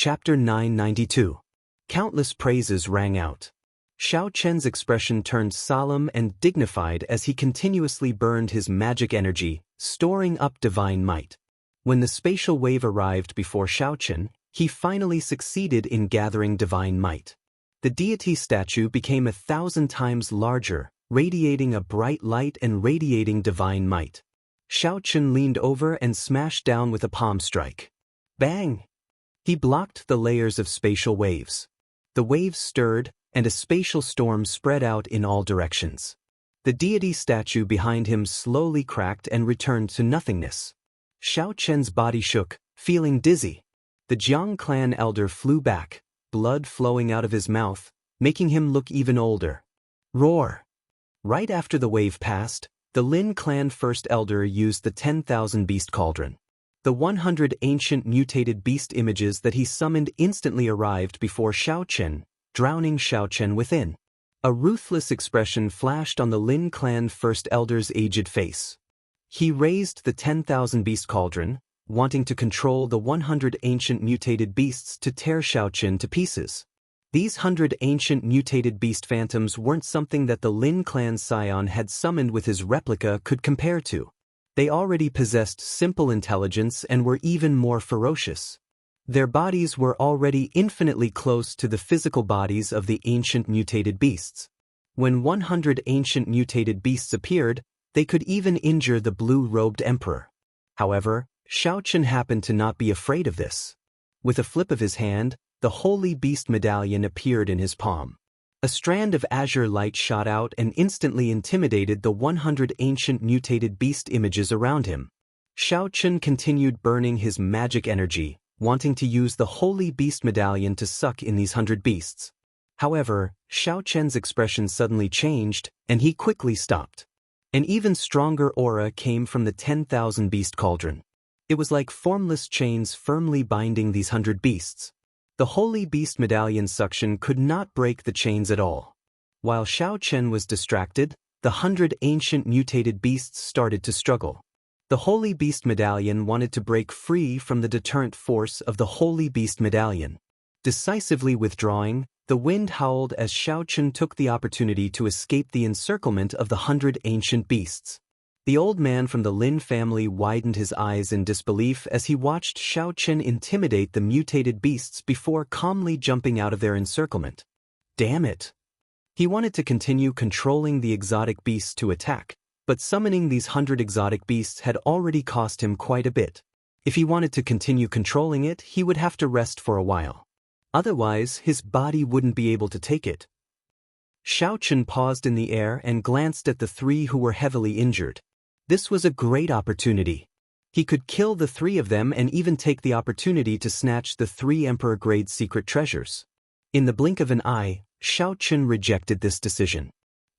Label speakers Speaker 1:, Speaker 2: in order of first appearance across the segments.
Speaker 1: Chapter 992. Countless praises rang out. Xiao Chen's expression turned solemn and dignified as he continuously burned his magic energy, storing up divine might. When the spatial wave arrived before Xiao Chen, he finally succeeded in gathering divine might. The deity statue became 1,000 times larger, radiating a bright light and radiating divine might. Xiao Chen leaned over and smashed down with a palm strike. Bang! He blocked the layers of spatial waves. The waves stirred, and a spatial storm spread out in all directions. The deity statue behind him slowly cracked and returned to nothingness. Xiao Chen's body shook, feeling dizzy. The Jiang clan elder flew back, blood flowing out of his mouth, making him look even older. Roar! Right after the wave passed, the Lin clan first elder used the 10,000 beast cauldron. The 100 ancient mutated beast images that he summoned instantly arrived before Xiao Chen, drowning Xiao Chen within. A ruthless expression flashed on the Lin clan first elder's aged face. He raised the 10,000 beast cauldron, wanting to control the 100 ancient mutated beasts to tear Xiao Chen to pieces. These 100 ancient mutated beast phantoms weren't something that the Lin clan scion had summoned with his replica could compare to. They already possessed simple intelligence and were even more ferocious. Their bodies were already infinitely close to the physical bodies of the ancient mutated beasts. When 100 ancient mutated beasts appeared, they could even injure the blue-robed emperor. However, Xiao Chen happened to not be afraid of this. With a flip of his hand, the Holy Beast Medallion appeared in his palm. A strand of azure light shot out and instantly intimidated the 100 ancient mutated beast images around him. Xiao Chen continued burning his magic energy, wanting to use the Holy Beast Medallion to suck in these 100 beasts. However, Xiao Chen's expression suddenly changed, and he quickly stopped. An even stronger aura came from the 10,000 beast cauldron. It was like formless chains firmly binding these 100 beasts. The Holy Beast Medallion suction could not break the chains at all. While Xiao Chen was distracted, the 100 ancient mutated beasts started to struggle. The Holy Beast Medallion wanted to break free from the deterrent force of the Holy Beast Medallion. Decisively withdrawing, the wind howled as Xiao Chen took the opportunity to escape the encirclement of the 100 ancient beasts. The old man from the Lin family widened his eyes in disbelief as he watched Xiao Chen intimidate the mutated beasts before calmly jumping out of their encirclement. Damn it! He wanted to continue controlling the exotic beasts to attack, but summoning these 100 exotic beasts had already cost him quite a bit. If he wanted to continue controlling it, he would have to rest for a while. Otherwise, his body wouldn't be able to take it. Xiao Chen paused in the air and glanced at the 3 who were heavily injured. This was a great opportunity. He could kill the 3 of them and even take the opportunity to snatch the 3 Emperor-grade secret treasures. In the blink of an eye, Xiao Chen rejected this decision.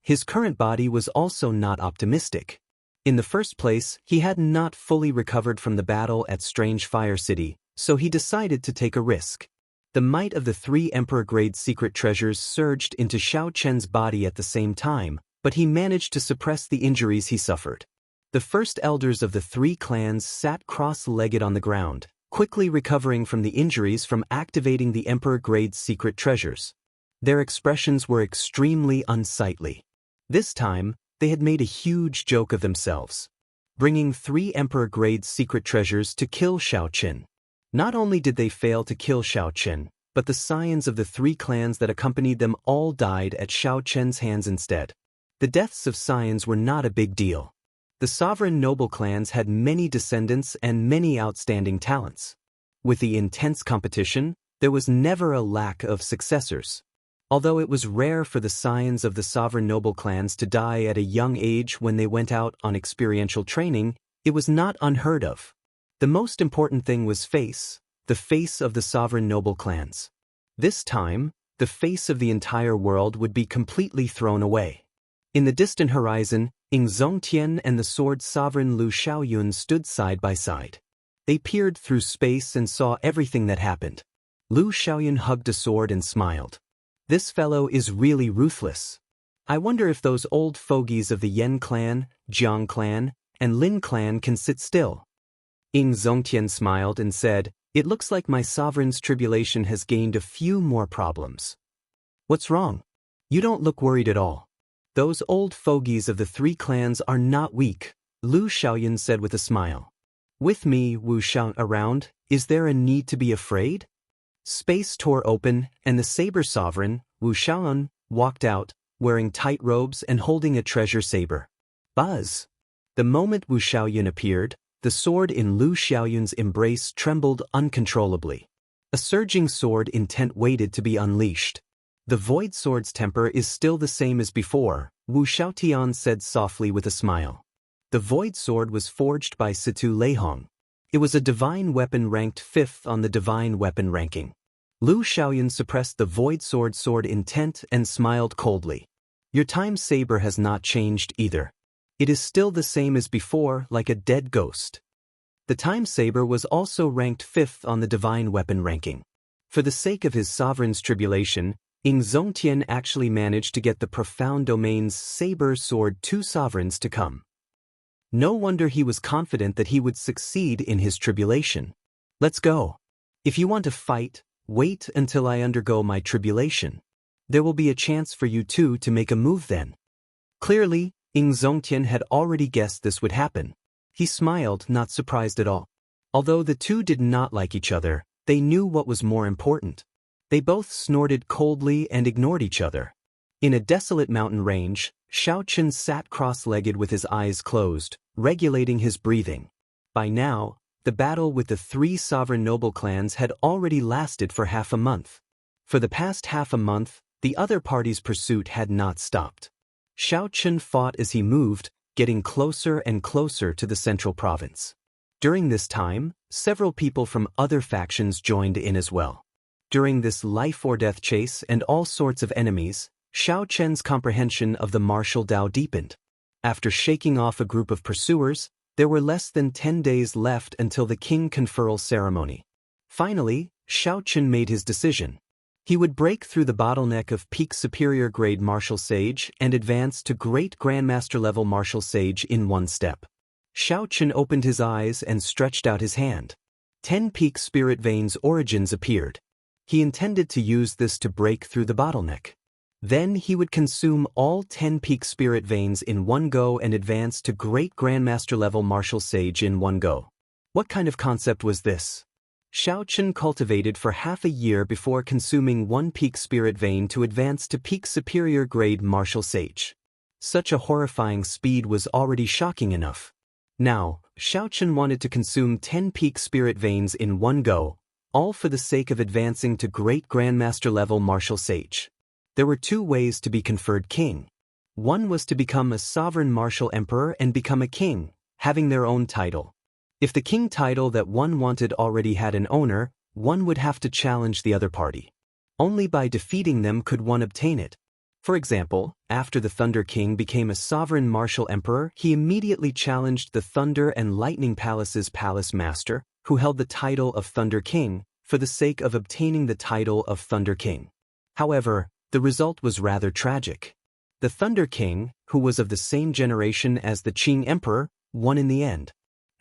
Speaker 1: His current body was also not optimistic. In the first place, he had not fully recovered from the battle at Strange Fire City, so he decided to take a risk. The might of the 3 Emperor-grade secret treasures surged into Xiao Chen's body at the same time, but he managed to suppress the injuries he suffered. The first elders of the 3 clans sat cross-legged on the ground, quickly recovering from the injuries from activating the Emperor-grade secret treasures. Their expressions were extremely unsightly. This time, they had made a huge joke of themselves, bringing 3 Emperor-grade secret treasures to kill Xiao Chen. Not only did they fail to kill Xiao Chen, but the scions of the 3 clans that accompanied them all died at Xiao Chen's hands instead. The deaths of scions were not a big deal. The sovereign noble clans had many descendants and many outstanding talents. With the intense competition, there was never a lack of successors. Although it was rare for the scions of the sovereign noble clans to die at a young age when they went out on experiential training, it was not unheard of. The most important thing was the face of the sovereign noble clans. This time, the face of the entire world would be completely thrown away. In the distant horizon, Ying Zongtian and the sword sovereign Lu Xiaoyun stood side by side. They peered through space and saw everything that happened. Lu Xiaoyun hugged a sword and smiled. This fellow is really ruthless. I wonder if those old fogies of the Yan clan, Jiang clan, and Lin clan can sit still. Ying Zongtian smiled and said, It looks like my sovereign's tribulation has gained a few more problems. What's wrong? You don't look worried at all. Those old fogies of the three clans are not weak, Lu Xiaoyan said with a smile. With me, Wu Xiang, around, is there a need to be afraid? Space tore open, and the saber sovereign, Wu Xiaoyan, walked out, wearing tight robes and holding a treasure saber. Buzz! The moment Wu Xiaoyan appeared, the sword in Lu Xiaoyan's embrace trembled uncontrollably. A surging sword intent waited to be unleashed. The void sword's temper is still the same as before, Wu Xiaotian said softly with a smile. The void sword was forged by Situ Leihong. It was a divine weapon ranked 5th on the divine weapon ranking. Lu Xiaoyan suppressed the void sword intent and smiled coldly. Your time saber has not changed either. It is still the same as before, like a dead ghost. The time saber was also ranked 5th on the divine weapon ranking. For the sake of his sovereign's tribulation, Ying Zongtian actually managed to get the profound domain's saber sword 2 sovereigns to come. No wonder he was confident that he would succeed in his tribulation. Let's go. If you want to fight, wait until I undergo my tribulation. There will be a chance for you two to make a move then. Clearly, Ying Zongtian had already guessed this would happen. He smiled, not surprised at all. Although the two did not like each other, they knew what was more important. They both snorted coldly and ignored each other. In a desolate mountain range, Xiao Chen sat cross-legged with his eyes closed, regulating his breathing. By now, the battle with the 3 sovereign noble clans had already lasted for half a month. For the past half a month, the other party's pursuit had not stopped. Xiao Chen fought as he moved, getting closer and closer to the central province. During this time, several people from other factions joined in as well. During this life-or-death chase and all sorts of enemies, Xiao Chen's comprehension of the martial Dao deepened. After shaking off a group of pursuers, there were less than 10 days left until the king conferral ceremony. Finally, Xiao Chen made his decision. He would break through the bottleneck of peak superior grade martial sage and advance to great grandmaster level martial sage in one step. Xiao Chen opened his eyes and stretched out his hand. 10 peak spirit veins origins appeared. He intended to use this to break through the bottleneck. Then he would consume all 10 peak spirit veins in one go and advance to great grandmaster level martial sage in one go. What kind of concept was this? Xiao Chen cultivated for half a year before consuming 1 peak spirit vein to advance to peak superior grade martial sage. Such a horrifying speed was already shocking enough. Now, Xiao Chen wanted to consume 10 peak spirit veins in one go, all for the sake of advancing to great grandmaster level martial sage. There were 2 ways to be conferred king. One was to become a sovereign martial emperor and become a king, having their own title. If the king title that one wanted already had an owner, one would have to challenge the other party. Only by defeating them could one obtain it. For example, after the Thunder King became a sovereign martial emperor, he immediately challenged the Thunder and Lightning Palace's palace master, who held the title of Thunder King, for the sake of obtaining the title of Thunder King. However, the result was rather tragic. The Thunder King, who was of the same generation as the Qing Emperor, won in the end.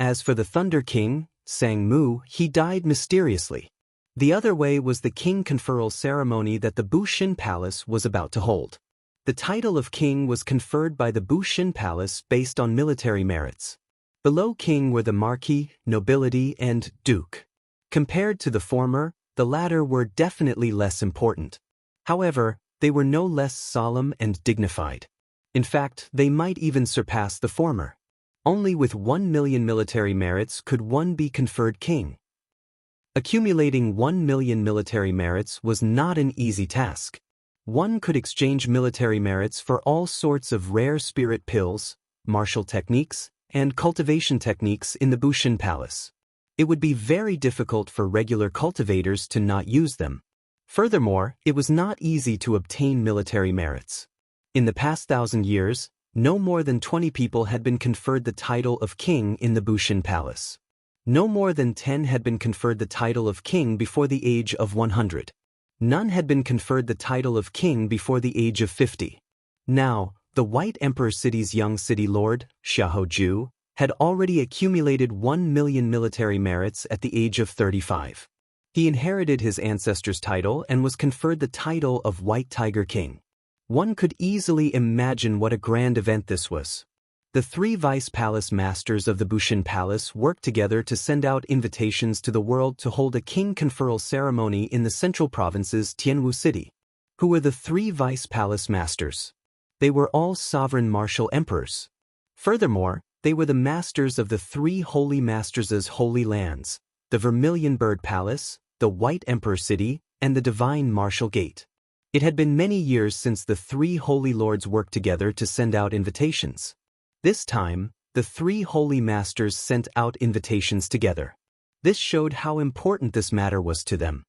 Speaker 1: As for the Thunder King, Sang Mu, he died mysteriously. The other way was the king conferral ceremony that the Bushin Palace was about to hold. The title of king was conferred by the Bushin Palace based on military merits. Below king were the marquis, nobility, and duke. Compared to the former, the latter were definitely less important. However, they were no less solemn and dignified. In fact, they might even surpass the former. Only with 1 million military merits could one be conferred king. Accumulating 1 million military merits was not an easy task. One could exchange military merits for all sorts of rare spirit pills, martial techniques, and cultivation techniques in the Bushin Palace. It would be very difficult for regular cultivators to not use them. Furthermore, it was not easy to obtain military merits. In the past 1,000 years, no more than 20 people had been conferred the title of king in the Bushin Palace. No more than 10 had been conferred the title of king before the age of 100. None had been conferred the title of king before the age of 50. Now, the White Emperor City's young city lord, Xiaoju, had already accumulated 1 million military merits at the age of 35. He inherited his ancestor's title and was conferred the title of White Tiger King. One could easily imagine what a grand event this was. The 3 vice palace masters of the Bushin Palace worked together to send out invitations to the world to hold a king conferral ceremony in the central province's Tianwu city. Who were the 3 vice palace masters? They were all sovereign martial emperors. Furthermore, they were the masters of the 3 holy masters' holy lands, the Vermilion Bird Palace, the White Emperor City, and the Divine Martial Gate. It had been many years since the 3 holy lords worked together to send out invitations. This time, the 3 holy masters sent out invitations together. This showed how important this matter was to them.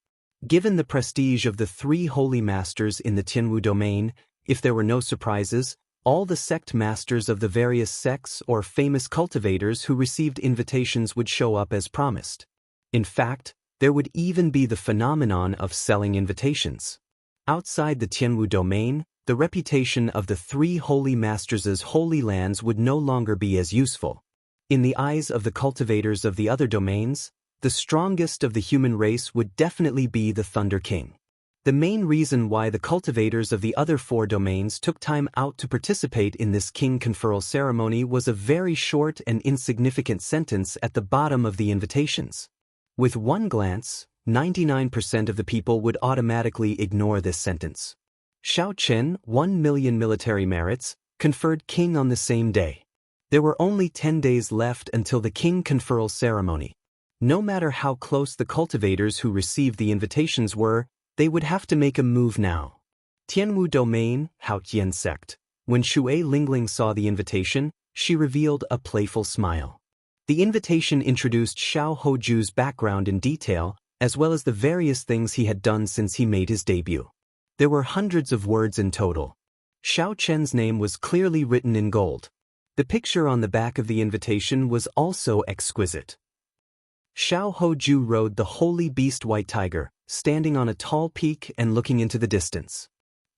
Speaker 1: Given the prestige of the 3 holy masters in the Tianwu domain, if there were no surprises, all the sect masters of the various sects or famous cultivators who received invitations would show up as promised. In fact, there would even be the phenomenon of selling invitations. Outside the Tianwu domain, the reputation of the 3 holy masters' holy lands would no longer be as useful. In the eyes of the cultivators of the other domains, the strongest of the human race would definitely be the Thunder King. The main reason why the cultivators of the other 4 domains took time out to participate in this king conferral ceremony was a very short and insignificant sentence at the bottom of the invitations. With one glance, 99% of the people would automatically ignore this sentence. Xiao Chen, 1 million military merits, conferred king on the same day. There were only 10 days left until the king conferral ceremony. No matter how close the cultivators who received the invitations were, they would have to make a move now. Tianwu domain, Haotian sect. When Shui Lingling saw the invitation, she revealed a playful smile. The invitation introduced Xiao Hoju's background in detail, as well as the various things he had done since he made his debut. There were hundreds of words in total. Xiao Chen's name was clearly written in gold. The picture on the back of the invitation was also exquisite. Xiao Hoju rode the holy beast White Tiger, standing on a tall peak and looking into the distance.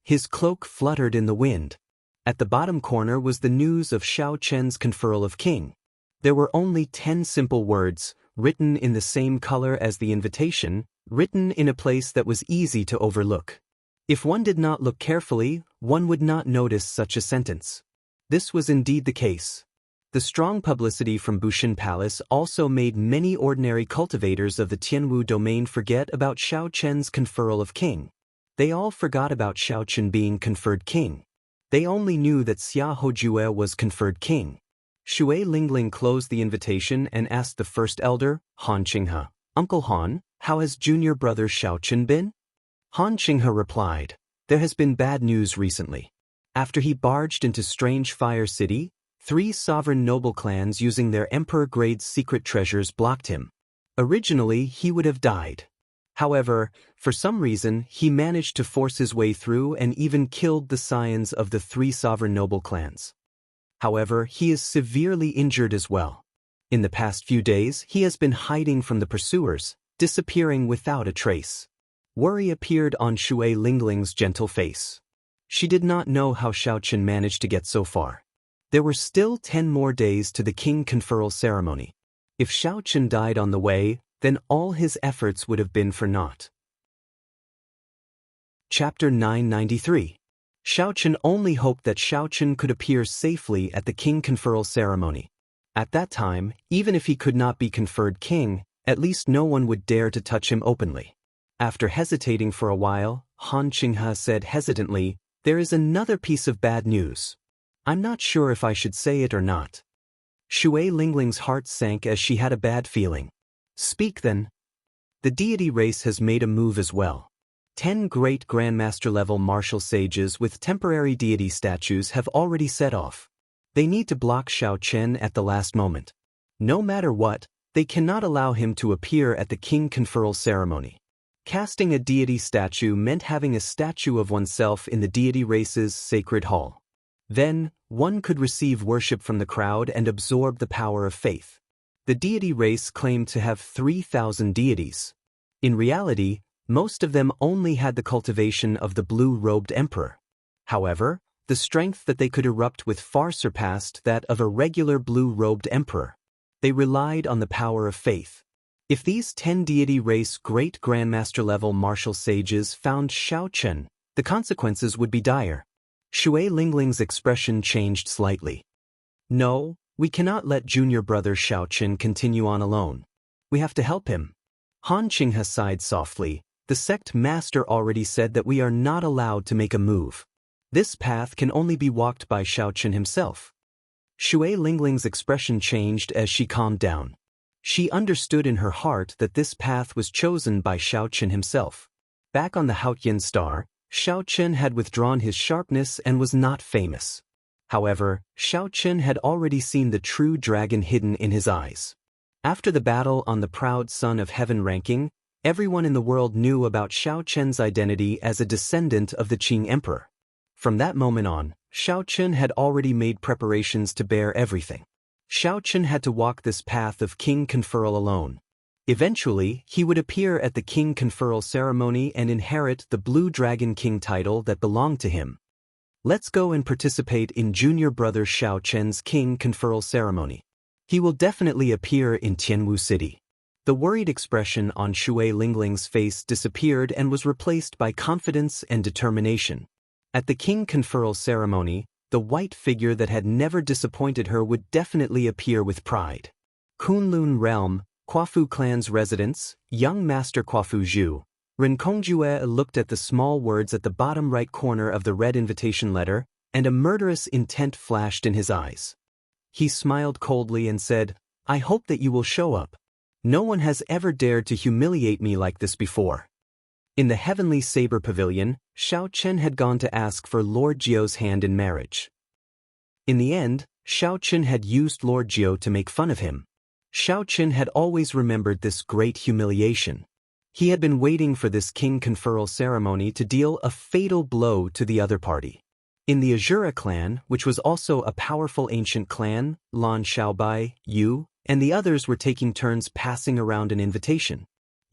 Speaker 1: His cloak fluttered in the wind. At the bottom corner was the news of Xiao Chen's conferral of king. There were only 10 simple words, written in the same color as the invitation, written in a place that was easy to overlook. If one did not look carefully, one would not notice such a sentence. This was indeed the case. The strong publicity from Bushin Palace also made many ordinary cultivators of the Tianwu domain forget about Xiao Chen's conferral of king. They all forgot about Xiao Chen being conferred king. They only knew that Xia Hojue was conferred king. Shui Lingling closed the invitation and asked the first elder, Han Qinghe, "Uncle Han, how has junior brother Xiao Chen been?" Han Qinghe replied, "There has been bad news recently. After he barged into Strange Fire City, 3 sovereign noble clans using their emperor-grade secret treasures blocked him. Originally, he would have died. However, for some reason, he managed to force his way through and even killed the scions of the 3 sovereign noble clans. However, he is severely injured as well. In the past few days, he has been hiding from the pursuers, disappearing without a trace." Worry appeared on Shui Lingling's gentle face. She did not know how Xiao Chen managed to get so far. There were still 10 more days to the king conferral ceremony. If Xiao Chen died on the way, then all his efforts would have been for naught. Chapter 993. Xiao Chen only hoped that Xiao Chen could appear safely at the king conferral ceremony. At that time, even if he could not be conferred king, at least no one would dare to touch him openly. After hesitating for a while, Han Qinghe said hesitantly, "There is another piece of bad news. I'm not sure if I should say it or not." Shui Lingling's heart sank as she had a bad feeling. "Speak then." The deity race has made a move as well. 10 great grandmaster-level martial sages with temporary deity statues have already set off. They need to block Xiao Chen at the last moment. No matter what, they cannot allow him to appear at the king conferral ceremony. Casting a deity statue meant having a statue of oneself in the deity race's sacred hall. Then, one could receive worship from the crowd and absorb the power of faith. The deity race claimed to have 3,000 deities. In reality, most of them only had the cultivation of the blue-robed emperor. However, the The strength that they could erupt with far surpassed that of a regular blue-robed emperor. They relied on the power of faith. If these 10 deity race great grandmaster-level martial sages found Xiao Chen, the consequences would be dire. Shui Lingling's expression changed slightly. No, we cannot let junior brother Xiao Chen continue on alone. We have to help him. Han Qinghe sighed softly. The sect master already said that we are not allowed to make a move. This path can only be walked by Xiao Chen himself. Shui Lingling's expression changed as she calmed down. She understood in her heart that this path was chosen by Xiao Chen himself. Back on the Haotian star, Xiao Chen had withdrawn his sharpness and was not famous. However, Xiao Chen had already seen the true dragon hidden in his eyes. After the battle on the proud son of heaven ranking, everyone in the world knew about Xiao Chen's identity as a descendant of the Qing emperor. From that moment on, Xiao Chen had already made preparations to bear everything. Xiao Chen had to walk this path of king conferral alone. Eventually, he would appear at the king conferral ceremony and inherit the Blue Dragon King title that belonged to him. Let's go and participate in junior brother Xiao Chen's king conferral ceremony. He will definitely appear in Tianwu City. The worried expression on Shui Lingling's face disappeared and was replaced by confidence and determination. At the king conferral ceremony, the white figure that had never disappointed her would definitely appear with pride. Kunlun Realm, Quafu clan's residence, young master Quafu Zhu. Ren Kongjue looked at the small words at the bottom right corner of the red invitation letter, and a murderous intent flashed in his eyes. He smiled coldly and said, "I hope that you will show up. No one has ever dared to humiliate me like this before." In the Heavenly Saber Pavilion, Xiao Chen had gone to ask for Lord Jiu's hand in marriage. In the end, Xiao Chen had used Lord Jiu to make fun of him. Xiao Chen had always remembered this great humiliation. He had been waiting for this king conferral ceremony to deal a fatal blow to the other party. In the Azura clan, which was also a powerful ancient clan, Lan Xiaobai, Yu, and the others were taking turns passing around an invitation.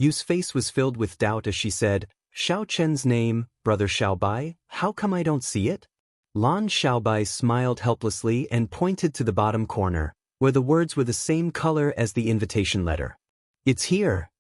Speaker 1: Yu's face was filled with doubt as she said, "Xiao Chen's name, Brother Xiaobai, how come I don't see it?" Lan Xiaobai smiled helplessly and pointed to the bottom corner, where the words were the same color as the invitation letter. "It's here.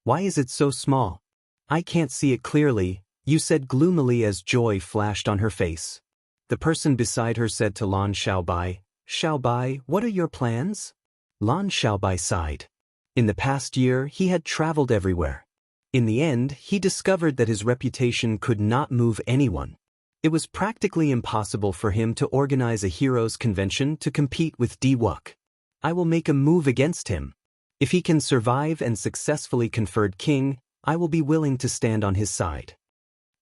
Speaker 1: Why is it so small? I can't see it clearly," Yu said gloomily as joy flashed on her face. The person beside her said to Lan Xiaobai, "Xiaobai, what are your plans?" Lan Xiaobai sighed. In the past year, he had traveled everywhere. In the end, he discovered that his reputation could not move anyone. It was practically impossible for him to organize a heroes' convention to compete with Di Wuk. I will make a move against him. If he can survive and successfully conferred king, I will be willing to stand on his side.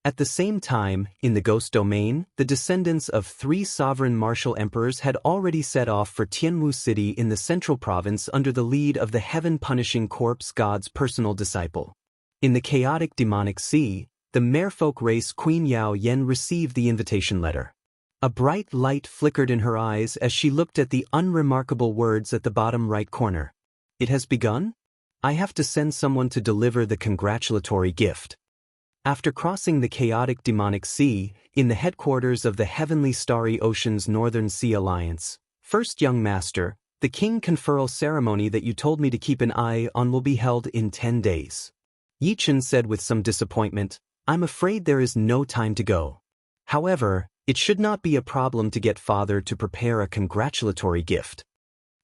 Speaker 1: At the same time, in the Ghost Domain, the descendants of 3 sovereign martial emperors had already set off for Tianwu City in the central province under the lead of the heaven-punishing corpse god's personal disciple. In the chaotic demonic sea, the merfolk race Queen Yao Yen received the invitation letter. A bright light flickered in her eyes as she looked at the unremarkable words at the bottom right corner. "It has begun? I have to send someone to deliver the congratulatory gift." After crossing the chaotic demonic sea, in the headquarters of the Heavenly Starry Ocean's Northern Sea Alliance, "First young master, the king conferral ceremony that you told me to keep an eye on will be held in 10 days. Yi Chen said with some disappointment, "I'm afraid there is no time to go. However, it should not be a problem to get father to prepare a congratulatory gift."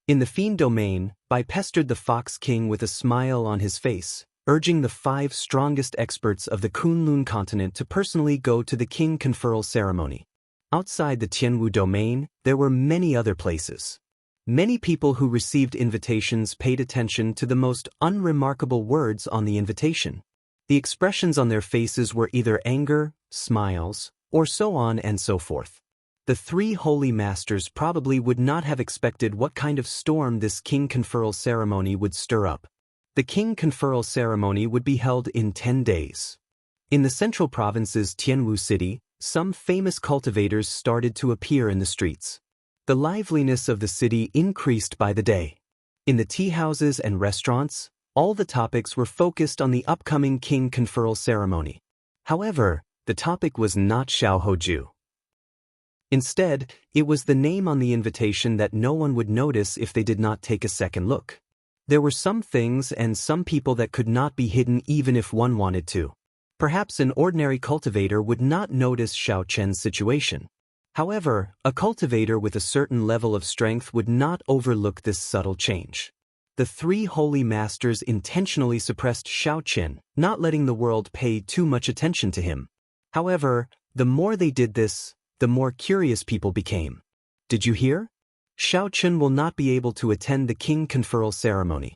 Speaker 1: In the Fiend Domain, Bai pestered the Fox King with a smile on his face, urging the 5 strongest experts of the Kunlun continent to personally go to the king conferral ceremony. Outside the Tianwu domain, there were many other places. Many people who received invitations paid attention to the most unremarkable words on the invitation. The expressions on their faces were either anger, smiles, or so on and so forth. The 3 holy masters probably would not have expected what kind of storm this king conferral ceremony would stir up. The king conferral ceremony would be held in 10 days. In the central province's Tianwu City, some famous cultivators started to appear in the streets. The liveliness of the city increased by the day. In the tea houses and restaurants, all the topics were focused on the upcoming king conferral ceremony. However, the topic was not Xiao Hoju. Instead, it was the name on the invitation that no one would notice if they did not take a second look. There were some things and some people that could not be hidden even if one wanted to. Perhaps an ordinary cultivator would not notice Xiao Chen's situation. However, a cultivator with a certain level of strength would not overlook this subtle change. The three holy masters intentionally suppressed Xiao Chen, not letting the world pay too much attention to him. However, the more they did this, the more curious people became. Did you hear? Xiao Chen will not be able to attend the king conferral ceremony.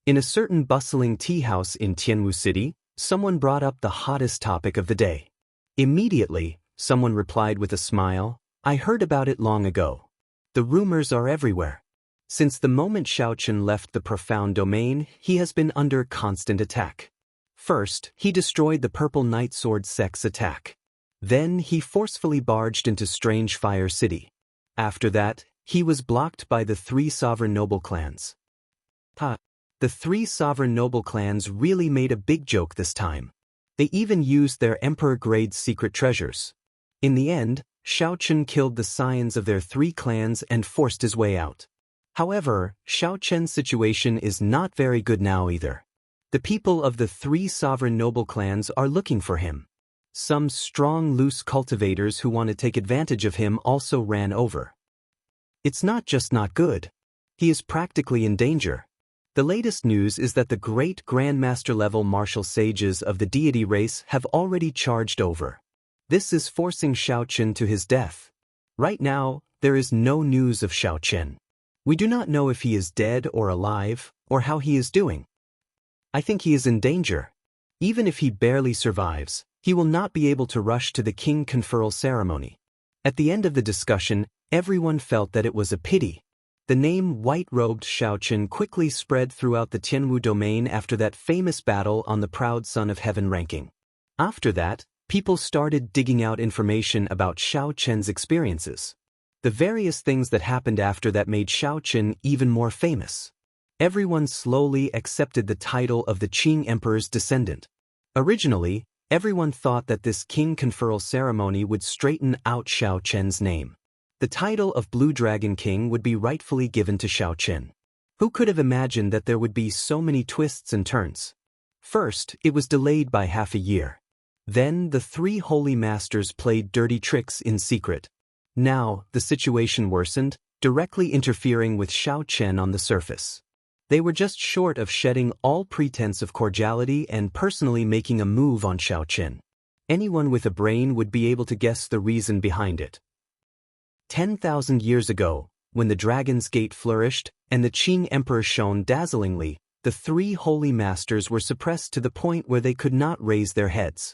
Speaker 1: In a certain bustling tea house in Tianwu City, someone brought up the hottest topic of the day. Immediately, someone replied with a smile, "I heard about it long ago. The rumors are everywhere. Since the moment Xiao Chen left the profound domain, he has been under constant attack. First, he destroyed the Purple Night Sword sect's attack. Then, he forcefully barged into Strange Fire City. After that, he was blocked by the three sovereign noble clans." The three sovereign noble clans really made a big joke this time. They even used their emperor-grade secret treasures. In the end, Xiao Chen killed the scions of their three clans and forced his way out. However, Xiao Chen's situation is not very good now either. The people of the three sovereign noble clans are looking for him. Some strong loose cultivators who want to take advantage of him also ran over. It's not just not good. He is practically in danger. The latest news is that the great Grandmaster-level martial sages of the deity race have already charged over. This is forcing Xiao Chen to his death. Right now, there is no news of Xiao Chen. We do not know if he is dead or alive, or how he is doing. I think he is in danger. Even if he barely survives, he will not be able to rush to the king conferral ceremony. At the end of the discussion, everyone felt that it was a pity. The name White-Robed Xiao Chen quickly spread throughout the Tianwu domain after that famous battle on the Proud Son of Heaven ranking. After that, people started digging out information about Xiao Chen's experiences. The various things that happened after that made Xiao Chen even more famous. Everyone slowly accepted the title of the Qing Emperor's descendant. Originally, everyone thought that this king conferral ceremony would straighten out Xiao Chen's name. The title of Blue Dragon King would be rightfully given to Xiao Chen. Who could have imagined that there would be so many twists and turns? First, it was delayed by half a year. Then, the three holy masters played dirty tricks in secret. Now, the situation worsened, directly interfering with Xiao Chen on the surface. They were just short of shedding all pretense of cordiality and personally making a move on Xiao Chen. Anyone with a brain would be able to guess the reason behind it. 10,000 years ago, when the Dragon's Gate flourished and the Qing Emperor shone dazzlingly, the three holy masters were suppressed to the point where they could not raise their heads.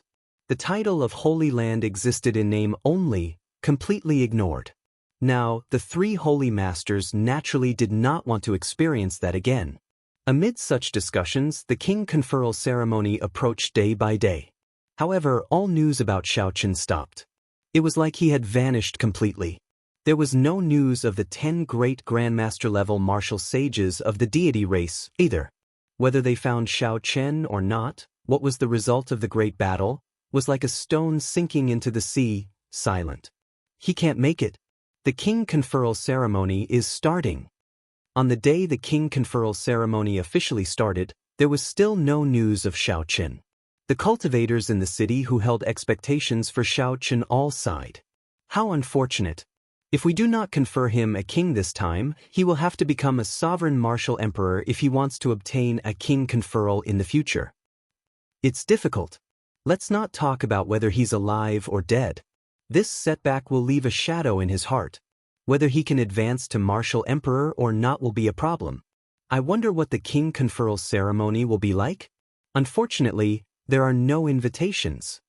Speaker 1: The title of Holy Land existed in name only, completely ignored. Now, the three holy masters naturally did not want to experience that again. Amid such discussions, the king conferral ceremony approached day by day. However, all news about Xiao Chen stopped. It was like he had vanished completely. There was no news of the 10 great Grandmaster-level martial sages of the deity race, either. Whether they found Xiao Chen or not, what was the result of the great battle, was like a stone sinking into the sea, silent. He can't make it. The king conferral ceremony is starting. On the day the king conferral ceremony officially started, there was still no news of Xiao Chen. The cultivators in the city who held expectations for Xiao Chen all sighed. How unfortunate. If we do not confer him a king this time, he will have to become a sovereign martial emperor if he wants to obtain a king conferral in the future. It's difficult. Let's not talk about whether he's alive or dead. This setback will leave a shadow in his heart. Whether he can advance to martial emperor or not will be a problem. I wonder what the king conferral ceremony will be like? Unfortunately, there are no invitations.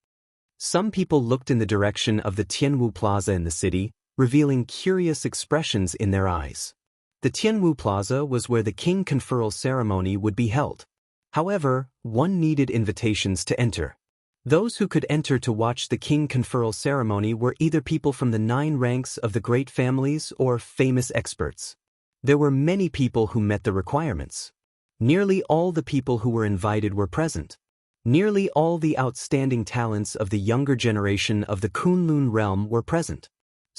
Speaker 1: Some people looked in the direction of the Tianwu Plaza in the city, revealing curious expressions in their eyes. The Tianwu Plaza was where the king conferral ceremony would be held. However, one needed invitations to enter. Those who could enter to watch the king conferral ceremony were either people from the 9 ranks of the great families or famous experts. There were many people who met the requirements. Nearly all the people who were invited were present. Nearly all the outstanding talents of the younger generation of the Kunlun realm were present.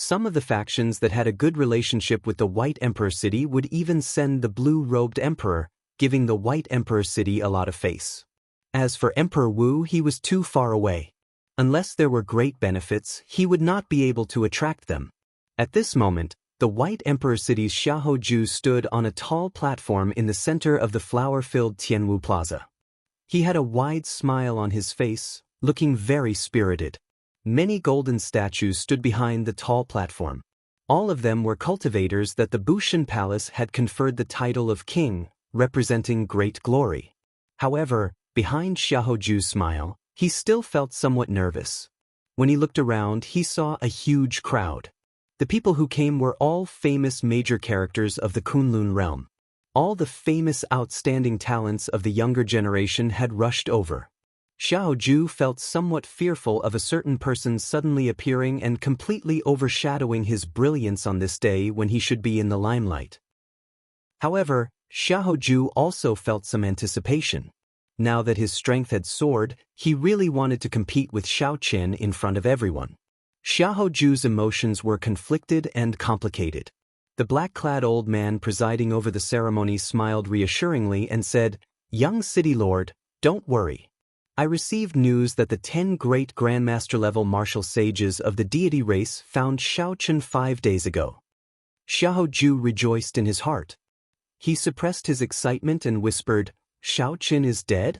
Speaker 1: Some of the factions that had a good relationship with the White Emperor City would even send the blue-robed emperor, giving the White Emperor City a lot of face. As for Emperor Wu, he was too far away. Unless there were great benefits, he would not be able to attract them. At this moment, the White Emperor City's Xiaoju stood on a tall platform in the center of the flower-filled Tianwu Plaza. He had a wide smile on his face, looking very spirited. Many golden statues stood behind the tall platform. All of them were cultivators that the Bushan Palace had conferred the title of king, representing great glory. However, behind Xiaoju's smile, he still felt somewhat nervous. When he looked around, he saw a huge crowd. The people who came were all famous major characters of the Kunlun realm. All the famous outstanding talents of the younger generation had rushed over. Xiaoju felt somewhat fearful of a certain person suddenly appearing and completely overshadowing his brilliance on this day when he should be in the limelight. However, Xiaoju also felt some anticipation. Now that his strength had soared, he really wanted to compete with Xiaochen in front of everyone. Xiaoju's emotions were conflicted and complicated. The black-clad old man presiding over the ceremony smiled reassuringly and said, "Young city lord, don't worry. I received news that the 10 great grandmaster-level martial sages of the deity race found Xiaochen 5 days ago." Xiaoju rejoiced in his heart. He suppressed his excitement and whispered, "Xiaochen is dead?"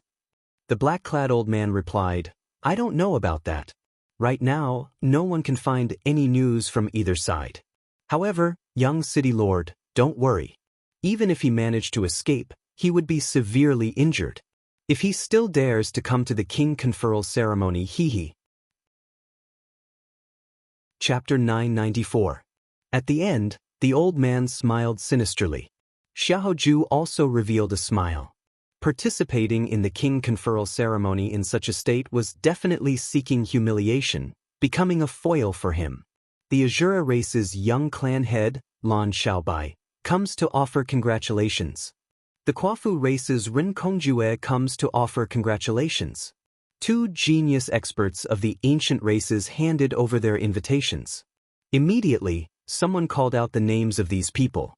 Speaker 1: The black-clad old man replied, "I don't know about that. Right now, no one can find any news from either side. However, young city lord, don't worry. Even if he managed to escape, he would be severely injured. If he still dares to come to the king conferral ceremony, he." Chapter 994. At the end, the old man smiled sinisterly. Xiaoju also revealed a smile. Participating in the king conferral ceremony in such a state was definitely seeking humiliation, becoming a foil for him. The Azura race's young clan head, Lan Xiaobai, comes to offer congratulations. The Quafu race's Ren Kongjue comes to offer congratulations. 2 genius experts of the ancient races handed over their invitations. Immediately, someone called out the names of these people.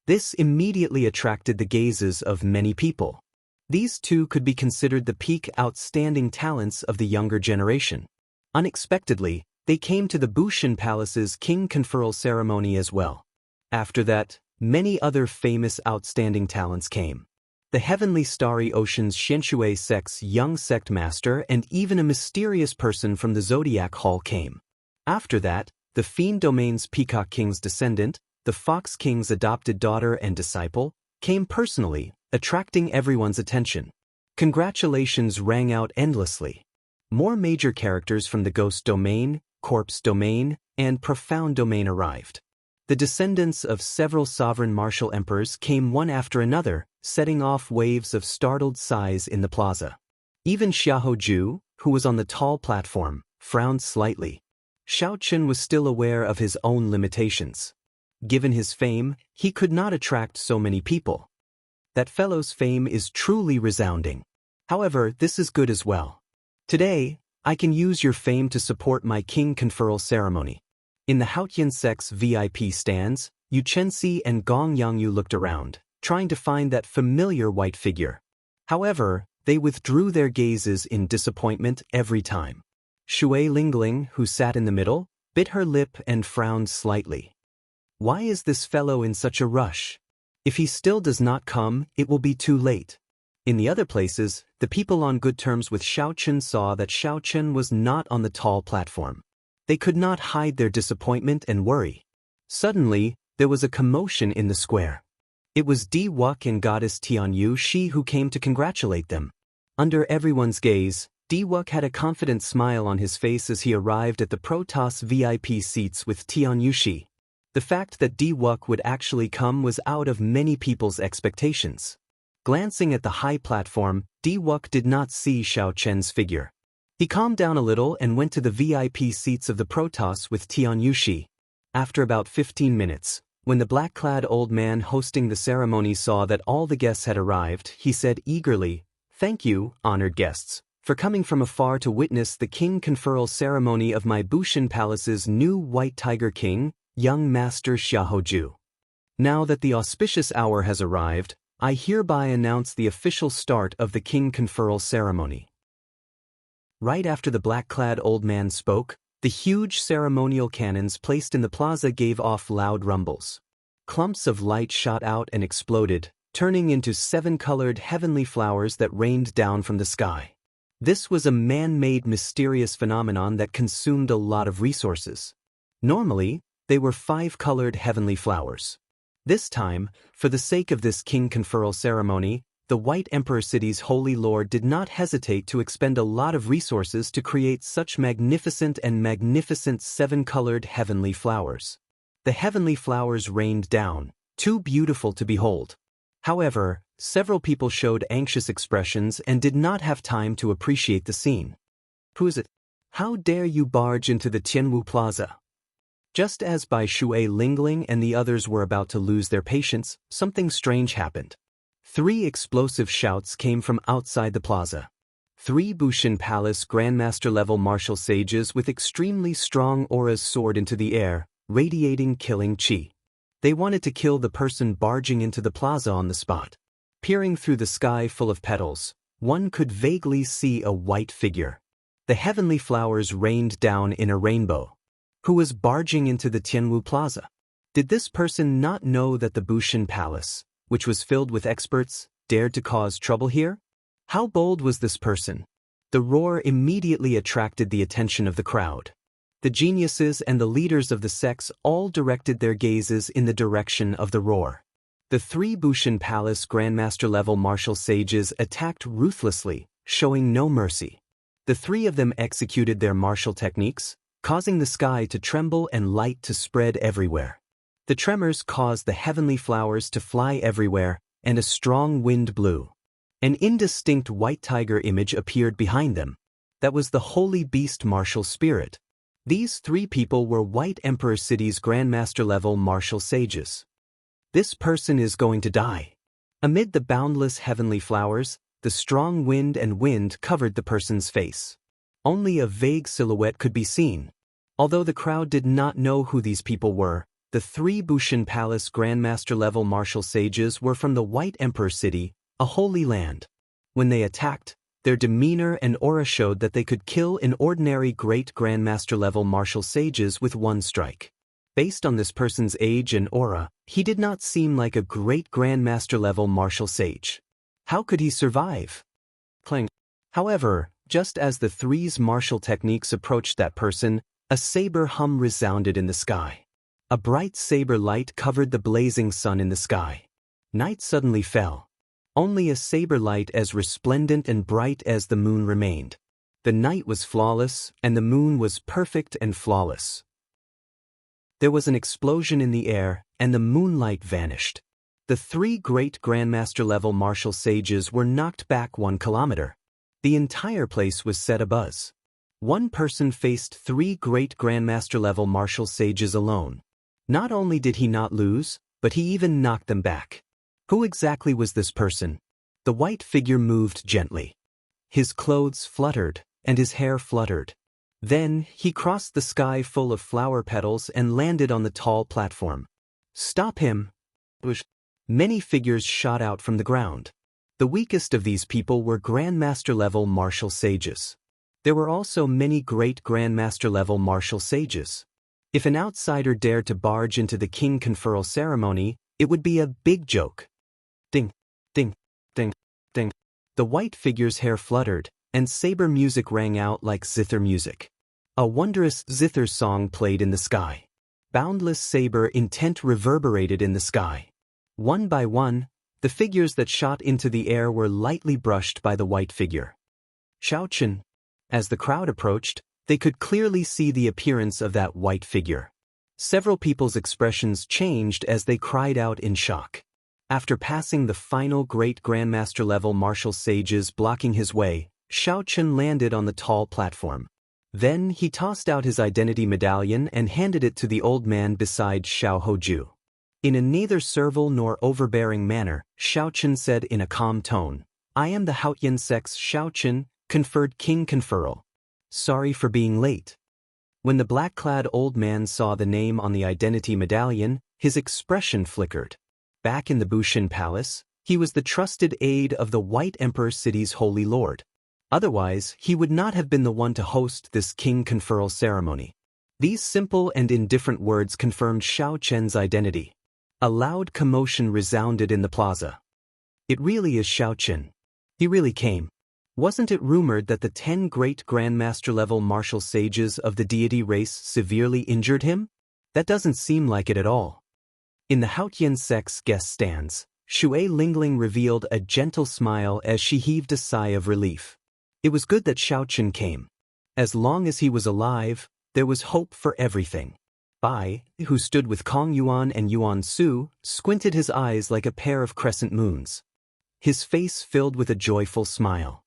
Speaker 1: This immediately attracted the gazes of many people. These 2 could be considered the peak outstanding talents of the younger generation. Unexpectedly, they came to the Bushan Palace's king conferral ceremony as well. After that, many other famous outstanding talents came. The heavenly starry ocean's Xianxue sect's young sect master and even a mysterious person from the Zodiac Hall came. After that, the Fiend Domain's Peacock King's descendant, the Fox King's adopted daughter and disciple, came personally, attracting everyone's attention. Congratulations rang out endlessly. More major characters from the Ghost Domain, Corpse Domain, and Profound Domain arrived. The descendants of several sovereign martial emperors came one after another, setting off waves of startled sighs in the plaza. Even Xiaoju, who was on the tall platform, frowned slightly. Xiaochen was still aware of his own limitations. Given his fame, he could not attract so many people. That fellow's fame is truly resounding. However, this is good as well. Today, I can use your fame to support my king conferral ceremony. In the Haotian sect's VIP stands, Yu Chenxi and Gong Yangyu looked around, trying to find that familiar white figure. However, they withdrew their gazes in disappointment every time. Shui Lingling, who sat in the middle, bit her lip and frowned slightly. Why is this fellow in such a rush? If he still does not come, it will be too late. In the other places, the people on good terms with Xiaochen saw that Xiaochen was not on the tall platform. They could not hide their disappointment and worry. Suddenly, there was a commotion in the square. It was Di Wuk and goddess Tianyu Shi who came to congratulate them. Under everyone's gaze, Di Wuk had a confident smile on his face as he arrived at the Protoss VIP seats with Tianyu Shi. The fact that Di Wuk would actually come was out of many people's expectations. Glancing at the high platform, Di Wuk did not see Xiaochen's figure. He calmed down a little and went to the VIP seats of the Protoss with Tianyu Shi. After about 15 minutes, when the black-clad old man hosting the ceremony saw that all the guests had arrived, he said eagerly, "Thank you, honored guests, for coming from afar to witness the king conferral ceremony of my Bushan Palace's new White Tiger King, young Master Xiaoju. Now that the auspicious hour has arrived, I hereby announce the official start of the king conferral ceremony. Right after the black-clad old man spoke, the huge ceremonial cannons placed in the plaza gave off loud rumbles. Clumps of light shot out and exploded, turning into 7-colored heavenly flowers that rained down from the sky. This was a man-made mysterious phenomenon that consumed a lot of resources. Normally, they were 5-colored heavenly flowers. This time, for the sake of this king conferral ceremony, the White Emperor City's Holy Lord did not hesitate to expend a lot of resources to create such magnificent 7-colored heavenly flowers. The heavenly flowers rained down, too beautiful to behold. However, several people showed anxious expressions and did not have time to appreciate the scene. Who is it? How dare you barge into the Tianwu Plaza? Just as Bai Shui Lingling and the others were about to lose their patience, something strange happened. 3 explosive shouts came from outside the plaza. 3 Bushan Palace Grandmaster-level martial sages with extremely strong auras soared into the air, radiating killing chi. They wanted to kill the person barging into the plaza on the spot. Peering through the sky full of petals, one could vaguely see a white figure. The heavenly flowers rained down in a rainbow. Who was barging into the Tianwu Plaza? Did this person not know that the Bushan Palace, which was filled with experts, dared to cause trouble here? How bold was this person? The roar immediately attracted the attention of the crowd. The geniuses and the leaders of the sects all directed their gazes in the direction of the roar. The 3 Bushan Palace Grandmaster-level martial sages attacked ruthlessly, showing no mercy. The 3 of them executed their martial techniques, causing the sky to tremble and light to spread everywhere. The tremors caused the heavenly flowers to fly everywhere, and a strong wind blew. An indistinct white tiger image appeared behind them. That was the holy beast martial spirit. These 3 people were White Emperor City's Grandmaster-level martial sages. This person is going to die. Amid the boundless heavenly flowers, the strong wind covered the person's face. Only a vague silhouette could be seen. Although the crowd did not know who these people were, the 3 Bushan Palace Grandmaster-level martial sages were from the White Emperor City, a holy land. When they attacked, their demeanor and aura showed that they could kill an ordinary great Grandmaster-level martial sages with one strike. Based on this person's age and aura, he did not seem like a great Grandmaster-level martial sage. How could he survive? Clang. However, just as the 3's martial techniques approached that person, a saber hum resounded in the sky. A bright saber light covered the blazing sun in the sky. Night suddenly fell. Only a saber light as resplendent and bright as the moon remained. The night was flawless, and the moon was perfect and flawless. There was an explosion in the air, and the moonlight vanished. The 3 great Grandmaster-level martial sages were knocked back 1 kilometer. The entire place was set abuzz. One person faced 3 great Grandmaster-level martial sages alone. Not only did he not lose, but he even knocked them back. Who exactly was this person? The white figure moved gently. His clothes fluttered, and his hair fluttered. Then, he crossed the sky full of flower petals and landed on the tall platform. Stop him! Many figures shot out from the ground. The weakest of these people were Grandmaster-level martial sages. There were also many great Grandmaster-level martial sages. If an outsider dared to barge into the king conferral ceremony, it would be a big joke. Ding, ding, ding, ding. The white figure's hair fluttered, and saber music rang out like zither music. A wondrous zither song played in the sky. Boundless saber intent reverberated in the sky. One by one, the figures that shot into the air were lightly brushed by the white figure. Xiaochen. As the crowd approached, they could clearly see the appearance of that white figure. Several people's expressions changed as they cried out in shock. After passing the final great Grandmaster-level martial sages blocking his way, Xiaochen landed on the tall platform. Then he tossed out his identity medallion and handed it to the old man beside Xiaoju. In a neither servile nor overbearing manner, Xiaochen said in a calm tone, "I am the Haotian sect's Xiaochen, Conferred king conferral. Sorry for being late. When the black-clad old man saw the name on the identity medallion, his expression flickered. Back in the Bushin Palace, he was the trusted aide of the White Emperor City's Holy Lord. Otherwise, he would not have been the one to host this king conferral ceremony. These simple and indifferent words confirmed Xiao Chen's identity. A loud commotion resounded in the plaza. It really is Xiao Chen. He really came. Wasn't it rumored that the 10 great Grandmaster-level martial sages of the deity race severely injured him? That doesn't seem like it at all. In the Haotian sect's guest stands, Shui Lingling revealed a gentle smile as she heaved a sigh of relief. It was good that Xiao Chen came. As long as he was alive, there was hope for everything. Bai, who stood with Kong Yuan and Yuan Su, squinted his eyes like a pair of crescent moons. His face filled with a joyful smile.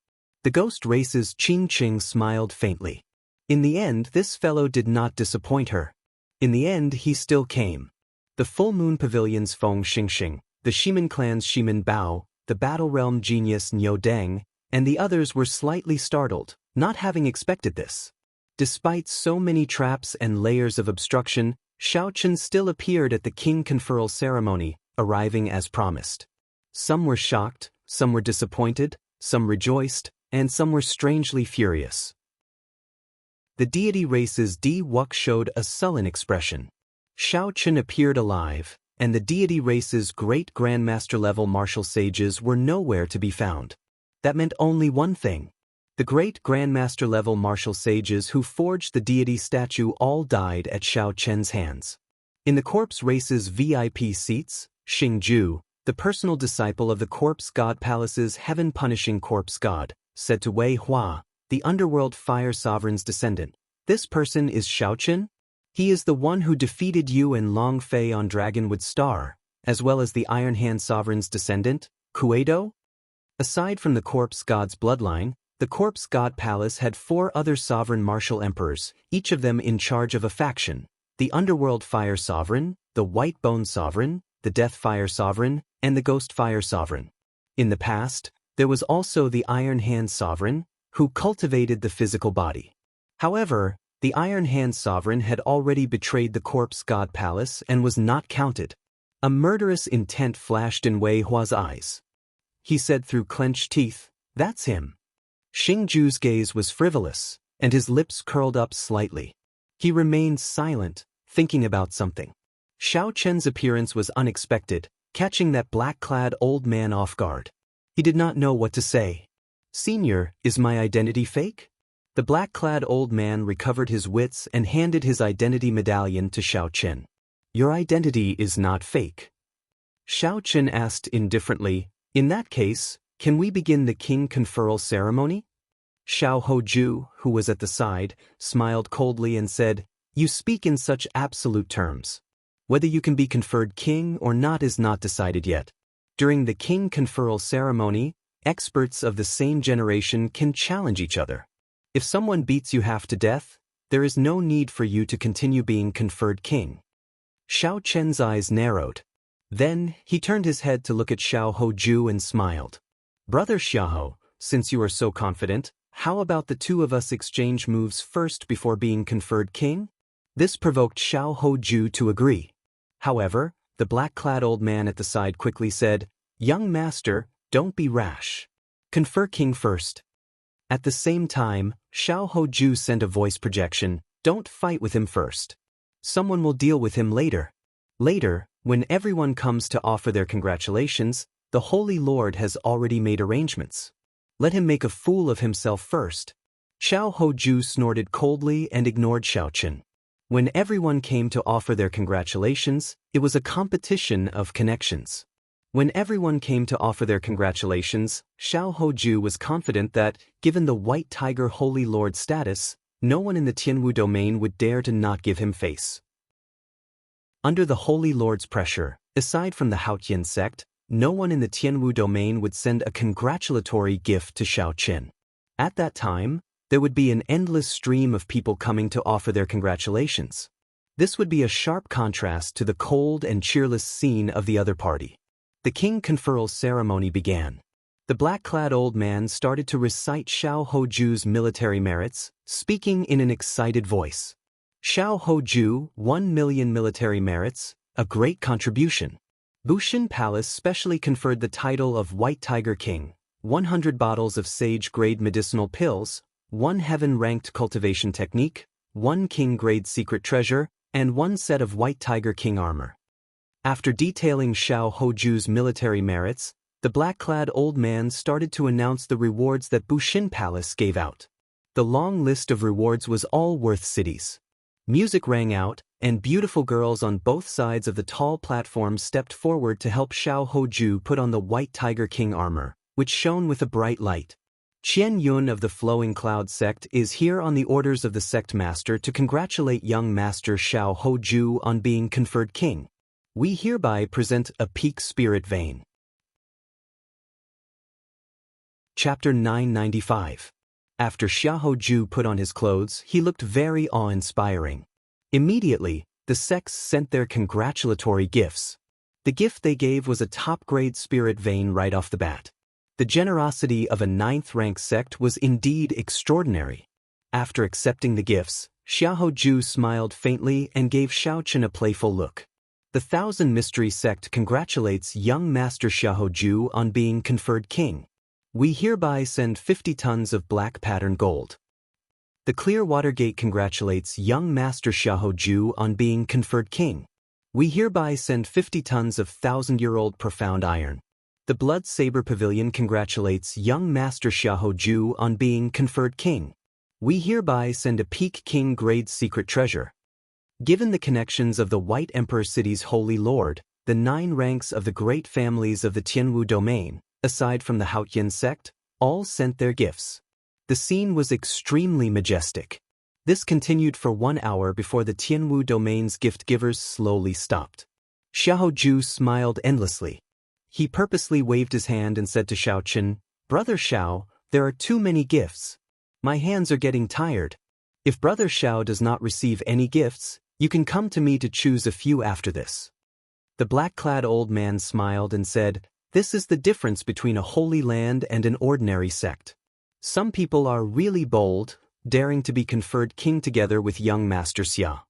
Speaker 1: The ghost race's Qing Qing smiled faintly. In the end, this fellow did not disappoint her. In the end, he still came. The Full Moon Pavilion's Feng Xingxing, the Shiman clan's Shiman Bao, the Battle Realm genius Niu Deng, and the others were slightly startled, not having expected this. Despite so many traps and layers of obstruction, Xiao Chen still appeared at the king conferral ceremony, arriving as promised. Some were shocked, some were disappointed, some rejoiced, and some were strangely furious. The deity race's Di Wuk showed a sullen expression. Xiao Chen appeared alive, and the deity race's great grandmaster-level martial sages were nowhere to be found. That meant only one thing. The great grandmaster-level martial sages who forged the deity statue all died at Xiao Chen's hands. In the corpse race's VIP seats, Xing Ju, the personal disciple of the corpse god palace's heaven-punishing corpse god, said to Wei Hua, the underworld fire sovereign's descendant, "This person is Xiao Chen? He is the one who defeated you and Long Fei on Dragonwood Star, as well as the Iron Hand sovereign's descendant, Kueido?" Aside from the corpse god's bloodline, the corpse god palace had 4 other sovereign martial emperors, each of them in charge of a faction: the underworld fire sovereign, the white bone sovereign, the death fire sovereign, and the ghost fire sovereign. In the past, there was also the Iron Hand sovereign, who cultivated the physical body. However, the Iron Hand sovereign had already betrayed the corpse god palace and was not counted. A murderous intent flashed in Wei Hua's eyes. He said through clenched teeth, "That's him." Xing Ju's gaze was frivolous, and his lips curled up slightly. He remained silent, thinking about something. Xiao Chen's appearance was unexpected, catching that black-clad old man off guard. He did not know what to say. "Senior, is my identity fake?" The black-clad old man recovered his wits and handed his identity medallion to Xiao Chen. "Your identity is not fake." Xiao Chen asked indifferently, "In that case, can we begin the king conferral ceremony?" Xiao Hoju, who was at the side, smiled coldly and said, "You speak in such absolute terms. Whether you can be conferred king or not is not decided yet. During the king conferral ceremony, experts of the same generation can challenge each other. If someone beats you half to death, there is no need for you to continue being conferred king." Xiao Chen's eyes narrowed. Then, he turned his head to look at Xiao Hoju and smiled. "Brother Xiao, since you are so confident, how about the 2 of us exchange moves first before being conferred king?" This provoked Xiao Hoju to agree. However, the black-clad old man at the side quickly said, "Young master, don't be rash. Confer king first." At the same time, Xiao Hoju sent a voice projection, "Don't fight with him first. Someone will deal with him later. Later, when everyone comes to offer their congratulations, the Holy Lord has already made arrangements. Let him make a fool of himself first." Xiao Hoju snorted coldly and ignored Xiao Chen. When everyone came to offer their congratulations, it was a competition of connections. When everyone came to offer their congratulations, Xiao Hoju was confident that, given the White Tiger Holy Lord status, no one in the Tianwu domain would dare to not give him face. Under the Holy Lord's pressure, aside from the Haotian sect, no one in the Tianwu domain would send a congratulatory gift to Xiao Chen. At that time, there would be an endless stream of people coming to offer their congratulations. This would be a sharp contrast to the cold and cheerless scene of the other party. The king conferral ceremony began. The black-clad old man started to recite Xiao Hoju's military merits, speaking in an excited voice. Xiao Hoju, 1,000,000 military merits, a great contribution. Bushin Palace specially conferred the title of White Tiger King, 100 bottles of sage-grade medicinal pills, 1 heaven-ranked cultivation technique, 1 king-grade secret treasure, and 1 set of White Tiger King armor. After detailing Xiao Hoju's military merits, the black-clad old man started to announce the rewards that Bushin Palace gave out. The long list of rewards was all worth cities. Music rang out, and beautiful girls on both sides of the tall platform stepped forward to help Xiao Hoju put on the White Tiger King armor, which shone with a bright light. Qian Yun of the Flowing Cloud sect is here on the orders of the sect master to congratulate young master Xiao Hoju on being conferred king. We hereby present a peak spirit vein. Chapter 995. After Xiao Hoju put on his clothes, he looked very awe-inspiring. Immediately, the sects sent their congratulatory gifts. The gift they gave was a top-grade spirit vein right off the bat. The generosity of a 9th-rank sect was indeed extraordinary. After accepting the gifts, Xiao Hoju smiled faintly and gave Xiaochen a playful look. The Thousand Mystery sect congratulates young Master Xiao Hoju on being conferred king. We hereby send 50 tons of black pattern gold. The Clearwater Gate congratulates young Master Xiao Hoju on being conferred king. We hereby send 50 tons of 1,000-year-old profound iron. The Blood Saber Pavilion congratulates young Master Xiao Hoju on being conferred king. We hereby send a peak king grade secret treasure. Given the connections of the White Emperor City's Holy Lord, the 9 ranks of the great families of the Tianwu domain, aside from the Haotian sect, all sent their gifts. The scene was extremely majestic. This continued for 1 hour before the Tianwu domain's gift-givers slowly stopped. Xiao Hoju smiled endlessly. He purposely waved his hand and said to Xiaochen, "Brother Xiao, there are too many gifts. My hands are getting tired. If Brother Xiao does not receive any gifts, you can come to me to choose a few after this." The black-clad old man smiled and said, "This is the difference between a holy land and an ordinary sect. Some people are really bold, daring to be conferred king together with young Master Xia."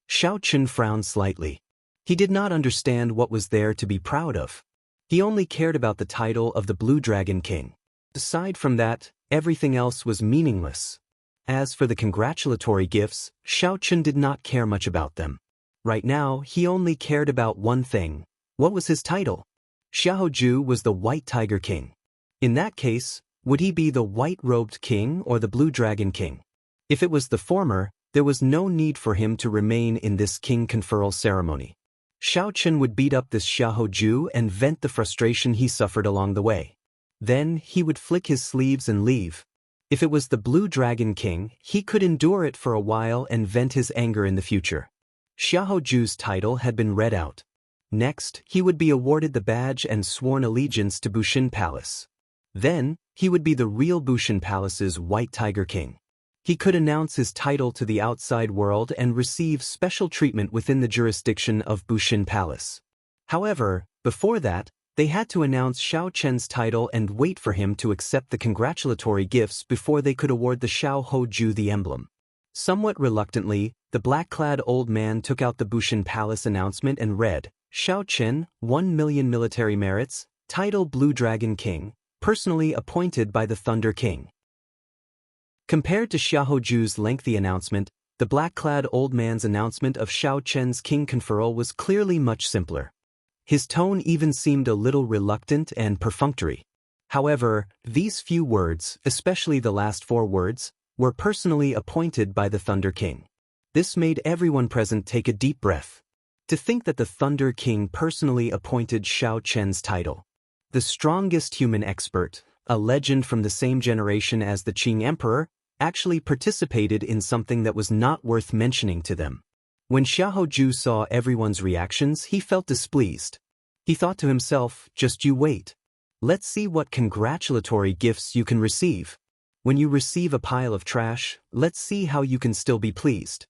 Speaker 1: Xiaochen frowned slightly. He did not understand what was there to be proud of. He only cared about the title of the Blue Dragon King. Aside from that, everything else was meaningless. As for the congratulatory gifts, Xiaochen did not care much about them. Right now, he only cared about one thing. What was his title? Xiao Hoju was the White Tiger King. In that case, would he be the White-Robed King or the Blue Dragon King? If it was the former, there was no need for him to remain in this king conferral ceremony. Xiaochen would beat up this Xiao Hoju and vent the frustration he suffered along the way. Then he would flick his sleeves and leave. If it was the Blue Dragon King, he could endure it for a while and vent his anger in the future. Xiao Hoju's title had been read out. Next, he would be awarded the badge and sworn allegiance to Bushin Palace. Then, he would be the real Bushin Palace's White Tiger King. He could announce his title to the outside world and receive special treatment within the jurisdiction of Bushin Palace. However, before that, they had to announce Xiao Chen's title and wait for him to accept the congratulatory gifts before they could award the Xiao Hoju the emblem. Somewhat reluctantly, the black-clad old man took out the Bushin Palace announcement and read, "Xiao Chen, 1,000,000 military merits, title Blue Dragon King, personally appointed by the Thunder King." Compared to Xiao Hoju's lengthy announcement, the black-clad old man's announcement of Xiao Chen's king conferral was clearly much simpler. His tone even seemed a little reluctant and perfunctory. However, these few words, especially the last 4 words, were personally appointed by the Thunder King. This made everyone present take a deep breath. To think that the Thunder King personally appointed Xiao Chen's title. The strongest human expert, a legend from the same generation as the Qing Emperor, actually participated in something that was not worth mentioning to them. When Xiao Hoju saw everyone's reactions, he felt displeased. He thought to himself, "Just you wait. Let's see what congratulatory gifts you can receive. When you receive a pile of trash, let's see how you can still be pleased."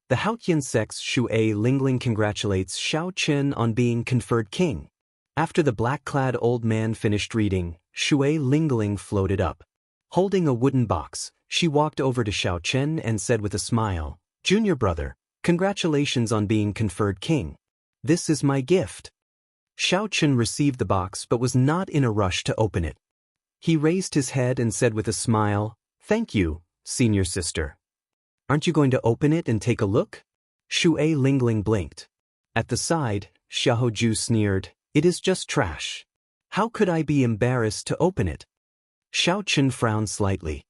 Speaker 1: The Haotian sect's Shu-A Lingling congratulates Xiao Chen on being conferred king. After the black-clad old man finished reading, Shui Lingling floated up. Holding a wooden box, she walked over to Xiao Chen and said with a smile, "Junior brother, congratulations on being conferred king. This is my gift." Xiao Chen received the box but was not in a rush to open it. He raised his head and said with a smile, "Thank you, senior sister. Aren't you going to open it and take a look?" Shui Lingling blinked. At the side, Xiaoju sneered, "It is just trash. How could I be embarrassed to open it?" Xiao Chen frowned slightly.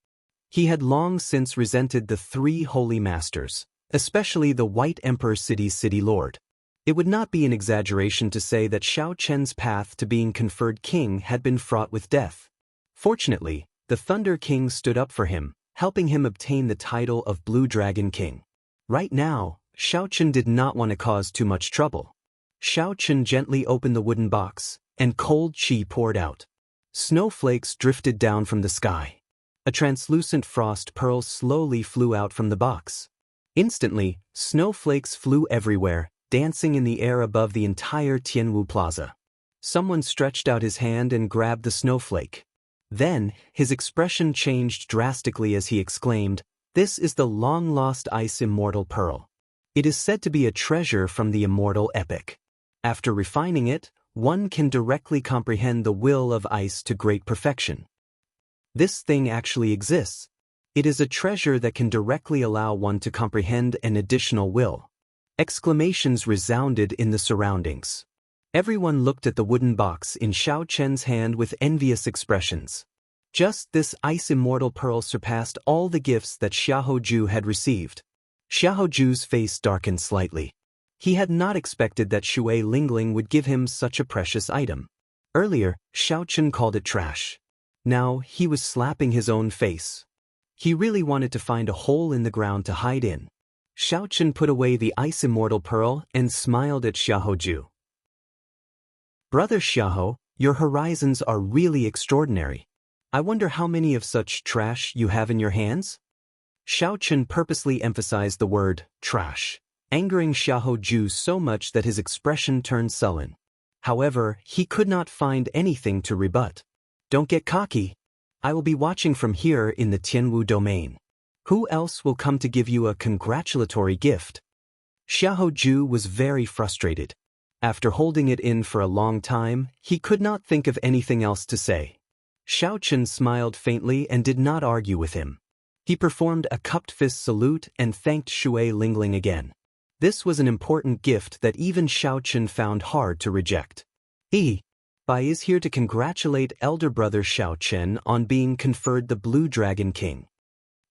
Speaker 1: He had long since resented the three holy masters, especially the White Emperor City's city lord. It would not be an exaggeration to say that Xiao Chen's path to being conferred king had been fraught with death. Fortunately, the Thunder King stood up for him, helping him obtain the title of Blue Dragon King. Right now, Xiao Chen did not want to cause too much trouble. Xiao Chen gently opened the wooden box, and cold qi poured out. Snowflakes drifted down from the sky. A translucent frost pearl slowly flew out from the box. Instantly, snowflakes flew everywhere, dancing in the air above the entire Tianwu Plaza. Someone stretched out his hand and grabbed the snowflake. Then, his expression changed drastically as he exclaimed, "This is the long-lost Ice Immortal Pearl. It is said to be a treasure from the immortal epic. After refining it, one can directly comprehend the will of ice to great perfection. This thing actually exists. It is a treasure that can directly allow one to comprehend an additional will." Exclamations resounded in the surroundings. Everyone looked at the wooden box in Xiao Chen's hand with envious expressions. Just this Ice Immortal Pearl surpassed all the gifts that Xiaoju had received. Xiaoju's face darkened slightly. He had not expected that Shui Lingling would give him such a precious item. Earlier, Xiao Chen called it trash. Now, he was slapping his own face. He really wanted to find a hole in the ground to hide in. Xiao Chen put away the Ice Immortal Pearl and smiled at Xiaoju. "Brother Xiao, your horizons are really extraordinary. I wonder how many of such trash you have in your hands?" Xiao Chen purposely emphasized the word trash, angering Xiaoju so much that his expression turned sullen. However, he could not find anything to rebut. "Don't get cocky. I will be watching from here in the Tianwu domain. Who else will come to give you a congratulatory gift?" Xiaoju was very frustrated. After holding it in for a long time, he could not think of anything else to say. Xiao Chen smiled faintly and did not argue with him. He performed a cupped fist salute and thanked Shui Lingling again. This was an important gift that even Xiao Chen found hard to reject. Bai is here to congratulate elder brother Xiao Chen on being conferred the Blue Dragon King.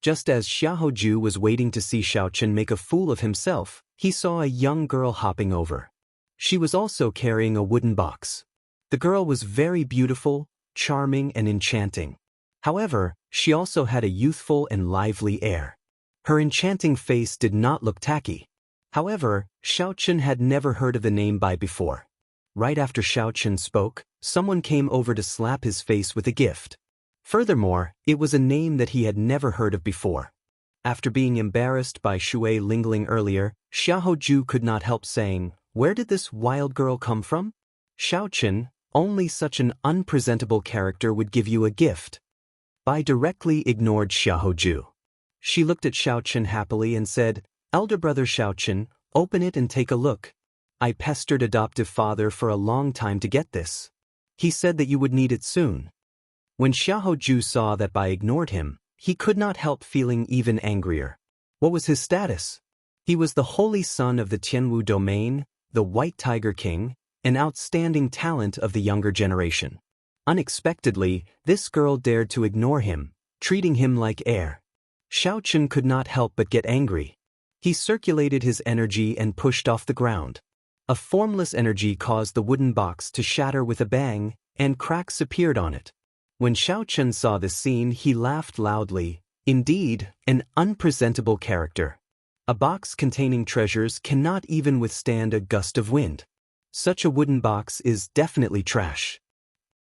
Speaker 1: Just as Xiaoju was waiting to see Xiao Chen make a fool of himself, he saw a young girl hopping over. She was also carrying a wooden box. The girl was very beautiful, charming, and enchanting. However, she also had a youthful and lively air. Her enchanting face did not look tacky. However, Xiao Chen had never heard of the name Bai before. Right after Xiao Chen spoke, someone came over to slap his face with a gift. Furthermore, it was a name that he had never heard of before. After being embarrassed by Shui Lingling earlier, Xiaoju could not help saying, "Where did this wild girl come from?" "Xiao Chen, only such an unpresentable character would give you a gift." Bai directly ignored Xiaoju. She looked at Xiao Chen happily and said, "Elder brother Xiao Chen, open it and take a look. I pestered adoptive father for a long time to get this. He said that you would need it soon." When Xiaoju saw that Bai ignored him, he could not help feeling even angrier. What was his status? He was the holy son of the Tianwu domain, the White Tiger King, an outstanding talent of the younger generation. Unexpectedly, this girl dared to ignore him, treating him like air. Xiao Chen could not help but get angry. He circulated his energy and pushed off the ground. A formless energy caused the wooden box to shatter with a bang, and cracks appeared on it. When Xiao Chen saw this scene, he laughed loudly. Indeed, an unpresentable character. A box containing treasures cannot even withstand a gust of wind. Such a wooden box is definitely trash.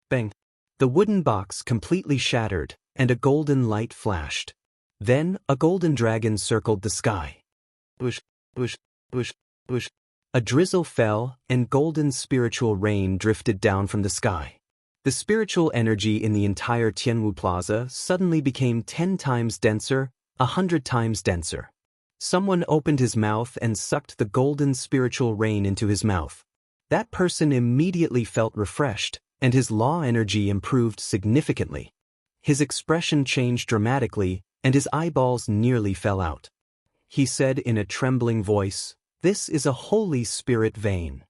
Speaker 1: Bang! The wooden box completely shattered, and a golden light flashed. Then, a golden dragon circled the sky. Bush, bush, bush, bush. A drizzle fell, and golden spiritual rain drifted down from the sky. The spiritual energy in the entire Tianwu Plaza suddenly became 10 times denser, 100 times denser. Someone opened his mouth and sucked the golden spiritual rain into his mouth. That person immediately felt refreshed, and his law energy improved significantly. His expression changed dramatically, and his eyeballs nearly fell out. He said in a trembling voice, "This is a Holy Spirit vein."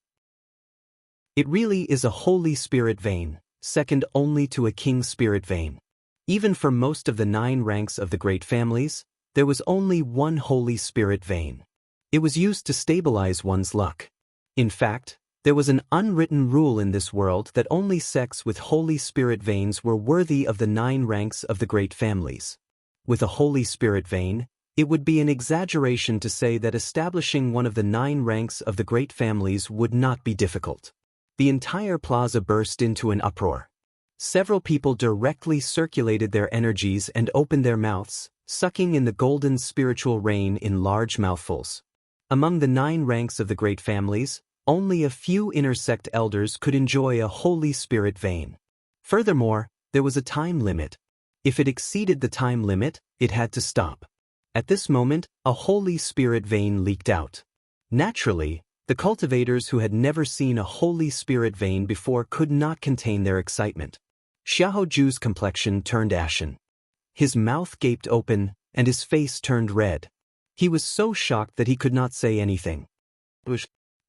Speaker 1: It really is a Holy Spirit vein, second only to a King Spirit vein. Even for most of the 9 ranks of the great families, there was only one Holy Spirit vein. It was used to stabilize one's luck. In fact, there was an unwritten rule in this world that only sects with Holy Spirit veins were worthy of the 9 ranks of the great families. With a Holy Spirit vein, it would be an exaggeration to say that establishing one of the 9 ranks of the great families would not be difficult. The entire plaza burst into an uproar. Several people directly circulated their energies and opened their mouths, sucking in the golden spiritual rain in large mouthfuls. Among the 9 ranks of the great families, only a few inner sect elders could enjoy a Holy Spirit vein. Furthermore, there was a time limit. If it exceeded the time limit, it had to stop. At this moment, a Holy Spirit vein leaked out. Naturally, the cultivators who had never seen a Holy Spirit vein before could not contain their excitement. Xiaoju's complexion turned ashen. His mouth gaped open, and his face turned red. He was so shocked that he could not say anything.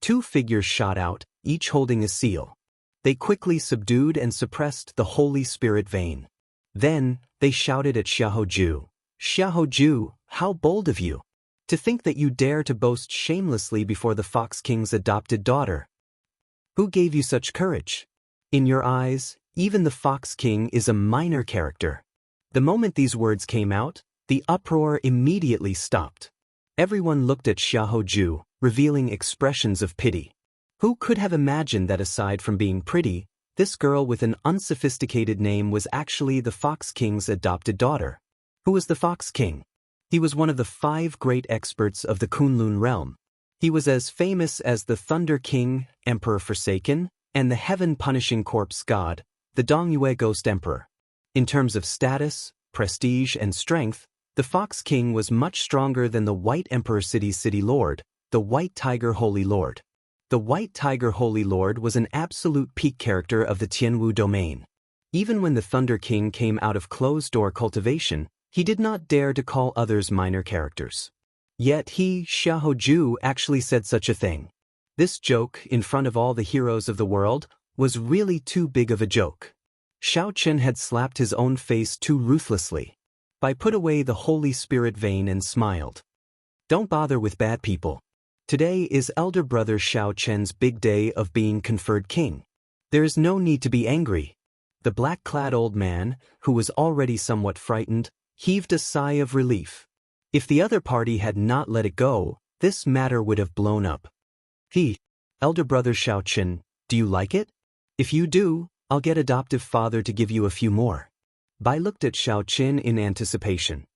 Speaker 1: 2 figures shot out, each holding a seal. They quickly subdued and suppressed the Holy Spirit vein. Then, they shouted at Xiaoju, "Xiaoju, how bold of you! To think that you dare to boast shamelessly before the Fox King's adopted daughter. Who gave you such courage? In your eyes, even the Fox King is a minor character." The moment these words came out, the uproar immediately stopped. Everyone looked at Xiaoju, revealing expressions of pity. Who could have imagined that aside from being pretty, this girl with an unsophisticated name was actually the Fox King's adopted daughter? Who was the Fox King? He was one of the 5 great experts of the Kunlun realm. He was as famous as the Thunder King, Emperor Forsaken, and the Heaven-Punishing Corpse God, the Dongyue Ghost Emperor. In terms of status, prestige, and strength, the Fox King was much stronger than the White Emperor City's City Lord, the White Tiger Holy Lord. The White Tiger Holy Lord was an absolute peak character of the Tianwu domain. Even when the Thunder King came out of closed-door cultivation, he did not dare to call others minor characters. Yet he, Xiaoju, actually said such a thing. This joke, in front of all the heroes of the world, was really too big of a joke. Xiao Chen had slapped his own face too ruthlessly. Bai put away the Holy Spirit vein and smiled. Don't bother with bad people. Today is elder brother Xiao Chen's big day of being conferred king. There is no need to be angry. The black-clad old man, who was already somewhat frightened, heaved a sigh of relief. If the other party had not let it go, this matter would have blown up. Elder brother Xiao Chen, do you like it? If you do, I'll get adoptive father to give you a few more. Bai looked at Xiao Chen in anticipation.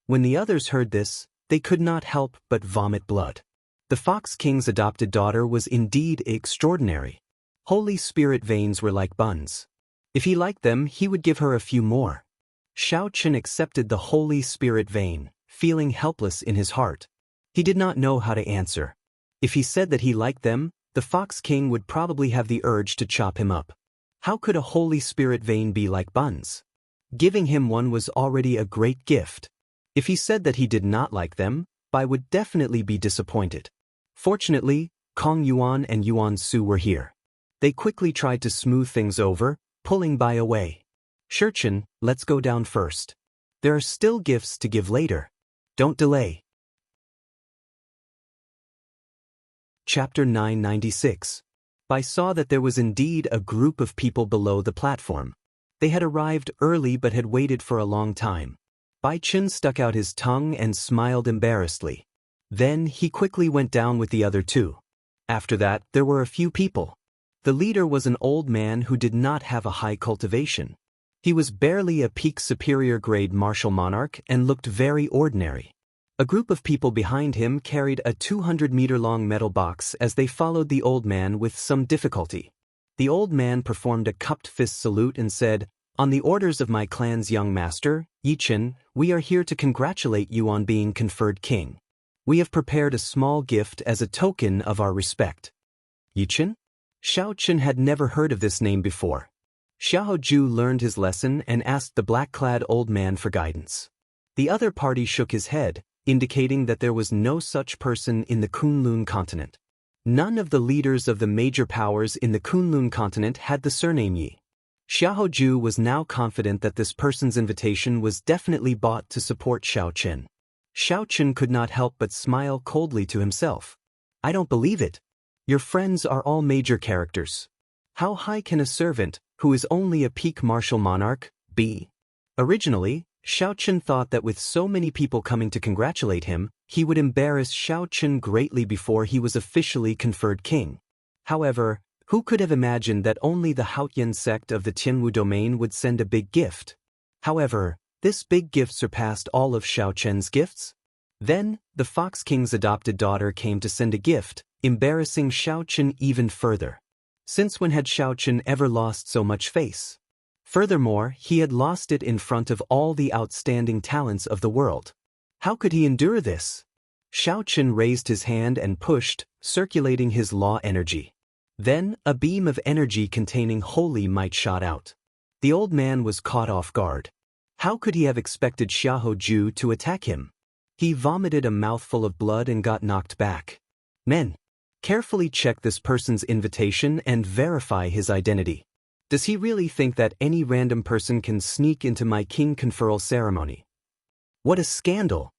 Speaker 1: When the others heard this, they could not help but vomit blood. The Fox King's adopted daughter was indeed extraordinary. Holy Spirit veins were like buns. If he liked them, he would give her a few more. Xiao Chen accepted the Holy Spirit vein, feeling helpless in his heart. He did not know how to answer. If he said that he liked them, the Fox King would probably have the urge to chop him up. How could a Holy Spirit vein be like buns? Giving him one was already a great gift. If he said that he did not like them, Bai would definitely be disappointed. Fortunately, Kong Yuan and Yuan Su were here. They quickly tried to smooth things over, pulling Bai away. Shurchen, let's go down first. There are still gifts to give later. Don't delay. Chapter 996. Bai saw that there was indeed a group of people below the platform. They had arrived early but had waited for a long time. Bai Chun stuck out his tongue and smiled embarrassedly. Then he quickly went down with the other 2. After that, there were a few people. The leader was an old man who did not have a high cultivation. He was barely a peak superior grade martial monarch and looked very ordinary. A group of people behind him carried a 200-meter-long metal box as they followed the old man with some difficulty. The old man performed a cupped fist salute and said, "On the orders of my clan's young master, Yichen, we are here to congratulate you on being conferred king. We have prepared a small gift as a token of our respect." Yichen? Xiaochen had never heard of this name before. Xiaoju learned his lesson and asked the black-clad old man for guidance. The other party shook his head, indicating that there was no such person in the Kunlun continent. None of the leaders of the major powers in the Kunlun continent had the surname Yi. Xiaoju was now confident that this person's invitation was definitely bought to support Xiaochen. Xiaochen could not help but smile coldly to himself. "I don't believe it. Your friends are all major characters. How high can a servant, who is only a peak martial monarch, be?" Originally, Xiaochen thought that with so many people coming to congratulate him, he would embarrass Xiaochen greatly before he was officially conferred king. However, who could have imagined that only the Haotian sect of the Tianwu domain would send a big gift? However, this big gift surpassed all of Xiaochen's gifts. Then, the Fox King's adopted daughter came to send a gift, embarrassing Xiaochen even further. Since when had Xiaochen ever lost so much face? Furthermore, he had lost it in front of all the outstanding talents of the world. How could he endure this? Xiaochen raised his hand and pushed, circulating his law energy. Then, a beam of energy containing holy might shot out. The old man was caught off guard. How could he have expected Xiaoju to attack him? He vomited a mouthful of blood and got knocked back. "Men, carefully check this person's invitation and verify his identity. Does he really think that any random person can sneak into my king conferral ceremony? What a scandal!"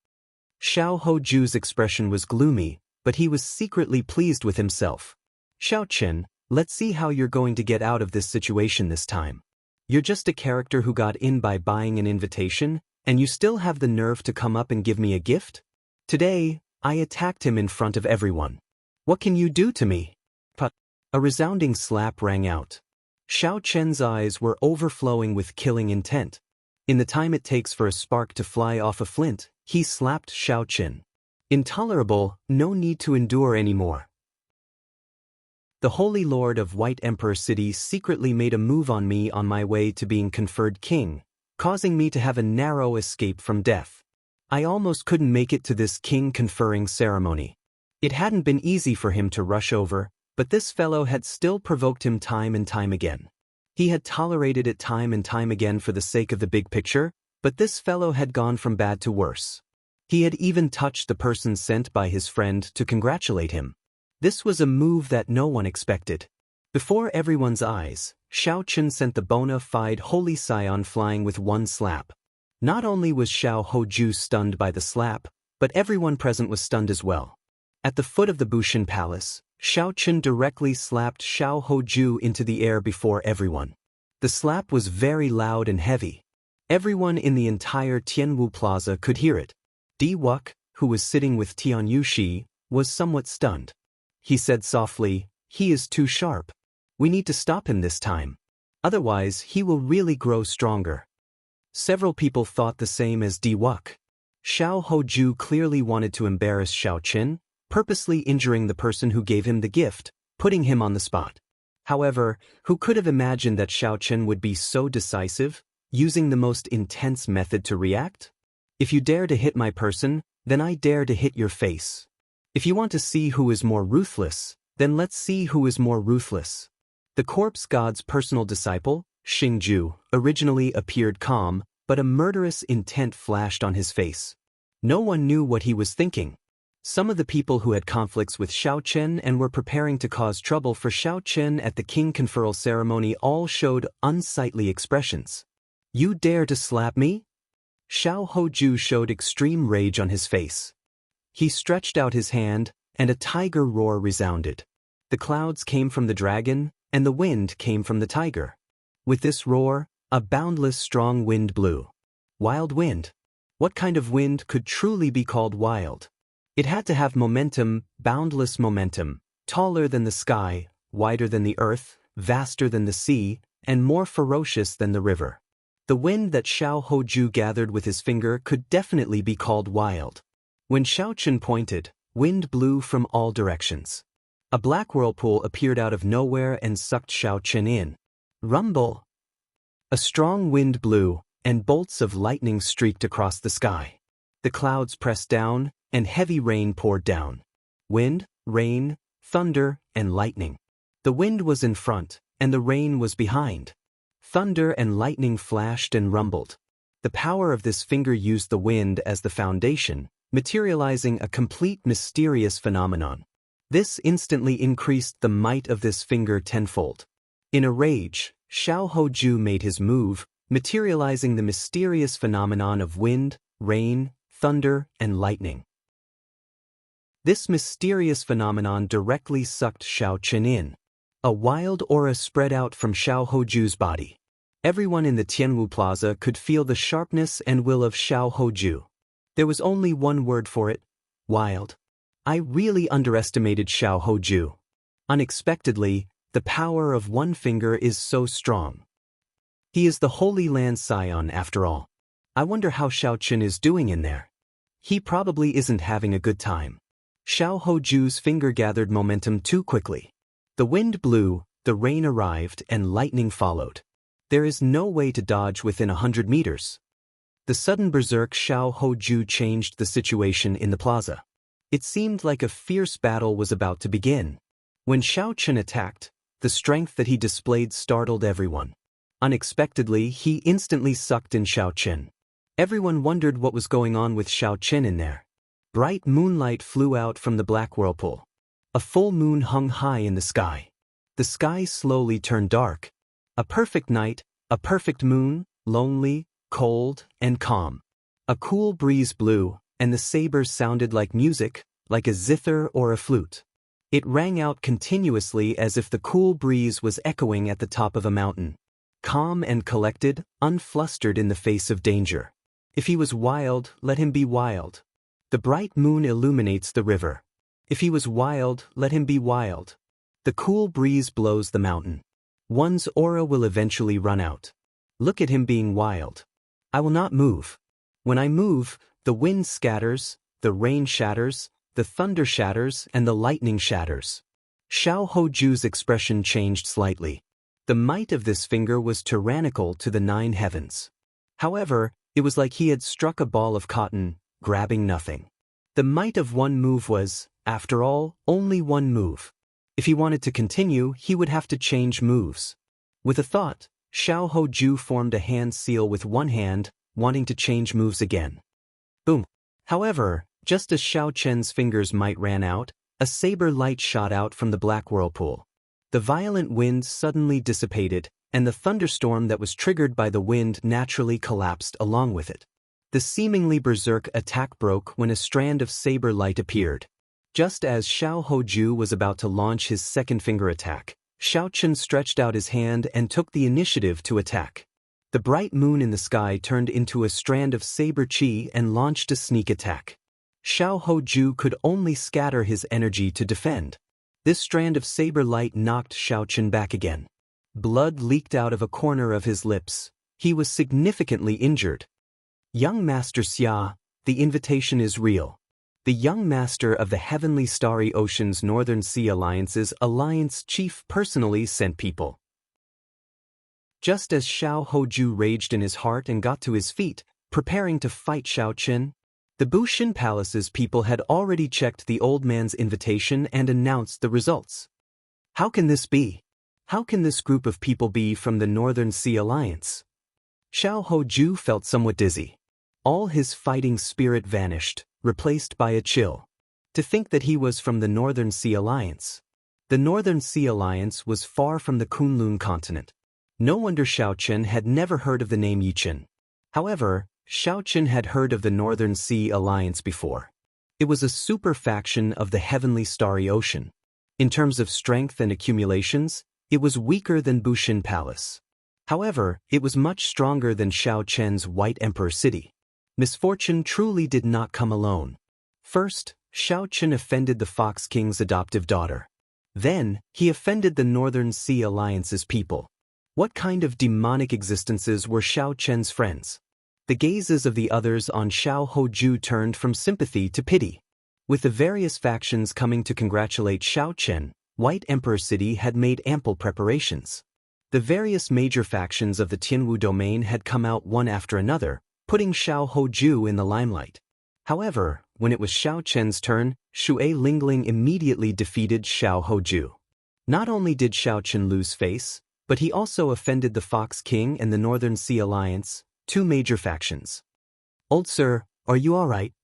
Speaker 1: Xiaoju's expression was gloomy, but he was secretly pleased with himself. "Xiaochen, let's see how you're going to get out of this situation this time. You're just a character who got in by buying an invitation, and you still have the nerve to come up and give me a gift? Today, I attacked him in front of everyone. What can you do to me?" But a resounding slap rang out. Xiaochen's eyes were overflowing with killing intent. In the time it takes for a spark to fly off a flint, he slapped Xiaochen. "Intolerable, no need to endure anymore." The Holy Lord of White Emperor City secretly made a move on me on my way to being conferred king, causing me to have a narrow escape from death. I almost couldn't make it to this king conferring ceremony. It hadn't been easy for him to rush over, but this fellow had still provoked him time and time again. He had tolerated it time and time again for the sake of the big picture, but this fellow had gone from bad to worse. He had even touched the person sent by his friend to congratulate him. This was a move that no one expected. Before everyone's eyes, Xiaochen sent the bona fide Holy Scion flying with one slap. Not only was Xiaoju stunned by the slap, but everyone present was stunned as well. At the foot of the Bushin Palace, Xiaochen directly slapped Xiaoju into the air before everyone. The slap was very loud and heavy. Everyone in the entire Tianwu Plaza could hear it. Di Wuk, who was sitting with Tian Yushi, was somewhat stunned. He said softly, "He is too sharp. We need to stop him this time. Otherwise, he will really grow stronger." Several people thought the same as Di Wuk. Xiaoju clearly wanted to embarrass Xiaochen, purposely injuring the person who gave him the gift, putting him on the spot. However, who could have imagined that Xiaochen would be so decisive, using the most intense method to react? "If you dare to hit my person, then I dare to hit your face. If you want to see who is more ruthless, then let's see who is more ruthless." The corpse god's personal disciple, Xingju, originally appeared calm, but a murderous intent flashed on his face. No one knew what he was thinking. Some of the people who had conflicts with Xiaochen and were preparing to cause trouble for Xiaochen at the king conferral ceremony all showed unsightly expressions. "You dare to slap me?" Xiaoju showed extreme rage on his face. He stretched out his hand, and a tiger roar resounded. The clouds came from the dragon, and the wind came from the tiger. With this roar, a boundless strong wind blew. Wild wind. What kind of wind could truly be called wild? It had to have momentum, boundless momentum, taller than the sky, wider than the earth, vaster than the sea, and more ferocious than the river. The wind that Xiaoju gathered with his finger could definitely be called wild. When Xiaochen pointed, wind blew from all directions. A black whirlpool appeared out of nowhere and sucked Xiao Chen in. Rumble! A strong wind blew, and bolts of lightning streaked across the sky. The clouds pressed down, and heavy rain poured down. Wind, rain, thunder, and lightning. The wind was in front, and the rain was behind. Thunder and lightning flashed and rumbled. The power of this finger used the wind as the foundation, materializing a complete mysterious phenomenon. This instantly increased the might of this finger tenfold. In a rage, Xiao Hoju made his move, materializing the mysterious phenomenon of wind, rain, thunder, and lightning. This mysterious phenomenon directly sucked Xiao Chen in. A wild aura spread out from Xiao Hoju's body. Everyone in the Tianwu Plaza could feel the sharpness and will of Xiao Hoju. There was only one word for it: wild. I really underestimated Xiao Hoju. Unexpectedly, the power of one finger is so strong. He is the Holy Land Scion after all. I wonder how Xiao Chen is doing in there. He probably isn't having a good time. Xiao Hoju's finger gathered momentum too quickly. The wind blew, the rain arrived, and lightning followed. There is no way to dodge within 100 meters. The sudden berserk Xiao Hoju changed the situation in the plaza. It seemed like a fierce battle was about to begin. When Xiao Chen attacked, the strength that he displayed startled everyone. Unexpectedly, he instantly sucked in Xiao Chen. Everyone wondered what was going on with Xiao Chen in there. Bright moonlight flew out from the black whirlpool. A full moon hung high in the sky. The sky slowly turned dark. A perfect night, a perfect moon, lonely, cold, and calm. A cool breeze blew, and the sabers sounded like music, like a zither or a flute. It rang out continuously as if the cool breeze was echoing at the top of a mountain. Calm and collected, unflustered in the face of danger. If he was wild, let him be wild. The bright moon illuminates the river. If he was wild, let him be wild. The cool breeze blows the mountain. One's aura will eventually run out. Look at him being wild. I will not move. When I move, the wind scatters, the rain shatters, the thunder shatters, and the lightning shatters. Xiao Hoju's expression changed slightly. The might of this finger was tyrannical to the 9 heavens. However, it was like he had struck a ball of cotton, grabbing nothing. The might of one move was, after all, only one move. If he wanted to continue, he would have to change moves. With a thought, Xiao Hoju formed a hand seal with one hand, wanting to change moves again. Boom. However, just as Xiao Chen's fingers might ran out, a saber light shot out from the black whirlpool. The violent wind suddenly dissipated, and the thunderstorm that was triggered by the wind naturally collapsed along with it. The seemingly berserk attack broke when a strand of saber light appeared. Just as Xiao Hoju was about to launch his second finger attack, Xiao Chen stretched out his hand and took the initiative to attack. The bright moon in the sky turned into a strand of saber chi and launched a sneak attack. Xiao Hoju could only scatter his energy to defend. This strand of saber light knocked Xiao Chen back again. Blood leaked out of a corner of his lips. He was significantly injured. Young Master Xia, the invitation is real. The young master of the Heavenly Starry Ocean's Northern Sea Alliance's alliance chief personally sent people. Just as Xiao Hoju raged in his heart and got to his feet, preparing to fight Xiao Chen, the Bushin Palace's people had already checked the old man's invitation and announced the results. How can this be? How can this group of people be from the Northern Sea Alliance? Xiao Hoju felt somewhat dizzy. All his fighting spirit vanished, replaced by a chill. To think that he was from the Northern Sea Alliance. The Northern Sea Alliance was far from the Kunlun continent. No wonder Xiao Chen had never heard of the name Yichen. However, Xiao Chen had heard of the Northern Sea Alliance before. It was a super faction of the Heavenly Starry Ocean. In terms of strength and accumulations, it was weaker than Bushin Palace. However, it was much stronger than Xiao Chen's White Emperor City. Misfortune truly did not come alone. First, Xiao Chen offended the Fox King's adoptive daughter. Then, he offended the Northern Sea Alliance's people. What kind of demonic existences were Xiao Chen's friends? The gazes of the others on Xiao Hoju turned from sympathy to pity. With the various factions coming to congratulate Xiao Chen, White Emperor City had made ample preparations. The various major factions of the Tianwu domain had come out one after another, putting Xiao Hoju in the limelight. However, when it was Xiao Chen's turn, Xue Lingling immediately defeated Xiao Hoju. Not only did Xiao Chen lose face, but he also offended the Fox King and the Northern Sea Alliance, two major factions. "Old sir, are you all right?"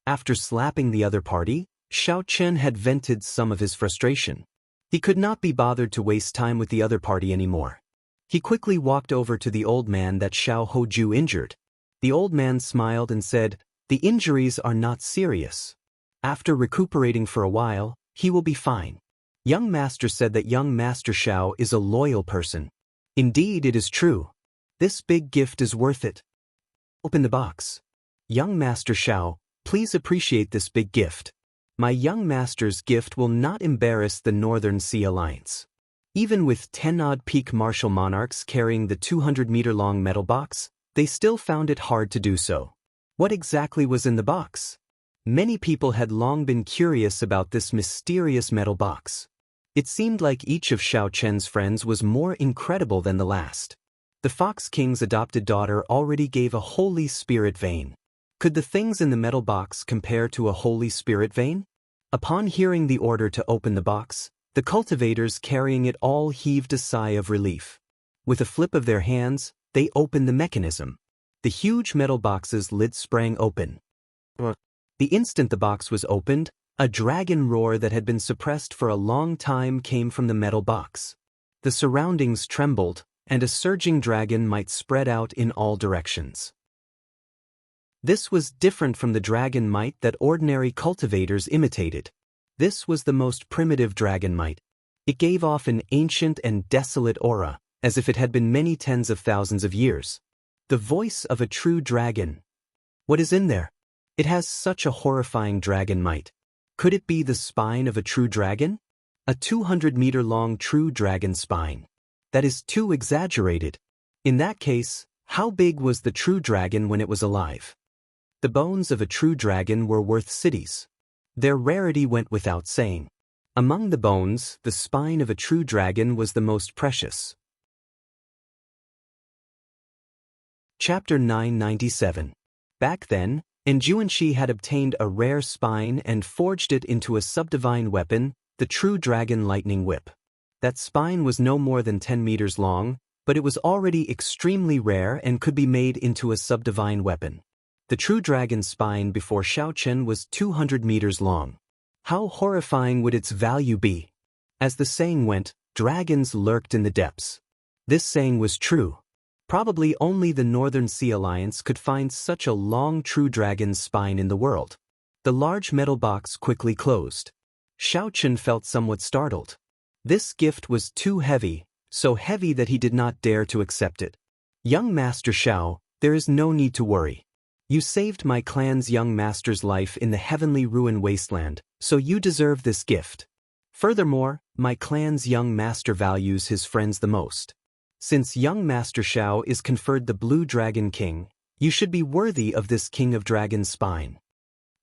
Speaker 1: After slapping the other party, Xiao Chen had vented some of his frustration. He could not be bothered to waste time with the other party anymore. He quickly walked over to the old man that Xiao Hoju injured. The old man smiled and said, "The injuries are not serious. After recuperating for a while, he will be fine." Young Master said that young Master Xiao is a loyal person. Indeed, it is true. This big gift is worth it. Open the box. Young Master Xiao, please appreciate this big gift. My young master's gift will not embarrass the Northern Sea Alliance. Even with 10-odd peak martial monarchs carrying the 200-meter-long metal box, they still found it hard to do so. What exactly was in the box? Many people had long been curious about this mysterious metal box. It seemed like each of Xiao Chen's friends was more incredible than the last. The Fox King's adopted daughter already gave a Holy Spirit vein. Could the things in the metal box compare to a Holy Spirit vein? Upon hearing the order to open the box, the cultivators carrying it all heaved a sigh of relief. With a flip of their hands, they opened the mechanism. The huge metal box's lid sprang open. The instant the box was opened, a dragon roar that had been suppressed for a long time came from the metal box. The surroundings trembled, and a surging dragon might spread out in all directions. This was different from the dragon might that ordinary cultivators imitated. This was the most primitive dragon might. It gave off an ancient and desolate aura, as if it had been many tens of thousands of years. The voice of a true dragon. What is in there? It has such a horrifying dragon might. Could it be the spine of a true dragon? A 200-meter-long true dragon spine. That is too exaggerated. In that case, how big was the true dragon when it was alive? The bones of a true dragon were worth cities. Their rarity went without saying. Among the bones, the spine of a true dragon was the most precious. Chapter 997. Back then, Enjuanshi had obtained a rare spine and forged it into a subdivine weapon, the true dragon lightning whip. That spine was no more than 10 meters long, but it was already extremely rare and could be made into a subdivine weapon. The true dragon spine before Xiao Chen was 200 meters long. How horrifying would its value be? As the saying went, dragons lurked in the depths. This saying was true. Probably only the Northern Sea Alliance could find such a long true dragon's spine in the world. The large metal box quickly closed. Xiao Chen felt somewhat startled. This gift was too heavy, so heavy that he did not dare to accept it. Young Master Xiao, there is no need to worry. You saved my clan's young master's life in the heavenly ruin wasteland, so you deserve this gift. Furthermore, my clan's young master values his friends the most. Since young Master Xiao is conferred the Blue Dragon King, you should be worthy of this King of Dragon's spine.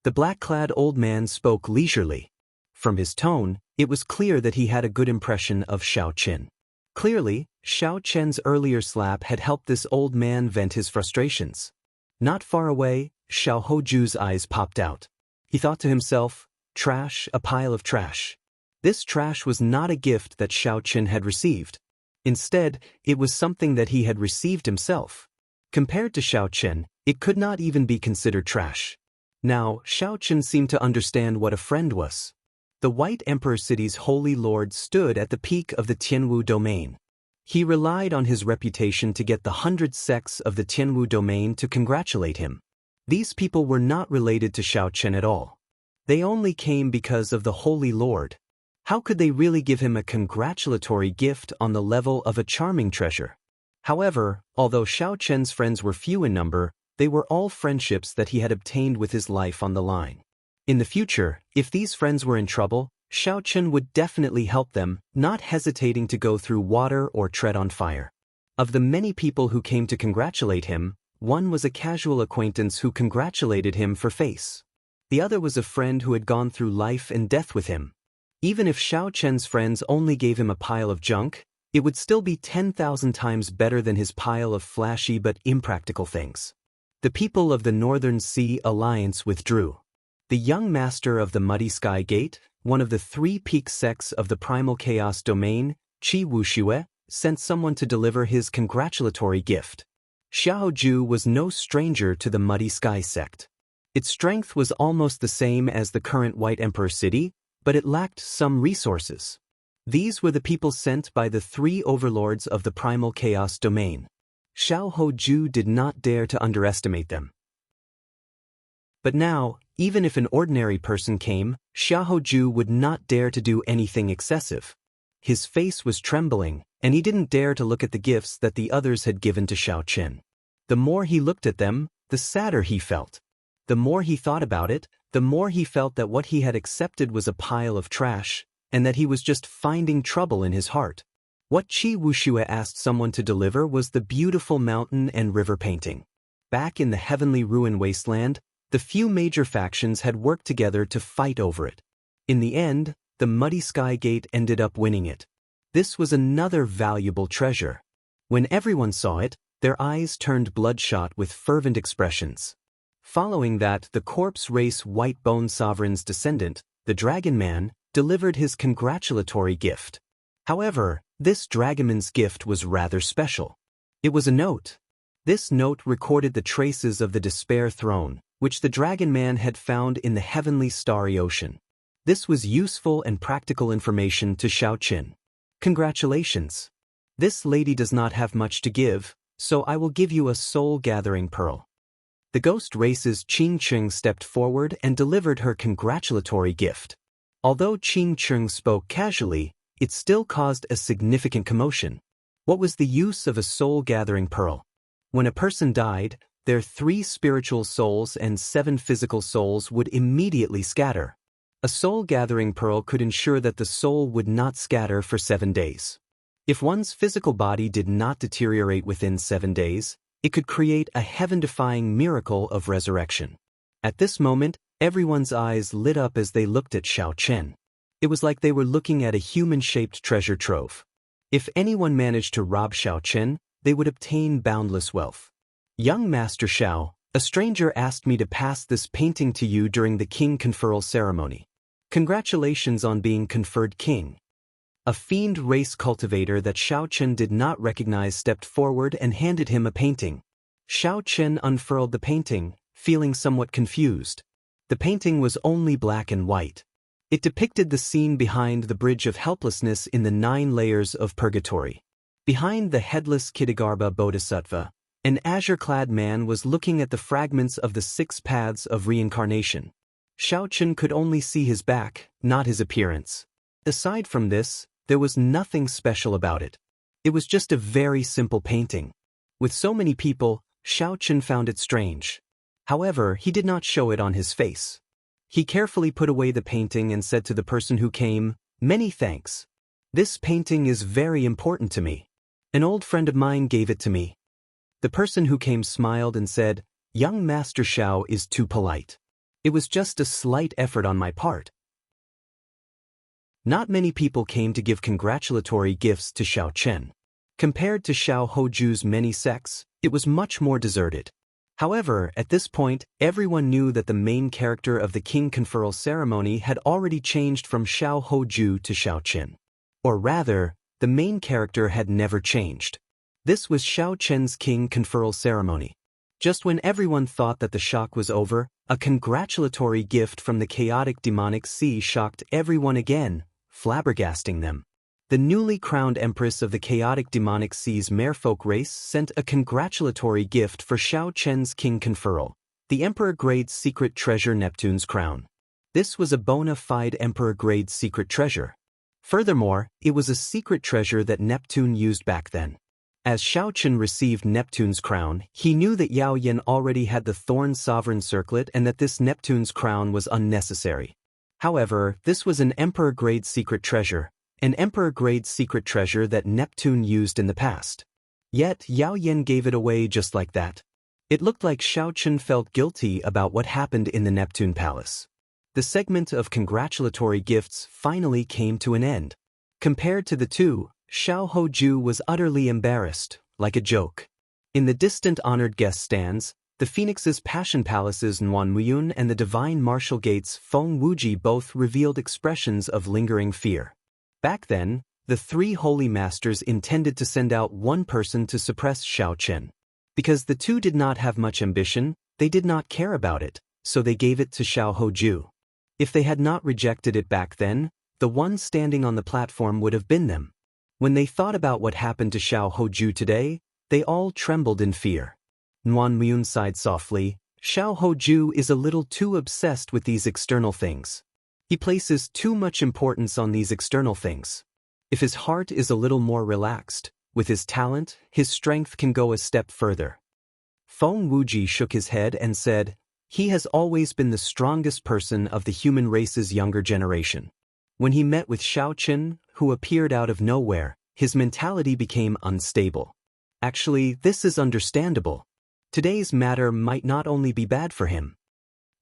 Speaker 1: The black-clad old man spoke leisurely. From his tone, it was clear that he had a good impression of Xiao Chen. Clearly, Xiao Chen's earlier slap had helped this old man vent his frustrations. Not far away, Xiao Hoju's eyes popped out. He thought to himself, trash, a pile of trash. This trash was not a gift that Xiao Chen had received. Instead, it was something that he had received himself. Compared to Xiao Chen, it could not even be considered trash. Now, Xiao Chen seemed to understand what a friend was. The White Emperor City's Holy Lord stood at the peak of the Tianwu domain. He relied on his reputation to get the 100 sects of the Tianwu domain to congratulate him. These people were not related to Xiao Chen at all. They only came because of the Holy Lord. How could they really give him a congratulatory gift on the level of a charming treasure? However, although Xiao Chen's friends were few in number, they were all friendships that he had obtained with his life on the line. In the future, if these friends were in trouble, Xiao Chen would definitely help them, not hesitating to go through water or tread on fire. Of the many people who came to congratulate him, one was a casual acquaintance who congratulated him for face. The other was a friend who had gone through life and death with him. Even if Xiao Chen's friends only gave him a pile of junk, it would still be 10,000 times better than his pile of flashy but impractical things. The people of the Northern Sea Alliance withdrew. The young master of the Muddy Sky Gate, one of the 3 peak sects of the Primal Chaos Domain, Qi Wuxue, sent someone to deliver his congratulatory gift. Xiao Ju was no stranger to the Muddy Sky sect. Its strength was almost the same as the current White Emperor city, but it lacked some resources. These were the people sent by the 3 overlords of the Primal Chaos Domain. Xiao Hoju did not dare to underestimate them. But now, even if an ordinary person came, Xiao Hoju would not dare to do anything excessive. His face was trembling, and he didn't dare to look at the gifts that the others had given to Xiao Chen. The more he looked at them, the sadder he felt. The more he thought about it, the more he felt that what he had accepted was a pile of trash, and that he was just finding trouble in his heart. What Qi Wuxue asked someone to deliver was the beautiful mountain and river painting. Back in the heavenly ruin wasteland, the few major factions had worked together to fight over it. In the end, the Muddy Sky Gate ended up winning it. This was another valuable treasure. When everyone saw it, their eyes turned bloodshot with fervent expressions. Following that, the corpse race White Bone Sovereign's descendant, the Dragon Man, delivered his congratulatory gift. However, this Dragonman's gift was rather special. It was a note. This note recorded the traces of the Despair Throne, which the Dragon Man had found in the heavenly starry ocean. This was useful and practical information to Xiao Qin. Congratulations. This lady does not have much to give, so I will give you a soul-gathering pearl. The ghost race's Qing Cheng stepped forward and delivered her congratulatory gift. Although Qing Cheng spoke casually, it still caused a significant commotion. What was the use of a soul-gathering pearl? When a person died, their 3 spiritual souls and 7 physical souls would immediately scatter. A soul-gathering pearl could ensure that the soul would not scatter for 7 days. If one's physical body did not deteriorate within 7 days, it could create a heaven-defying miracle of resurrection. At this moment, everyone's eyes lit up as they looked at Xiao Chen. It was like they were looking at a human-shaped treasure trove. If anyone managed to rob Xiao Chen, they would obtain boundless wealth. Young Master Xiao, a stranger asked me to pass this painting to you during the king conferral ceremony. Congratulations on being conferred king. A fiend race cultivator that Xiao Chen did not recognize stepped forward and handed him a painting. Xiao Chen unfurled the painting, feeling somewhat confused. The painting was only black and white. It depicted the scene behind the Bridge of Helplessness in the 9 layers of purgatory. Behind the headless Kitagarbha Bodhisattva, an azure-clad man was looking at the fragments of the 6 paths of reincarnation. Xiao Chen could only see his back, not his appearance. Aside from this, there was nothing special about it. It was just a very simple painting. With so many people, Xiao Chen found it strange. However, he did not show it on his face. He carefully put away the painting and said to the person who came, "Many thanks. This painting is very important to me. An old friend of mine gave it to me." The person who came smiled and said, "Young Master Xiao is too polite. It was just a slight effort on my part." Not many people came to give congratulatory gifts to Xiao Chen. Compared to Xiao Hoju's many sects, it was much more deserted. However, at this point, everyone knew that the main character of the king conferral ceremony had already changed from Xiao Hoju to Xiao Chen. Or rather, the main character had never changed. This was Xiao Chen's king conferral ceremony. Just when everyone thought that the shock was over, a congratulatory gift from the chaotic demonic sea shocked everyone again, flabbergasting them. The newly crowned empress of the chaotic demonic sea's merfolk race sent a congratulatory gift for Xiao Chen's king conferral, the emperor-grade secret treasure Neptune's crown. This was a bona fide emperor-grade secret treasure. Furthermore, it was a secret treasure that Neptune used back then. As Xiao Chen received Neptune's crown, he knew that Yao Yan already had the Thorn Sovereign Circlet and that this Neptune's crown was unnecessary. However, this was an emperor-grade secret treasure, an emperor-grade secret treasure that Neptune used in the past. Yet, Yao Yan gave it away just like that. It looked like Xiao Chen felt guilty about what happened in the Neptune Palace. The segment of congratulatory gifts finally came to an end. Compared to the two, Xiao Hoju was utterly embarrassed, like a joke. In the distant honored guest stands, the Phoenix's Passion Palaces Nuanmuyun and the Divine Martial Gates Feng Wuji both revealed expressions of lingering fear. Back then, the three holy masters intended to send out one person to suppress Xiao Chen. Because the two did not have much ambition, they did not care about it, so they gave it to Xiao Hoju. If they had not rejected it back then, the one standing on the platform would have been them. When they thought about what happened to Xiao Hoju today, they all trembled in fear. Nuanmuyun sighed softly. Xiao Hoju is a little too obsessed with these external things. He places too much importance on these external things. If his heart is a little more relaxed, with his talent, his strength can go a step further. Feng Wuji shook his head and said, he has always been the strongest person of the human race's younger generation. When he met with Xiao Chen, who appeared out of nowhere, his mentality became unstable. Actually, this is understandable. Today's matter might not only be bad for him.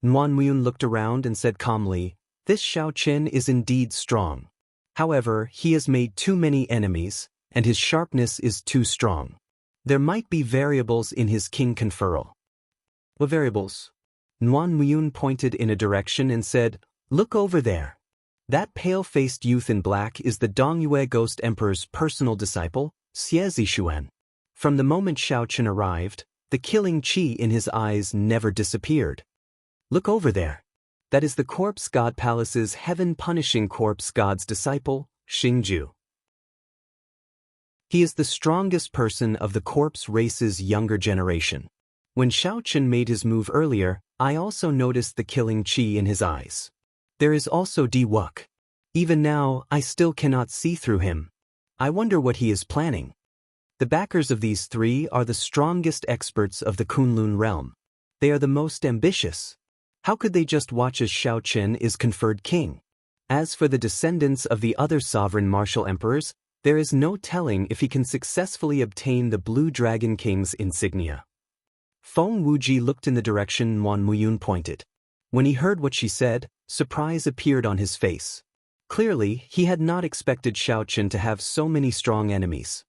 Speaker 1: Nuanmuyun looked around and said calmly, this Xiao Chen is indeed strong. However, he has made too many enemies, and his sharpness is too strong. There might be variables in his king conferral. What variables? Nuanmuyun pointed in a direction and said, look over there. That pale-faced youth in black is the Dongyue Ghost Emperor's personal disciple, Xie Zixuan. From the moment Xiao Chen arrived, the killing qi in his eyes never disappeared. Look over there. That is the Corpse God Palace's heaven-punishing corpse god's disciple, Xingju. He is the strongest person of the corpse race's younger generation. When Xiao Chen made his move earlier, I also noticed the killing qi in his eyes. There is also Di Wuk. Even now, I still cannot see through him. I wonder what he is planning. The backers of these three are the strongest experts of the Kunlun realm. They are the most ambitious. How could they just watch as Xiao Chen is conferred king? As for the descendants of the other sovereign martial emperors, there is no telling if he can successfully obtain the Blue Dragon King's insignia. Feng Wuji looked in the direction Nuanmuyun pointed. When he heard what she said, surprise appeared on his face. Clearly, he had not expected Xiao Chen to have so many strong enemies.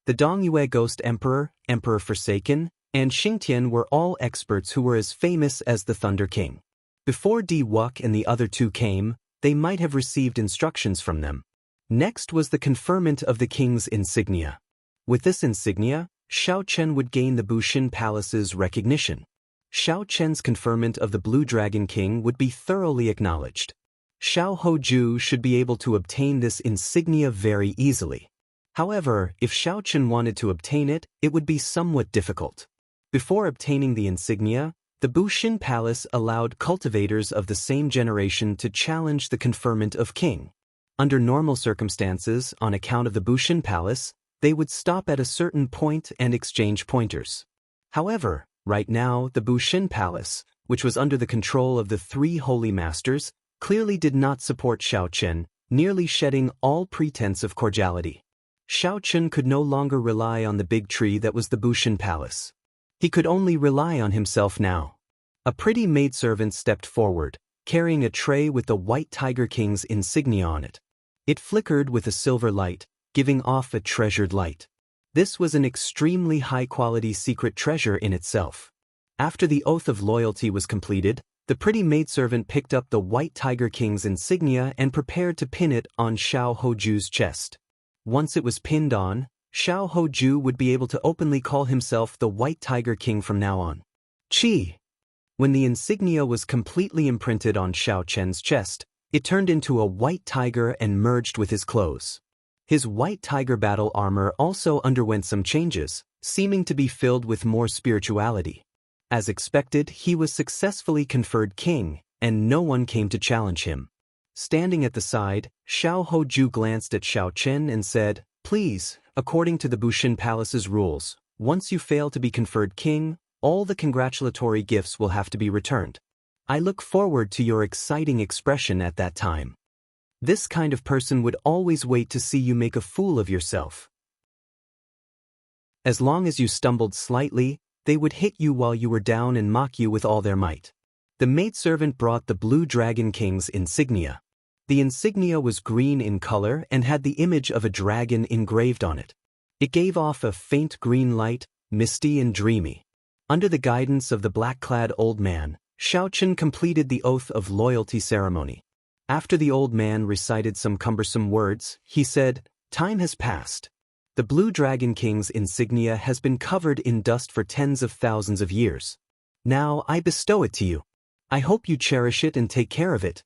Speaker 1: The Dongyue Ghost Emperor, Emperor Forsaken, and Xingtian were all experts who were as famous as the Thunder King. Before Di Wuk and the other two came, they might have received instructions from them. Next was the conferment of the king's insignia. With this insignia, Xiao Chen would gain the Bushin Palace's recognition. Xiao Chen's conferment of the Blue Dragon King would be thoroughly acknowledged. Xiao Hoju should be able to obtain this insignia very easily. However, if Xiao Chen wanted to obtain it, it would be somewhat difficult. Before obtaining the insignia, the Bushin Palace allowed cultivators of the same generation to challenge the conferment of king. Under normal circumstances, on account of the Bushin Palace, they would stop at a certain point and exchange pointers. However, right now, the Bushin Palace, which was under the control of the three holy masters, clearly did not support Xiao Chen, nearly shedding all pretense of cordiality. Xiao Chen could no longer rely on the big tree that was the Bushin Palace. He could only rely on himself now. A pretty maidservant stepped forward, carrying a tray with the White Tiger King's insignia on it. It flickered with a silver light, giving off a treasured light. This was an extremely high-quality secret treasure in itself. After the oath of loyalty was completed, the pretty maidservant picked up the White Tiger King's insignia and prepared to pin it on Xiao Hoju's chest. Once it was pinned on, Xiao Hoju would be able to openly call himself the White Tiger King from now on. Qi. When the insignia was completely imprinted on Xiao Chen's chest, it turned into a white tiger and merged with his clothes. His white tiger battle armor also underwent some changes, seeming to be filled with more spirituality. As expected, he was successfully conferred king, and no one came to challenge him. Standing at the side, Xiao Hoju glanced at Xiao Chen and said, please, according to the Bushin Palace's rules, once you fail to be conferred king, all the congratulatory gifts will have to be returned. I look forward to your exciting expression at that time. This kind of person would always wait to see you make a fool of yourself. As long as you stumbled slightly, they would hit you while you were down and mock you with all their might. The maidservant brought the Blue Dragon King's insignia. The insignia was green in color and had the image of a dragon engraved on it. It gave off a faint green light, misty and dreamy. Under the guidance of the black-clad old man, Xiaochen completed the oath of loyalty ceremony. After the old man recited some cumbersome words, he said, "Time has passed. The Blue Dragon King's insignia has been covered in dust for tens of thousands of years. Now I bestow it to you. I hope you cherish it and take care of it."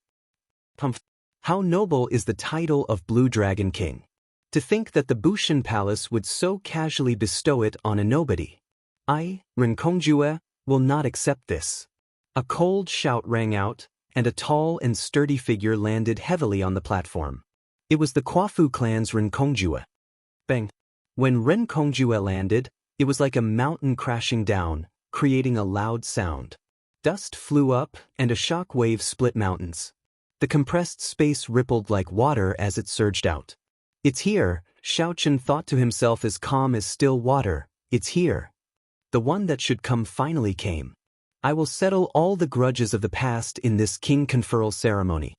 Speaker 1: How noble is the title of Blue Dragon King. To think that the Bushan Palace would so casually bestow it on a nobody. I, Renkongjue, will not accept this. A cold shout rang out, and a tall and sturdy figure landed heavily on the platform. It was the Kwafu clan's Renkongjue. Bang! When Renkongjue landed, it was like a mountain crashing down, creating a loud sound. Dust flew up, and a shock wave split mountains. The compressed space rippled like water as it surged out. "It's here," Xiaochen thought to himself as calm as still water. "It's here. The one that should come finally came. I will settle all the grudges of the past in this king conferral ceremony.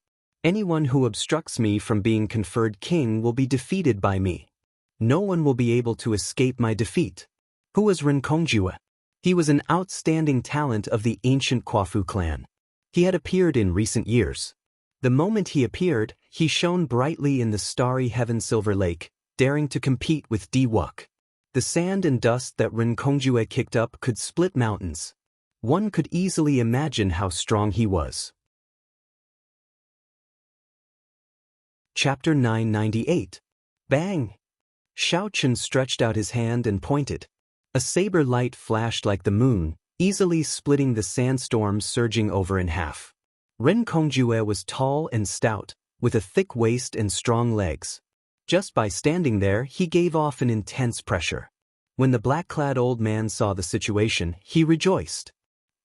Speaker 1: Anyone who obstructs me from being conferred king will be defeated by me. No one will be able to escape my defeat." Who was Renkongjue? He was an outstanding talent of the ancient Kwafu clan. He had appeared in recent years. The moment he appeared, he shone brightly in the starry heaven Silver Lake, daring to compete with Diwuk. The sand and dust that Renkongjue kicked up could split mountains. One could easily imagine how strong he was. Chapter 998. Bang! Xiaochen stretched out his hand and pointed. A saber light flashed like the moon, easily splitting the sandstorm surging over in half. Renkongjue was tall and stout, with a thick waist and strong legs. Just by standing there, he gave off an intense pressure. When the black-clad old man saw the situation, he rejoiced.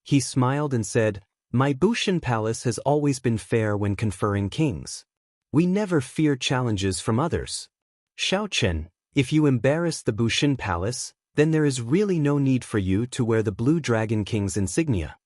Speaker 1: He smiled and said, "My Bushan Palace has always been fair when conferring kings. We never fear challenges from others. Xiaochen, if you embarrass the Bushan Palace, then there is really no need for you to wear the Blue Dragon King's insignia."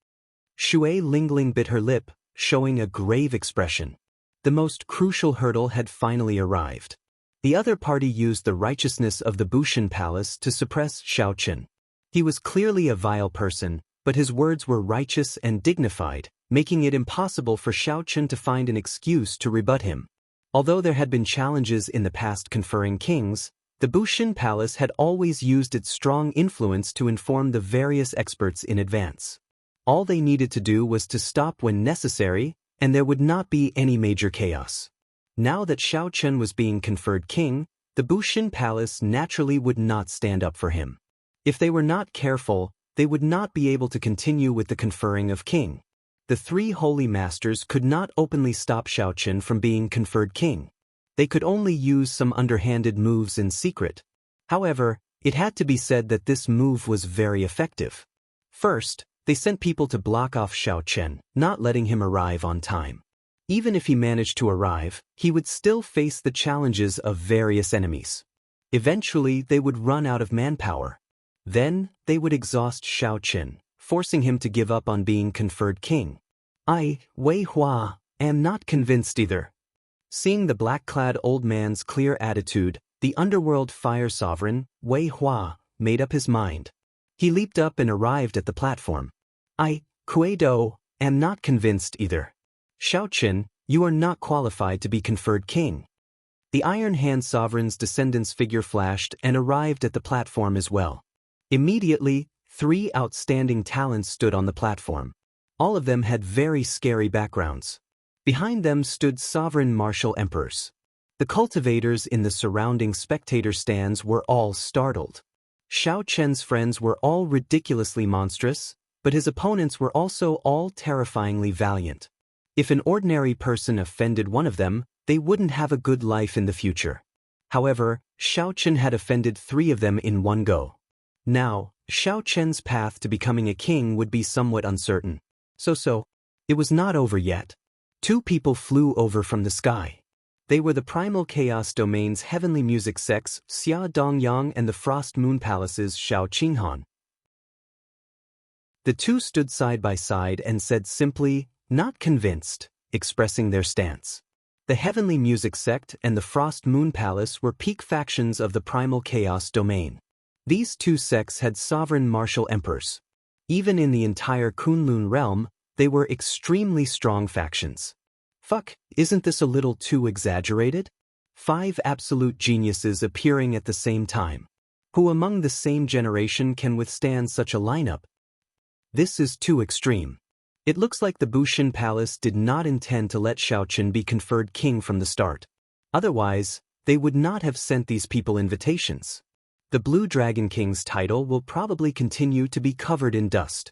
Speaker 1: Shui Lingling bit her lip, showing a grave expression. The most crucial hurdle had finally arrived. The other party used the righteousness of the Bushan Palace to suppress Xiaochen. He was clearly a vile person, but his words were righteous and dignified, making it impossible for Xiaochen to find an excuse to rebut him. Although there had been challenges in the past conferring kings, the Bushan Palace had always used its strong influence to inform the various experts in advance. All they needed to do was to stop when necessary, and there would not be any major chaos. Now that Xiaochen was being conferred king, the Bushan Palace naturally would not stand up for him. If they were not careful, they would not be able to continue with the conferring of king. The three holy masters could not openly stop Xiaochen from being conferred king. They could only use some underhanded moves in secret. However, it had to be said that this move was very effective. First, they sent people to block off Xiaochen, not letting him arrive on time. Even if he managed to arrive, he would still face the challenges of various enemies. Eventually, they would run out of manpower. Then, they would exhaust Xiaochen, forcing him to give up on being conferred king. I, Wei Hua, am not convinced either. Seeing the black-clad old man's clear attitude, the underworld fire sovereign, Wei Hua, made up his mind. He leaped up and arrived at the platform. I, Kuei-do, am not convinced either. Xiaochen, you are not qualified to be conferred king. The Iron Hand Sovereign's descendant's figure flashed and arrived at the platform as well. Immediately, three outstanding talents stood on the platform. All of them had very scary backgrounds. Behind them stood sovereign martial emperors. The cultivators in the surrounding spectator stands were all startled. Xiaochen's friends were all ridiculously monstrous, but his opponents were also all terrifyingly valiant. If an ordinary person offended one of them, they wouldn't have a good life in the future. However, Xiaochen had offended three of them in one go. Now, Xiaochen's path to becoming a king would be somewhat uncertain. So, it was not over yet. Two people flew over from the sky. They were the Primal Chaos Domain's heavenly music sects, Xia Dongyang, and the Frost Moon Palace's Xiao Qinghan. The two stood side by side and said simply, "Not convinced," expressing their stance. The Heavenly Music Sect and the Frost Moon Palace were peak factions of the Primal Chaos domain. These two sects had sovereign martial emperors. Even in the entire Kunlun realm, they were extremely strong factions. Fuck, isn't this a little too exaggerated? 5 absolute geniuses appearing at the same time. Who among the same generation can withstand such a lineup? This is too extreme. It looks like the Bushin Palace did not intend to let Xiaoqun be conferred king from the start. Otherwise, they would not have sent these people invitations. The Blue Dragon King's title will probably continue to be covered in dust.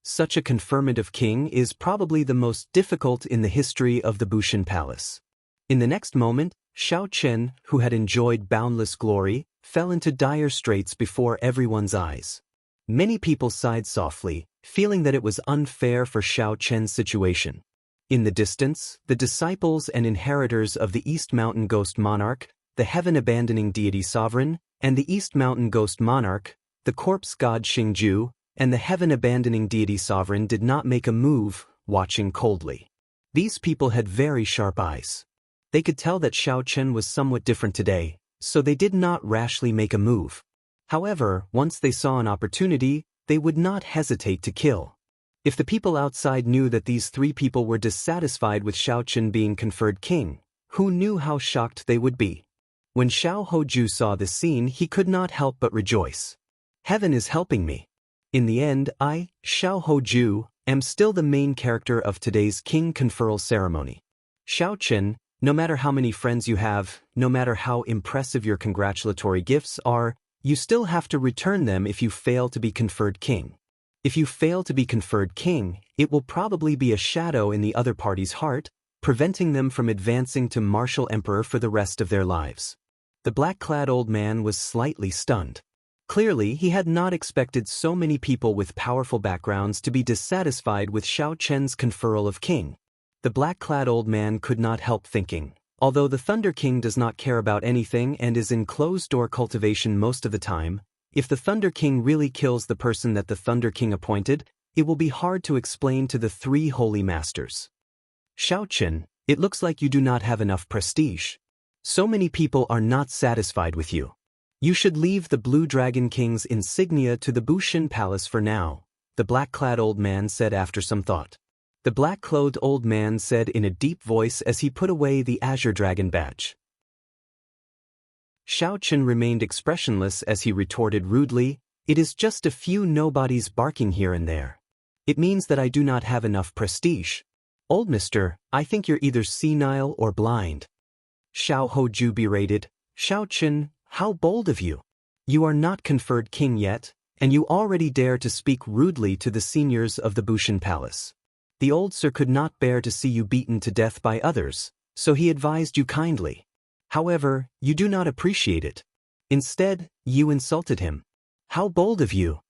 Speaker 1: Such a conferment of king is probably the most difficult in the history of the Bushin Palace. In the next moment, Xiaoqun, who had enjoyed boundless glory, fell into dire straits before everyone's eyes. Many people sighed softly, feeling that it was unfair for Xiaoqun's situation. In the distance, the disciples and inheritors of the East Mountain Ghost Monarch, the heaven-abandoning deity sovereign, and the East Mountain Ghost Monarch, the corpse god Xingju, and the heaven-abandoning deity sovereign did not make a move, watching coldly. These people had very sharp eyes. They could tell that Xiaoqun was somewhat different today, so they did not rashly make a move. However, once they saw an opportunity, they would not hesitate to kill. If the people outside knew that these 3 people were dissatisfied with Xiaoqun being conferred king, who knew how shocked they would be? When Xiao Hoju saw this scene, he could not help but rejoice. Heaven is helping me. In the end, I, Xiao Hoju, am still the main character of today's king conferral ceremony. Xiaoqun, no matter how many friends you have, no matter how impressive your congratulatory gifts are, you still have to return them if you fail to be conferred king. If you fail to be conferred king, it will probably be a shadow in the other party's heart, preventing them from advancing to martial emperor for the rest of their lives. The black-clad old man was slightly stunned. Clearly, he had not expected so many people with powerful backgrounds to be dissatisfied with Xiaoqun's conferral of king. The black-clad old man could not help thinking, although the Thunder King does not care about anything and is in closed-door cultivation most of the time, if the Thunder King really kills the person that the Thunder King appointed, it will be hard to explain to the 3 holy masters. Xiaoqun, it looks like you do not have enough prestige. So many people are not satisfied with you. You should leave the Blue Dragon King's insignia to the Bushin Palace for now, the black-clad old man said after some thought. The black-clothed old man said in a deep voice as he put away the Azure Dragon badge. Xiaoqun remained expressionless as he retorted rudely, "It is just a few nobodies barking here and there. It means that I do not have enough prestige. Old mister, I think you're either senile or blind." Xiao Hoju berated, "Xiaoqun, how bold of you! You are not conferred king yet, and you already dare to speak rudely to the seniors of the Bushin Palace. The old sir could not bear to see you beaten to death by others, so he advised you kindly. However, you do not appreciate it. Instead, you insulted him. How bold of you!"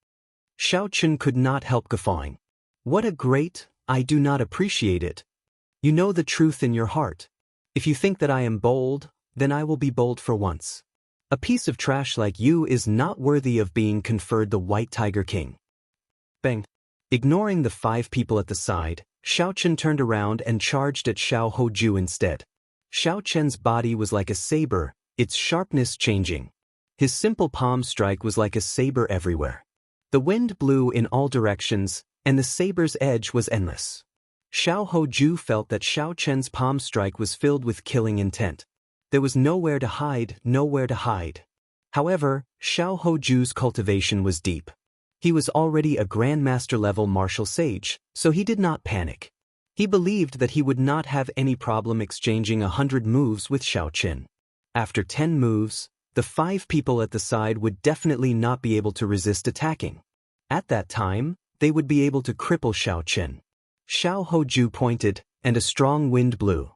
Speaker 1: Xiaoqun could not help guffawing. "What a great, I do not appreciate it. You know the truth in your heart. If you think that I am bold, then I will be bold for once. A piece of trash like you is not worthy of being conferred the White Tiger King." Bang. Ignoring the 5 people at the side, Xiaoqun turned around and charged at Xiao Hoju instead. Xiaoqun's body was like a saber, its sharpness changing. His simple palm strike was like a saber everywhere. The wind blew in all directions, and the saber's edge was endless. Xiao Hoju felt that Xiaoqun's palm strike was filled with killing intent. There was nowhere to hide, nowhere to hide. However, Xiao Hoju's cultivation was deep. He was already a Grandmaster-level martial sage, so he did not panic. He believed that he would not have any problem exchanging 100 moves with Xiaoqun. After 10 moves, the 5 people at the side would definitely not be able to resist attacking. At that time, they would be able to cripple Xiaoqun. Xiao Hoju pointed, and a strong wind blew.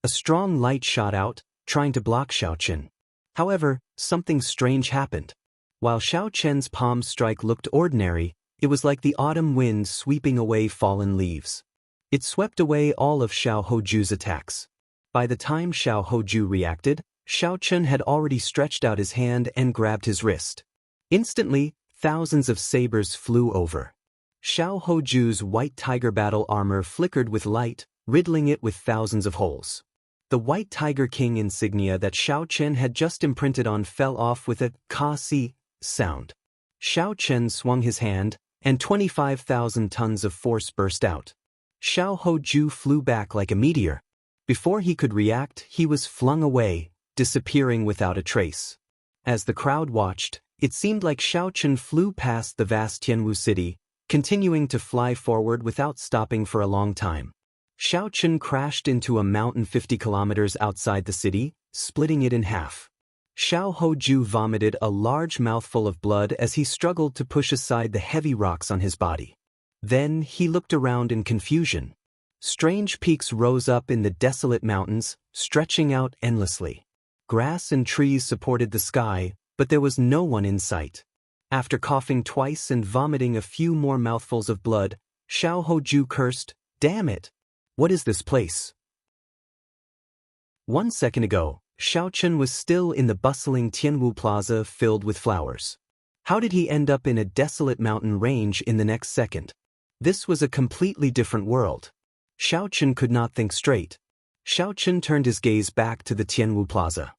Speaker 1: A strong light shot out, trying to block Xiaoqun. However, something strange happened. While Xiaoqun's palm strike looked ordinary, it was like the autumn wind sweeping away fallen leaves. It swept away all of Xiao Hoju's attacks. By the time Xiao Hoju reacted, Xiaoqun had already stretched out his hand and grabbed his wrist. Instantly, thousands of sabers flew over. Xiao Hoju's white tiger battle armor flickered with light, riddling it with thousands of holes. The white tiger king insignia that Xiao Chen had just imprinted on fell off with a ka-si sound. Xiao Chen swung his hand, and 25,000 tons of force burst out. Xiao Hoju flew back like a meteor. Before he could react, he was flung away, disappearing without a trace. As the crowd watched, it seemed like Xiao Chen flew past the vast Tianwu city, continuing to fly forward without stopping for a long time. Xiao Chen crashed into a mountain 50 kilometers outside the city, splitting it in half. Xiao Hoju vomited a large mouthful of blood as he struggled to push aside the heavy rocks on his body. Then he looked around in confusion. Strange peaks rose up in the desolate mountains, stretching out endlessly. Grass and trees supported the sky, but there was no one in sight. After coughing twice and vomiting a few more mouthfuls of blood, Xiao Hoju cursed, "Damn it! What is this place?" 1 second ago, Xiao Chen was still in the bustling Tianwu Plaza filled with flowers. How did he end up in a desolate mountain range in the next second? This was a completely different world. Xiao Chen could not think straight. Xiao Chen turned his gaze back to the Tianwu Plaza.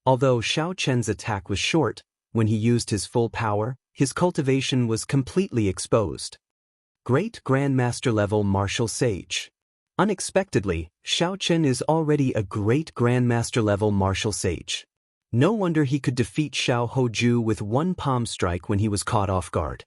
Speaker 1: Although Xiao Chen's attack was short, when he used his full power, his cultivation was completely exposed. Great Grandmaster level martial sage. Unexpectedly, Xiao Chen is already a great Grandmaster level martial sage. No wonder he could defeat Xiao Hoju with one palm strike when he was caught off guard.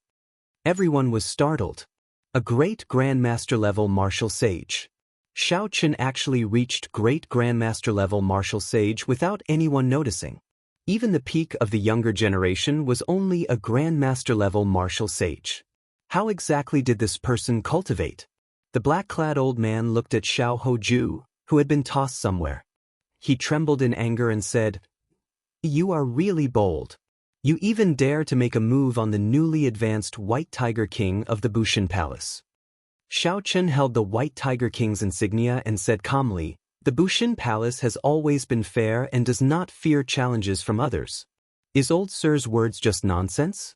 Speaker 1: Everyone was startled. A great Grandmaster level martial sage. Xiao Chen actually reached great Grandmaster level martial sage without anyone noticing. Even the peak of the younger generation was only a Grandmaster level martial sage. How exactly did this person cultivate? The black-clad old man looked at Xiao Hoju, who had been tossed somewhere. He trembled in anger and said, "You are really bold. You even dare to make a move on the newly advanced White Tiger King of the Bushin Palace." Xiao Chen held the White Tiger King's insignia and said calmly, "The Bushin Palace has always been fair and does not fear challenges from others. Is old sir's words just nonsense?"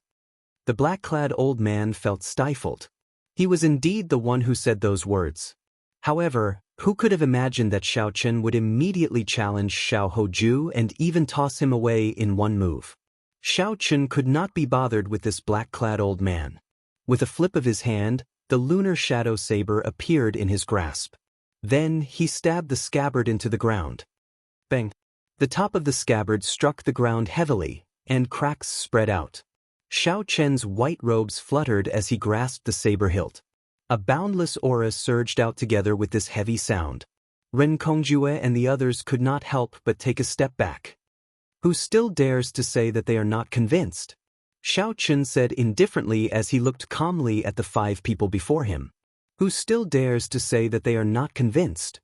Speaker 1: The black-clad old man felt stifled. He was indeed the one who said those words. However, who could have imagined that Xiao Chen would immediately challenge Xiao Hoju and even toss him away in one move? Xiao Chen could not be bothered with this black-clad old man. With a flip of his hand, the lunar shadow saber appeared in his grasp. Then he stabbed the scabbard into the ground. Bang! The top of the scabbard struck the ground heavily, and cracks spread out. Xiao Chen's white robes fluttered as he grasped the saber hilt. A boundless aura surged out together with this heavy sound. Ren Kongjue and the others could not help but take a step back. Who still dares to say that they are not convinced? Xiao Chen said indifferently as he looked calmly at the 5 people before him. Who still dares to say that they are not convinced?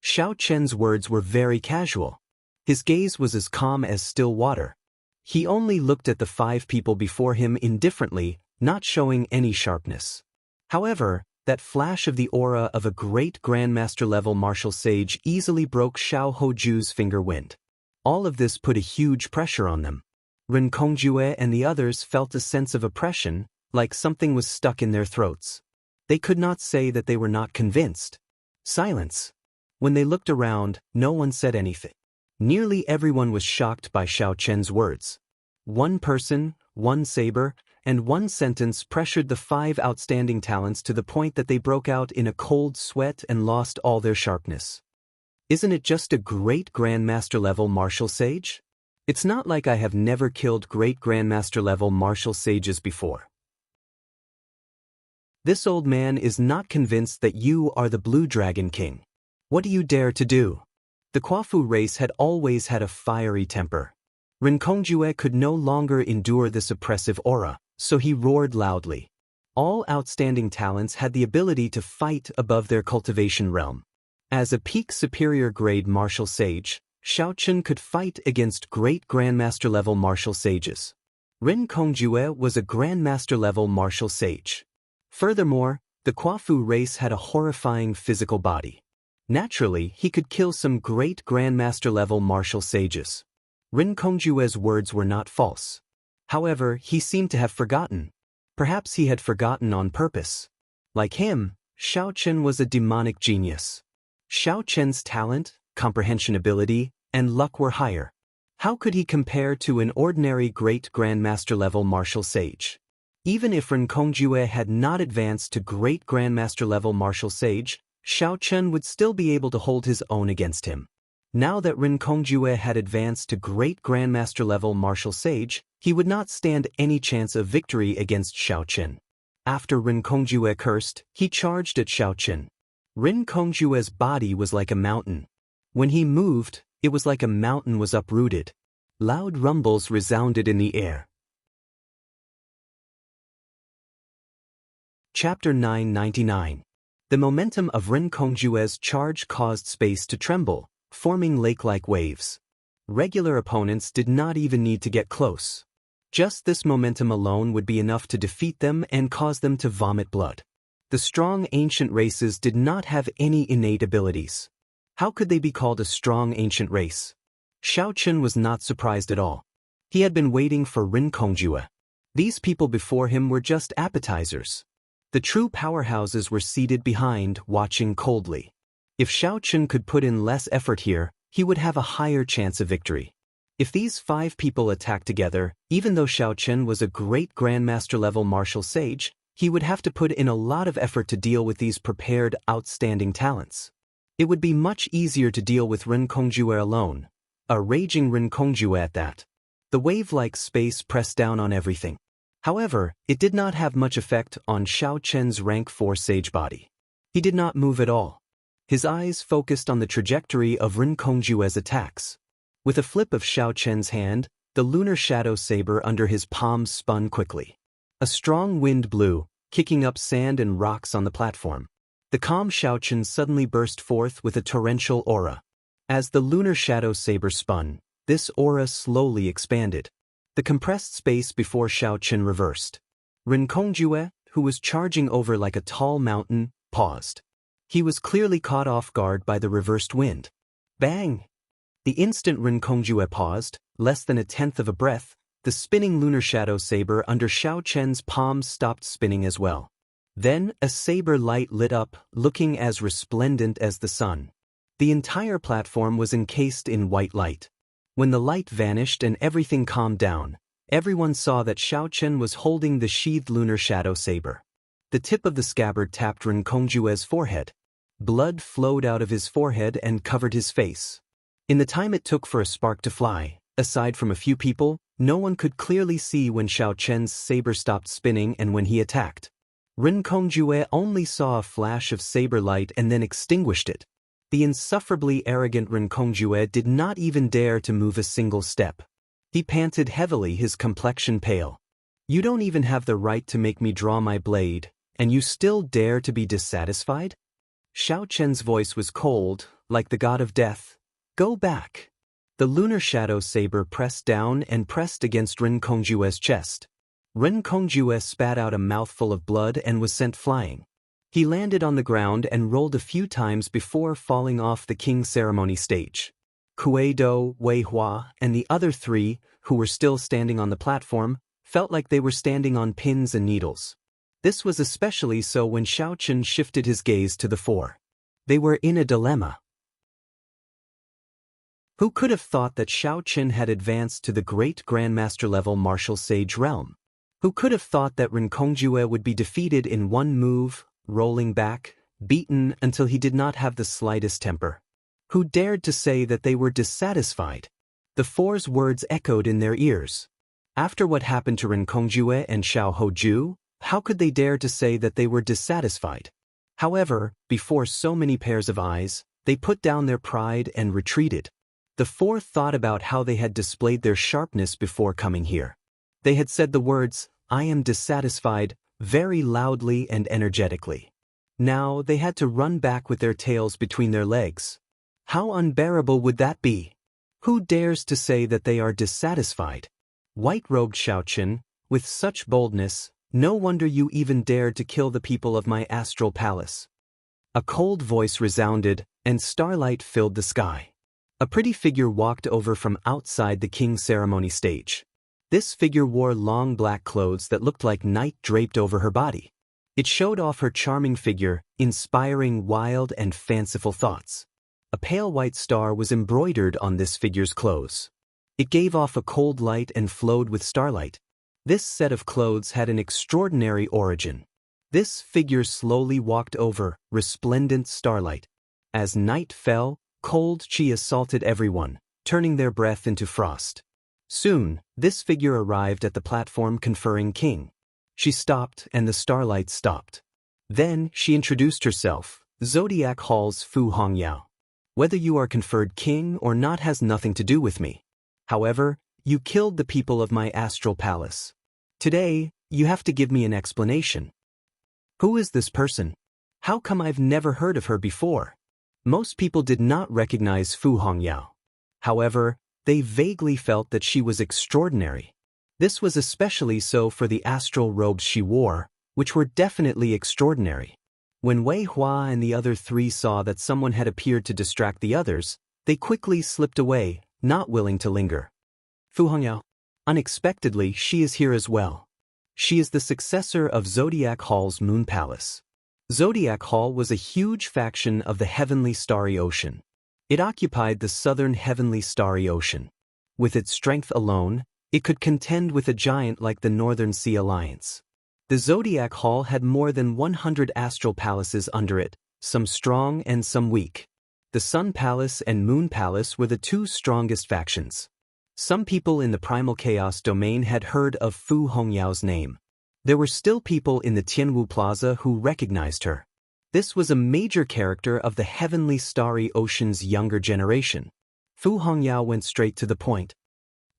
Speaker 1: Xiao Chen's words were very casual. His gaze was as calm as still water. He only looked at the 5 people before him indifferently, not showing any sharpness. However, that flash of the aura of a great Grandmaster-level martial sage easily broke Xiao Hoju's finger wind. All of this put a huge pressure on them. Ren Kongjue and the others felt a sense of oppression, like something was stuck in their throats. They could not say that they were not convinced. Silence. When they looked around, no one said anything. Nearly everyone was shocked by Xiao Chen's words. One person, one saber, and one sentence pressured the 5 outstanding talents to the point that they broke out in a cold sweat and lost all their sharpness. Isn't it just a great Grandmaster-level martial sage? It's not like I have never killed great Grandmaster-level martial sages before. This old man is not convinced that you are the Blue Dragon King. What do you dare to do? The Kwafu race had always had a fiery temper. Ren Kongjue could no longer endure this oppressive aura, so he roared loudly. All outstanding talents had the ability to fight above their cultivation realm. As a peak superior grade martial sage, Xiao Chen could fight against great Grandmaster-level martial sages. Ren Kongjue was a Grandmaster-level martial sage. Furthermore, the Kwafu race had a horrifying physical body. Naturally, he could kill some great Grandmaster-level martial sages. Ren Kongjue's words were not false. However, he seemed to have forgotten. Perhaps he had forgotten on purpose. Like him, Xiao Chen was a demonic genius. Xiao Chen's talent, comprehension ability, and luck were higher. How could he compare to an ordinary great grandmaster-level martial sage? Even if Ren Kongjue had not advanced to great grandmaster-level martial sage, Xiao Chen would still be able to hold his own against him. Now that Ren Kongjue had advanced to great grandmaster-level martial sage, he would not stand any chance of victory against Xiao Chen. After Ren Kongjue cursed, he charged at Xiao Chen. Ren Kongjue's body was like a mountain. When he moved, it was like a mountain was uprooted. Loud rumbles resounded in the air. Chapter 999. The momentum of Ren Kongjue's charge caused space to tremble, forming lake-like waves. Regular opponents did not even need to get close. Just this momentum alone would be enough to defeat them and cause them to vomit blood. The strong ancient races did not have any innate abilities. How could they be called a strong ancient race? Xiao Chen was not surprised at all. He had been waiting for Ren Kongjue. These people before him were just appetizers. The true powerhouses were seated behind, watching coldly. If Xiao Chen could put in less effort here, he would have a higher chance of victory. If these 5 people attacked together, even though Xiao Chen was a great grandmaster-level martial sage, he would have to put in a lot of effort to deal with these prepared, outstanding talents. It would be much easier to deal with Ren Kongjue alone, a raging Ren Kongjue at that. The wave-like space pressed down on everything. However, it did not have much effect on Xiao Chen's rank 4 sage body. He did not move at all. His eyes focused on the trajectory of Ren Kongjue's attacks. With a flip of Xiao Chen's hand, the lunar shadow saber under his palms spun quickly. A strong wind blew, kicking up sand and rocks on the platform. The calm Xiao Chen suddenly burst forth with a torrential aura. As the lunar shadow saber spun, this aura slowly expanded. The compressed space before Xiao Chen reversed. Ren Kongjue, who was charging over like a tall mountain, paused. He was clearly caught off guard by the reversed wind. Bang! The instant Ren Kongjue paused, less than a tenth of a breath, the spinning lunar shadow saber under Xiao Chen's palms stopped spinning as well. Then, a saber light lit up, looking as resplendent as the sun. The entire platform was encased in white light. When the light vanished and everything calmed down, everyone saw that Xiao Chen was holding the sheathed lunar shadow saber. The tip of the scabbard tapped Ren Kongjue's forehead. Blood flowed out of his forehead and covered his face. In the time it took for a spark to fly, aside from a few people, no one could clearly see when Xiao Chen's saber stopped spinning and when he attacked. Ren Kongjue only saw a flash of saber light and then extinguished it. The insufferably arrogant Ren Kongjue did not even dare to move a single step. He panted heavily, his complexion pale. "You don't even have the right to make me draw my blade, and you still dare to be dissatisfied?" Xiao Chen's voice was cold, like the god of death. "Go back." The lunar shadow saber pressed down and pressed against Ren Kongjue's chest. Ren Kongjue spat out a mouthful of blood and was sent flying. He landed on the ground and rolled a few times before falling off the king's ceremony stage. Kuei-do, Wei-hua, and the other 3, who were still standing on the platform, felt like they were standing on pins and needles. This was especially so when Xiao Chen shifted his gaze to the fore. They were in a dilemma. Who could have thought that Xiao Chen had advanced to the great grandmaster-level martial sage realm? Who could have thought that Ren Kongjue would be defeated in one move, rolling back, beaten until he did not have the slightest temper? Who dared to say that they were dissatisfied? The 4's words echoed in their ears. After what happened to Ren Kongjue and Xiao Hoju, how could they dare to say that they were dissatisfied? However, before so many pairs of eyes, they put down their pride and retreated. The 4 thought about how they had displayed their sharpness before coming here. They had said the words, "I am dissatisfied," very loudly and energetically. Now they had to run back with their tails between their legs. How unbearable would that be? Who dares to say that they are dissatisfied? White-robed Xiao Chen, with such boldness, no wonder you even dared to kill the people of my astral palace. A cold voice resounded, and starlight filled the sky. A pretty figure walked over from outside the king's ceremony stage. This figure wore long black clothes that looked like night draped over her body. It showed off her charming figure, inspiring wild and fanciful thoughts. A pale white star was embroidered on this figure's clothes. It gave off a cold light and flowed with starlight. This set of clothes had an extraordinary origin. This figure slowly walked over resplendent starlight. As night fell, cold chi assaulted everyone, turning their breath into frost. Soon, this figure arrived at the platform conferring king. She stopped and the starlight stopped. Then she introduced herself, Zodiac Hall's Fu Hongyao. Whether you are conferred king or not has nothing to do with me. However, you killed the people of my astral palace. Today, you have to give me an explanation. Who is this person? How come I've never heard of her before? Most people did not recognize Fu Hongyao. However, they vaguely felt that she was extraordinary. This was especially so for the astral robes she wore, which were definitely extraordinary. When Wei Hua and the other three saw that someone had appeared to distract the others, they quickly slipped away, not willing to linger. Fu Hongyao. Unexpectedly, she is here as well. She is the successor of Zodiac Hall's Moon Palace. Zodiac Hall was a huge faction of the Heavenly Starry Ocean. It occupied the southern Heavenly Starry Ocean. With its strength alone, it could contend with a giant like the Northern Sea Alliance. The Zodiac Hall had more than 100 astral palaces under it, some strong and some weak. The Sun Palace and Moon Palace were the two strongest factions. Some people in the Primal Chaos domain had heard of Fu Hongyao's name. There were still people in the Tianwu Plaza who recognized her. This was a major character of the Heavenly Starry Ocean's younger generation. Fu Hongyao went straight to the point.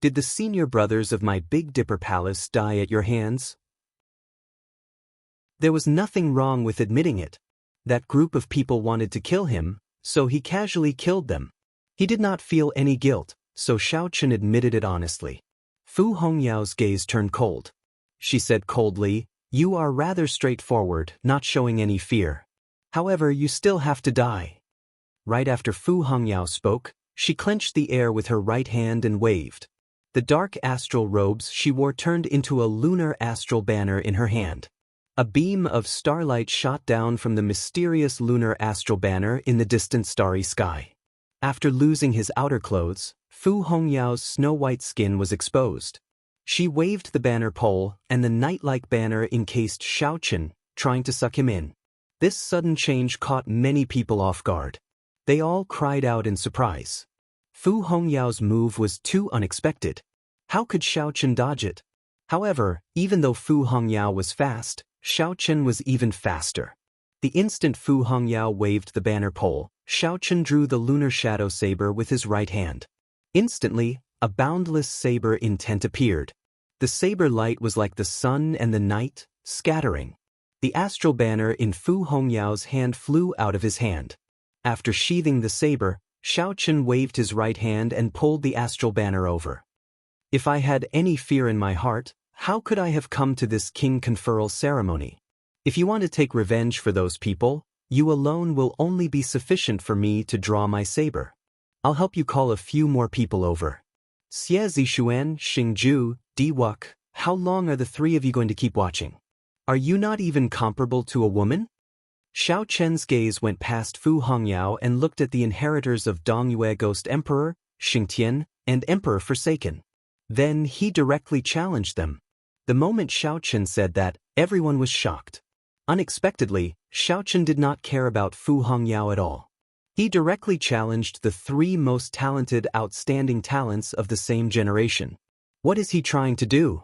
Speaker 1: Did the senior brothers of my Big Dipper Palace die at your hands? There was nothing wrong with admitting it. That group of people wanted to kill him, so he casually killed them. He did not feel any guilt, so Xiao Chen admitted it honestly. Fu Hongyao's gaze turned cold. She said coldly, "You are rather straightforward, not showing any fear. However, you still have to die." Right after Fu Hongyao spoke, she clenched the air with her right hand and waved. The dark astral robes she wore turned into a lunar astral banner in her hand. A beam of starlight shot down from the mysterious lunar astral banner in the distant starry sky. After losing his outer clothes, Fu Hongyao's snow-white skin was exposed. She waved the banner pole, and the night-like banner encased Xiao Chen, trying to suck him in. This sudden change caught many people off guard. They all cried out in surprise. Fu Hongyao's move was too unexpected. How could Xiao Chen dodge it? However, even though Fu Hongyao was fast, Xiao Chen was even faster. The instant Fu Hongyao waved the banner pole, Xiao Chen drew the lunar shadow saber with his right hand. Instantly, a boundless saber intent appeared. The saber light was like the sun and the night, scattering. The astral banner in Fu Hongyao's hand flew out of his hand. After sheathing the saber, Xiao Chen waved his right hand and pulled the astral banner over. If I had any fear in my heart, how could I have come to this king conferral ceremony? If you want to take revenge for those people, you alone will only be sufficient for me to draw my saber. I'll help you call a few more people over. Xie Zixuan, Xingju, Diwuk, how long are the three of you going to keep watching? Are you not even comparable to a woman? Xiao Chen's gaze went past Fu Hongyao and looked at the inheritors of Dongyue Ghost Emperor, Xingtian, and Emperor Forsaken. Then he directly challenged them. The moment Xiao Chen said that, everyone was shocked. Unexpectedly, Xiao Chen did not care about Fu Hongyao at all. He directly challenged the three most talented outstanding talents of the same generation. What is he trying to do?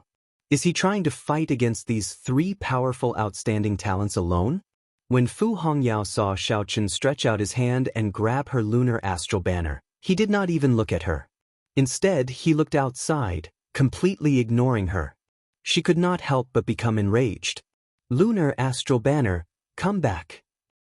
Speaker 1: Is he trying to fight against these three powerful outstanding talents alone? When Fu Hongyao saw Xiao Chen stretch out his hand and grab her lunar astral banner, he did not even look at her. Instead, he looked outside, completely ignoring her. She could not help but become enraged. "Lunar astral banner, come back!"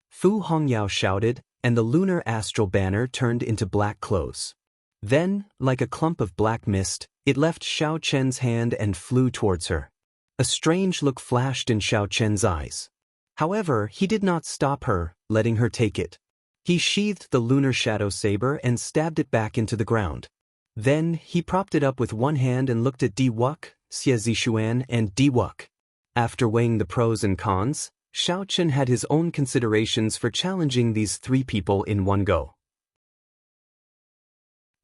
Speaker 1: Fu Hongyao shouted, and the lunar astral banner turned into black clothes. Then, like a clump of black mist, it left Xiao Chen's hand and flew towards her. A strange look flashed in Xiao Chen's eyes. However, he did not stop her, letting her take it. He sheathed the lunar shadow saber and stabbed it back into the ground. Then, he propped it up with one hand and looked at Di Wuk, Xie Zishuan, and Di Wuk. After weighing the pros and cons, Xiao Chen had his own considerations for challenging these three people in one go.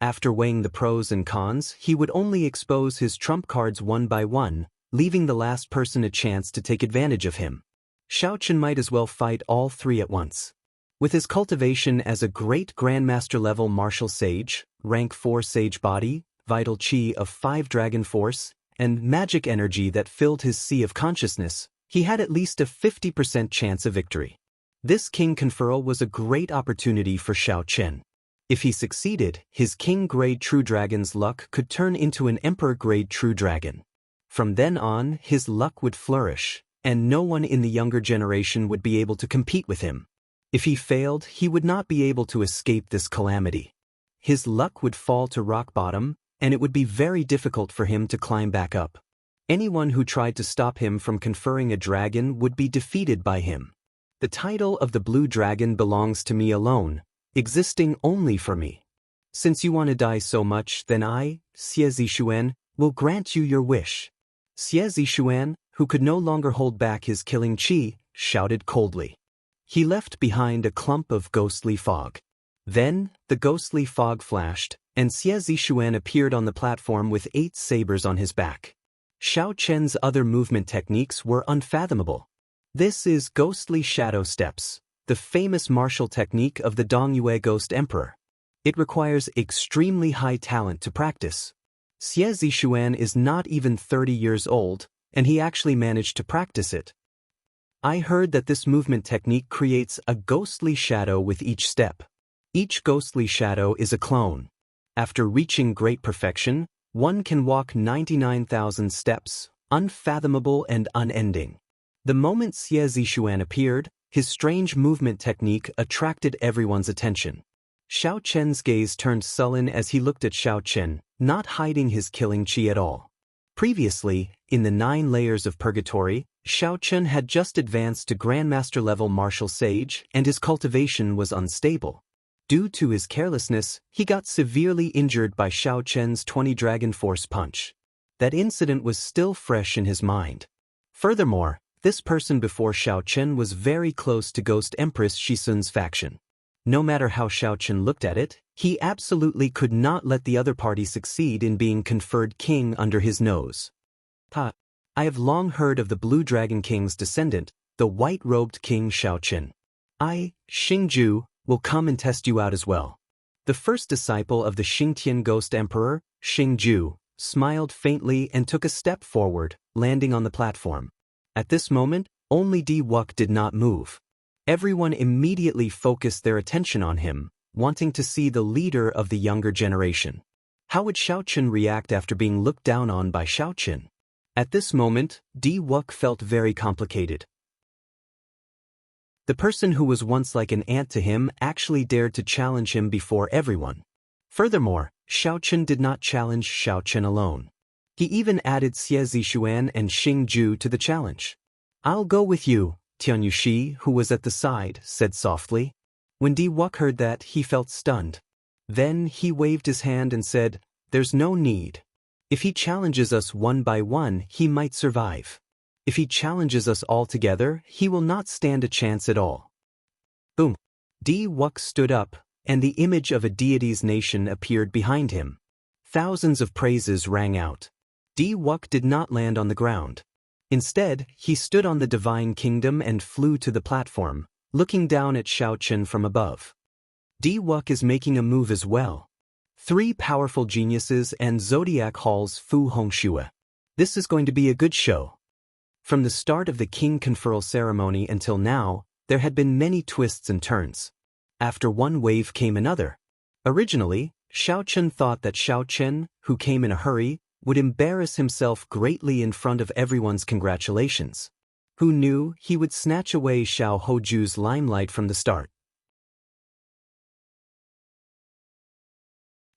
Speaker 1: After weighing the pros and cons, he would only expose his trump cards one by one, leaving the last person a chance to take advantage of him. Xiao Chen might as well fight all three at once. With his cultivation as a great Grandmaster-level martial sage, rank 4 sage body, vital chi of 5 dragon force, and magic energy that filled his sea of consciousness, he had at least a 50% chance of victory. This king conferral was a great opportunity for Xiao Chen. If he succeeded, his king-grade true dragon's luck could turn into an emperor-grade true dragon. From then on, his luck would flourish, and no one in the younger generation would be able to compete with him. If he failed, he would not be able to escape this calamity. His luck would fall to rock bottom, and it would be very difficult for him to climb back up. Anyone who tried to stop him from conferring a dragon would be defeated by him. The title of the blue dragon belongs to me alone, existing only for me. Since you want to die so much, then I, Xie Zishuan, will grant you your wish. Xie Zishuan, who could no longer hold back his killing chi, shouted coldly. He left behind a clump of ghostly fog. Then, the ghostly fog flashed, and Xie Zishuan appeared on the platform with 8 sabers on his back. Xiao Chen's other movement techniques were unfathomable. This is ghostly shadow steps, the famous martial technique of the Dongyue Ghost Emperor. It requires extremely high talent to practice. Xie Zishuan is not even 30 years old, and he actually managed to practice it. I heard that this movement technique creates a ghostly shadow with each step. Each ghostly shadow is a clone. After reaching great perfection, one can walk 99,000 steps, unfathomable and unending. The moment Xie Zishuan appeared, his strange movement technique attracted everyone's attention. Xiao Chen's gaze turned sullen as he looked at Xiao Chen, not hiding his killing chi at all. Previously, in the 9 layers of purgatory, Xiao Chen had just advanced to Grandmaster-level martial sage, and his cultivation was unstable. Due to his carelessness, he got severely injured by Xiao Chen's 20 Dragon Force punch. That incident was still fresh in his mind. Furthermore, this person before Xiao Chen was very close to Ghost Empress Shisun's faction. No matter how Xiao Chen looked at it, he absolutely could not let the other party succeed in being conferred king under his nose. I have long heard of the Blue Dragon King's descendant, the white-robed King Xiao Chen. I, Xingju, will come and test you out as well. The first disciple of the Xingtian Ghost Emperor, Xingju, smiled faintly and took a step forward, landing on the platform. At this moment, only Di Wuk did not move. Everyone immediately focused their attention on him, wanting to see the leader of the younger generation. How would Xiao Chen react after being looked down on by Xiao Chen? At this moment, Di Wuk felt very complicated. The person who was once like an ant to him actually dared to challenge him before everyone. Furthermore, Xiao Chen did not challenge Xiao Chen alone. He even added Xie Zishuan and Xingju to the challenge. I'll go with you, Tianyu Shi, who was at the side, said softly. When Di Wuk heard that, he felt stunned. Then he waved his hand and said, "There's no need. If he challenges us one by one, he might survive. If he challenges us all together, he will not stand a chance at all." Boom. Di Wuk stood up, and the image of a deity's nation appeared behind him. Thousands of praises rang out. Di Wuk did not land on the ground. Instead, he stood on the divine kingdom and flew to the platform, looking down at Xiao Chen from above. Di Wuk is making a move as well. 3 powerful geniuses and Zodiac Hall's Fu Hongxue. This is going to be a good show. From the start of the king conferral ceremony until now, there had been many twists and turns. After one wave came another. Originally, Xiao Chen thought that Xiao Chen, who came in a hurry, would embarrass himself greatly in front of everyone's congratulations. Who knew he would snatch away Xiao Hoju's limelight from the start?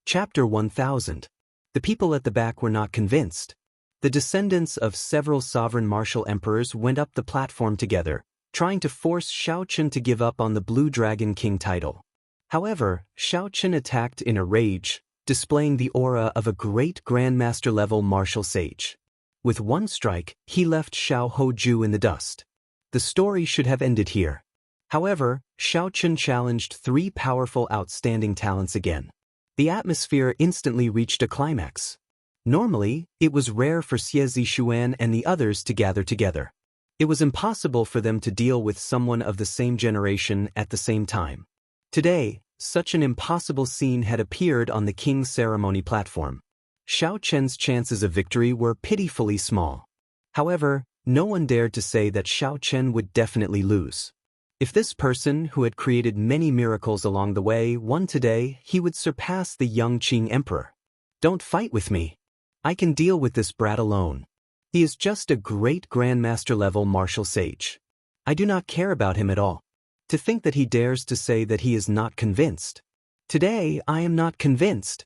Speaker 1: Chapter 1000. The people at the back were not convinced. The descendants of several sovereign martial emperors went up the platform together, trying to force Xiao Chen to give up on the Blue Dragon King title. However, Xiao Chen attacked in a rage, displaying the aura of a great grandmaster-level martial sage. With one strike, he left Xiao Hoju in the dust. The story should have ended here. However, Xiao Chen challenged three powerful outstanding talents again. The atmosphere instantly reached a climax. Normally, it was rare for Xie Zishuan and the others to gather together. It was impossible for them to deal with someone of the same generation at the same time. Today, such an impossible scene had appeared on the king's ceremony platform. Xiao Chen's chances of victory were pitifully small. However, no one dared to say that Xiao Chen would definitely lose. If this person, who had created many miracles along the way, won today, he would surpass the young Qing emperor. Don't fight with me. I can deal with this brat alone. He is just a great grandmaster-level martial sage. I do not care about him at all. To think that he dares to say that he is not convinced. Today, I am not convinced.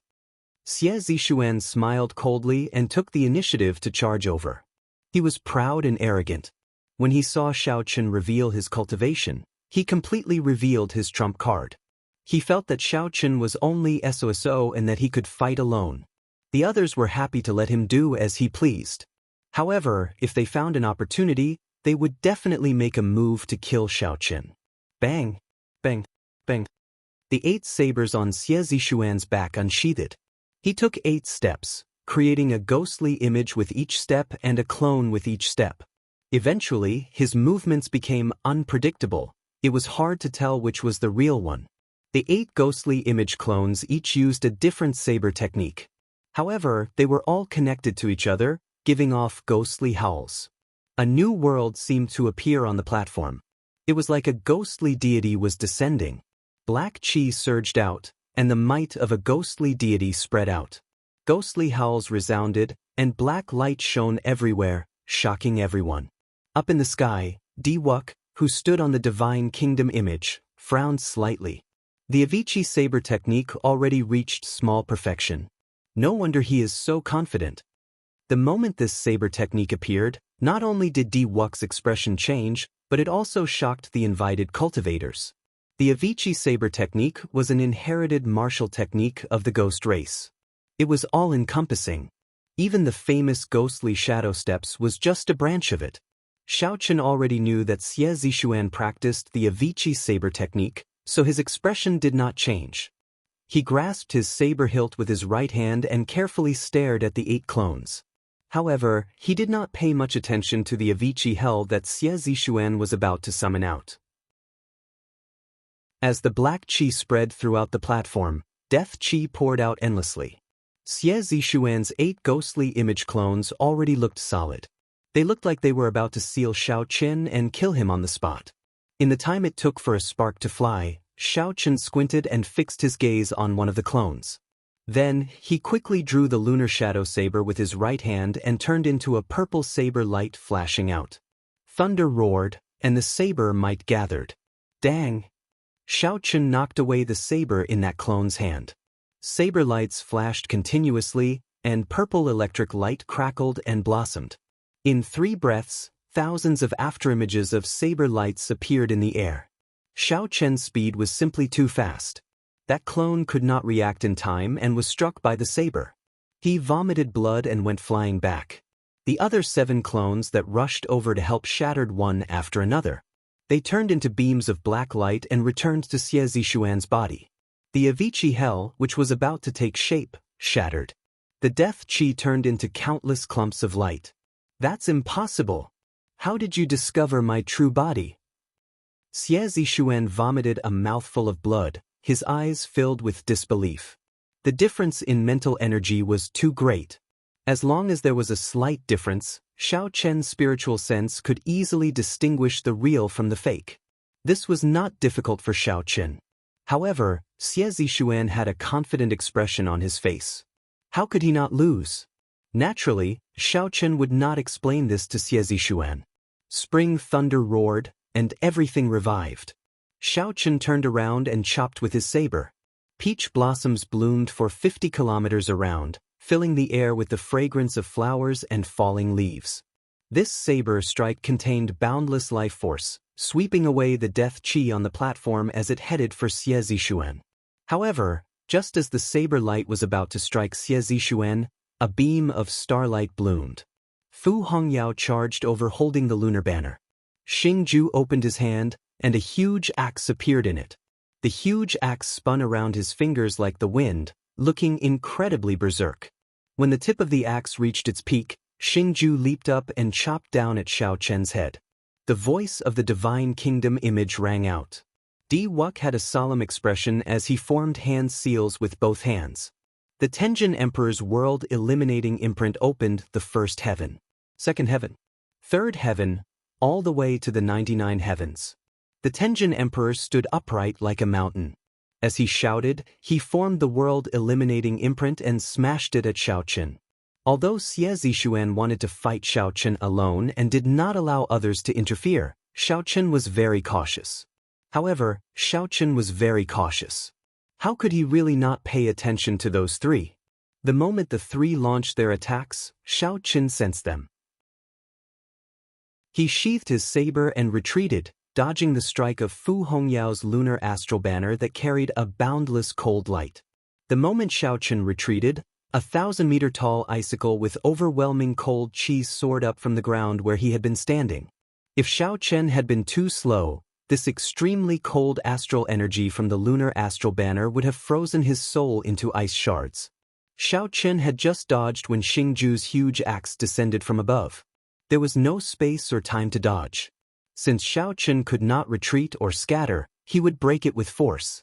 Speaker 1: Xie Zishuan smiled coldly and took the initiative to charge over. He was proud and arrogant. When he saw Xiao Chen reveal his cultivation, he completely revealed his trump card. He felt that Xiao Chen was only SOSO and that he could fight alone. The others were happy to let him do as he pleased. However, if they found an opportunity, they would definitely make a move to kill Xiao Chen. Bang! Bang! Bang! The 8 sabers on Xie Zishuan's back unsheathed. He took 8 steps, creating a ghostly image with each step and a clone with each step. Eventually, his movements became unpredictable. It was hard to tell which was the real one. The 8 ghostly image clones each used a different saber technique. However, they were all connected to each other, giving off ghostly howls. A new world seemed to appear on the platform. It was like a ghostly deity was descending. Black chi surged out, and the might of a ghostly deity spread out. Ghostly howls resounded, and black light shone everywhere, shocking everyone. Up in the sky, Diwuk, who stood on the divine kingdom image, frowned slightly. The Avicii saber technique already reached small perfection. No wonder he is so confident. The moment this saber technique appeared, not only did Diwuk's expression change, but it also shocked the invited cultivators. The Avicii saber technique was an inherited martial technique of the ghost race. It was all-encompassing. Even the famous ghostly shadow steps was just a branch of it. Xiao Chen already knew that Xie Zishuan practiced the Avicii saber technique, so his expression did not change. He grasped his saber hilt with his right hand and carefully stared at the 8 clones. However, he did not pay much attention to the Avicii hell that Xie Zishuan was about to summon out. As the black chi spread throughout the platform, death chi poured out endlessly. Xie Zishuan's 8 ghostly image clones already looked solid. They looked like they were about to seal Xiao Chen and kill him on the spot. In the time it took for a spark to fly, Xiao Chen squinted and fixed his gaze on one of the clones. Then, he quickly drew the lunar shadow saber with his right hand and turned into a purple saber light flashing out. Thunder roared, and the saber might gathered. Dang! Xiao Chen knocked away the saber in that clone's hand. Saber lights flashed continuously, and purple electric light crackled and blossomed. In 3 breaths, thousands of afterimages of saber lights appeared in the air. Xiao Chen's speed was simply too fast. That clone could not react in time and was struck by the saber. He vomited blood and went flying back. The other 7 clones that rushed over to help shattered one after another. They turned into beams of black light and returned to Xie Zishuan's body. The Avicii hell, which was about to take shape, shattered. The death chi turned into countless clumps of light. That's impossible. How did you discover my true body? Xie Zishuan vomited a mouthful of blood, his eyes filled with disbelief. The difference in mental energy was too great. As long as there was a slight difference, Xiao Chen's spiritual sense could easily distinguish the real from the fake. This was not difficult for Xiao Chen. However, Xie Zishuan had a confident expression on his face. How could he not lose? Naturally, Xiao Chen would not explain this to Xie Zishuan. Spring thunder roared, and everything revived. Xiao Chen turned around and chopped with his saber. Peach blossoms bloomed for 50 kilometers around, filling the air with the fragrance of flowers and falling leaves. This saber strike contained boundless life force, sweeping away the death chi on the platform as it headed for Xie Zishuan. However, Just as the saber light was about to strike Xie Zishuan, a beam of starlight bloomed. Fu Hongyao charged over holding the lunar banner. Xingju opened his hand, and a huge axe appeared in it. The huge axe spun around his fingers like the wind, looking incredibly berserk. When the tip of the axe reached its peak, Xingju leaped up and chopped down at Xiao Chen's head. The voice of the Divine Kingdom image rang out. Di Wuk had a solemn expression as he formed hand seals with both hands. The Tenjin Emperor's world-eliminating imprint opened the first heaven, second heaven, third heaven, all the way to the 99 heavens. The Tenjin Emperor stood upright like a mountain. As he shouted, he formed the world-eliminating imprint and smashed it at Xiao Chen. Although Xie Zishuan wanted to fight Xiao Chen alone and did not allow others to interfere, Xiao Chen was very cautious. However, Xiao Chen was very cautious. How could he really not pay attention to those three? The moment the three launched their attacks, Xiao Chen sensed them. He sheathed his saber and retreated, dodging the strike of Fu Hongyao's lunar astral banner that carried a boundless cold light. The moment Xiao Chen retreated, a 1,000-meter-tall icicle with overwhelming cold chi soared up from the ground where he had been standing. If Xiao Chen had been too slow, this extremely cold astral energy from the lunar astral banner would have frozen his soul into ice shards. Xiao Chen had just dodged when Xingju's huge axe descended from above. There was no space or time to dodge. Since Xiao Chen could not retreat or scatter, he would break it with force.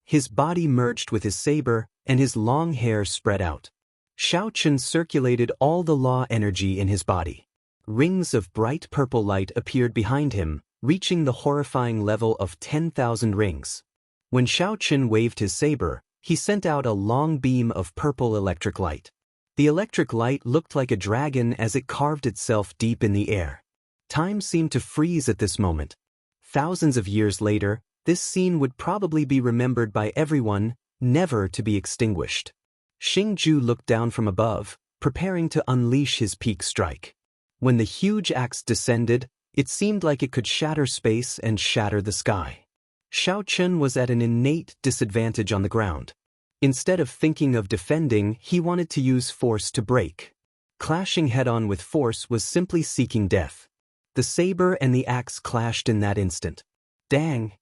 Speaker 1: His body merged with his saber, and his long hair spread out. Xiao Chen circulated all the law energy in his body. Rings of bright purple light appeared behind him, reaching the horrifying level of 10,000 rings. When Xiao Chen waved his saber, he sent out a long beam of purple electric light. The electric light looked like a dragon as it carved itself deep in the air. Time seemed to freeze at this moment. Thousands of years later, this scene would probably be remembered by everyone, never to be extinguished. Xingju looked down from above, preparing to unleash his peak strike. When the huge axe descended, it seemed like it could shatter space and shatter the sky. Xiao Chen was at an innate disadvantage on the ground. Instead of thinking of defending, he wanted to use force to break. Clashing head-on with force was simply seeking death. The saber and the axe clashed in that instant. Dang!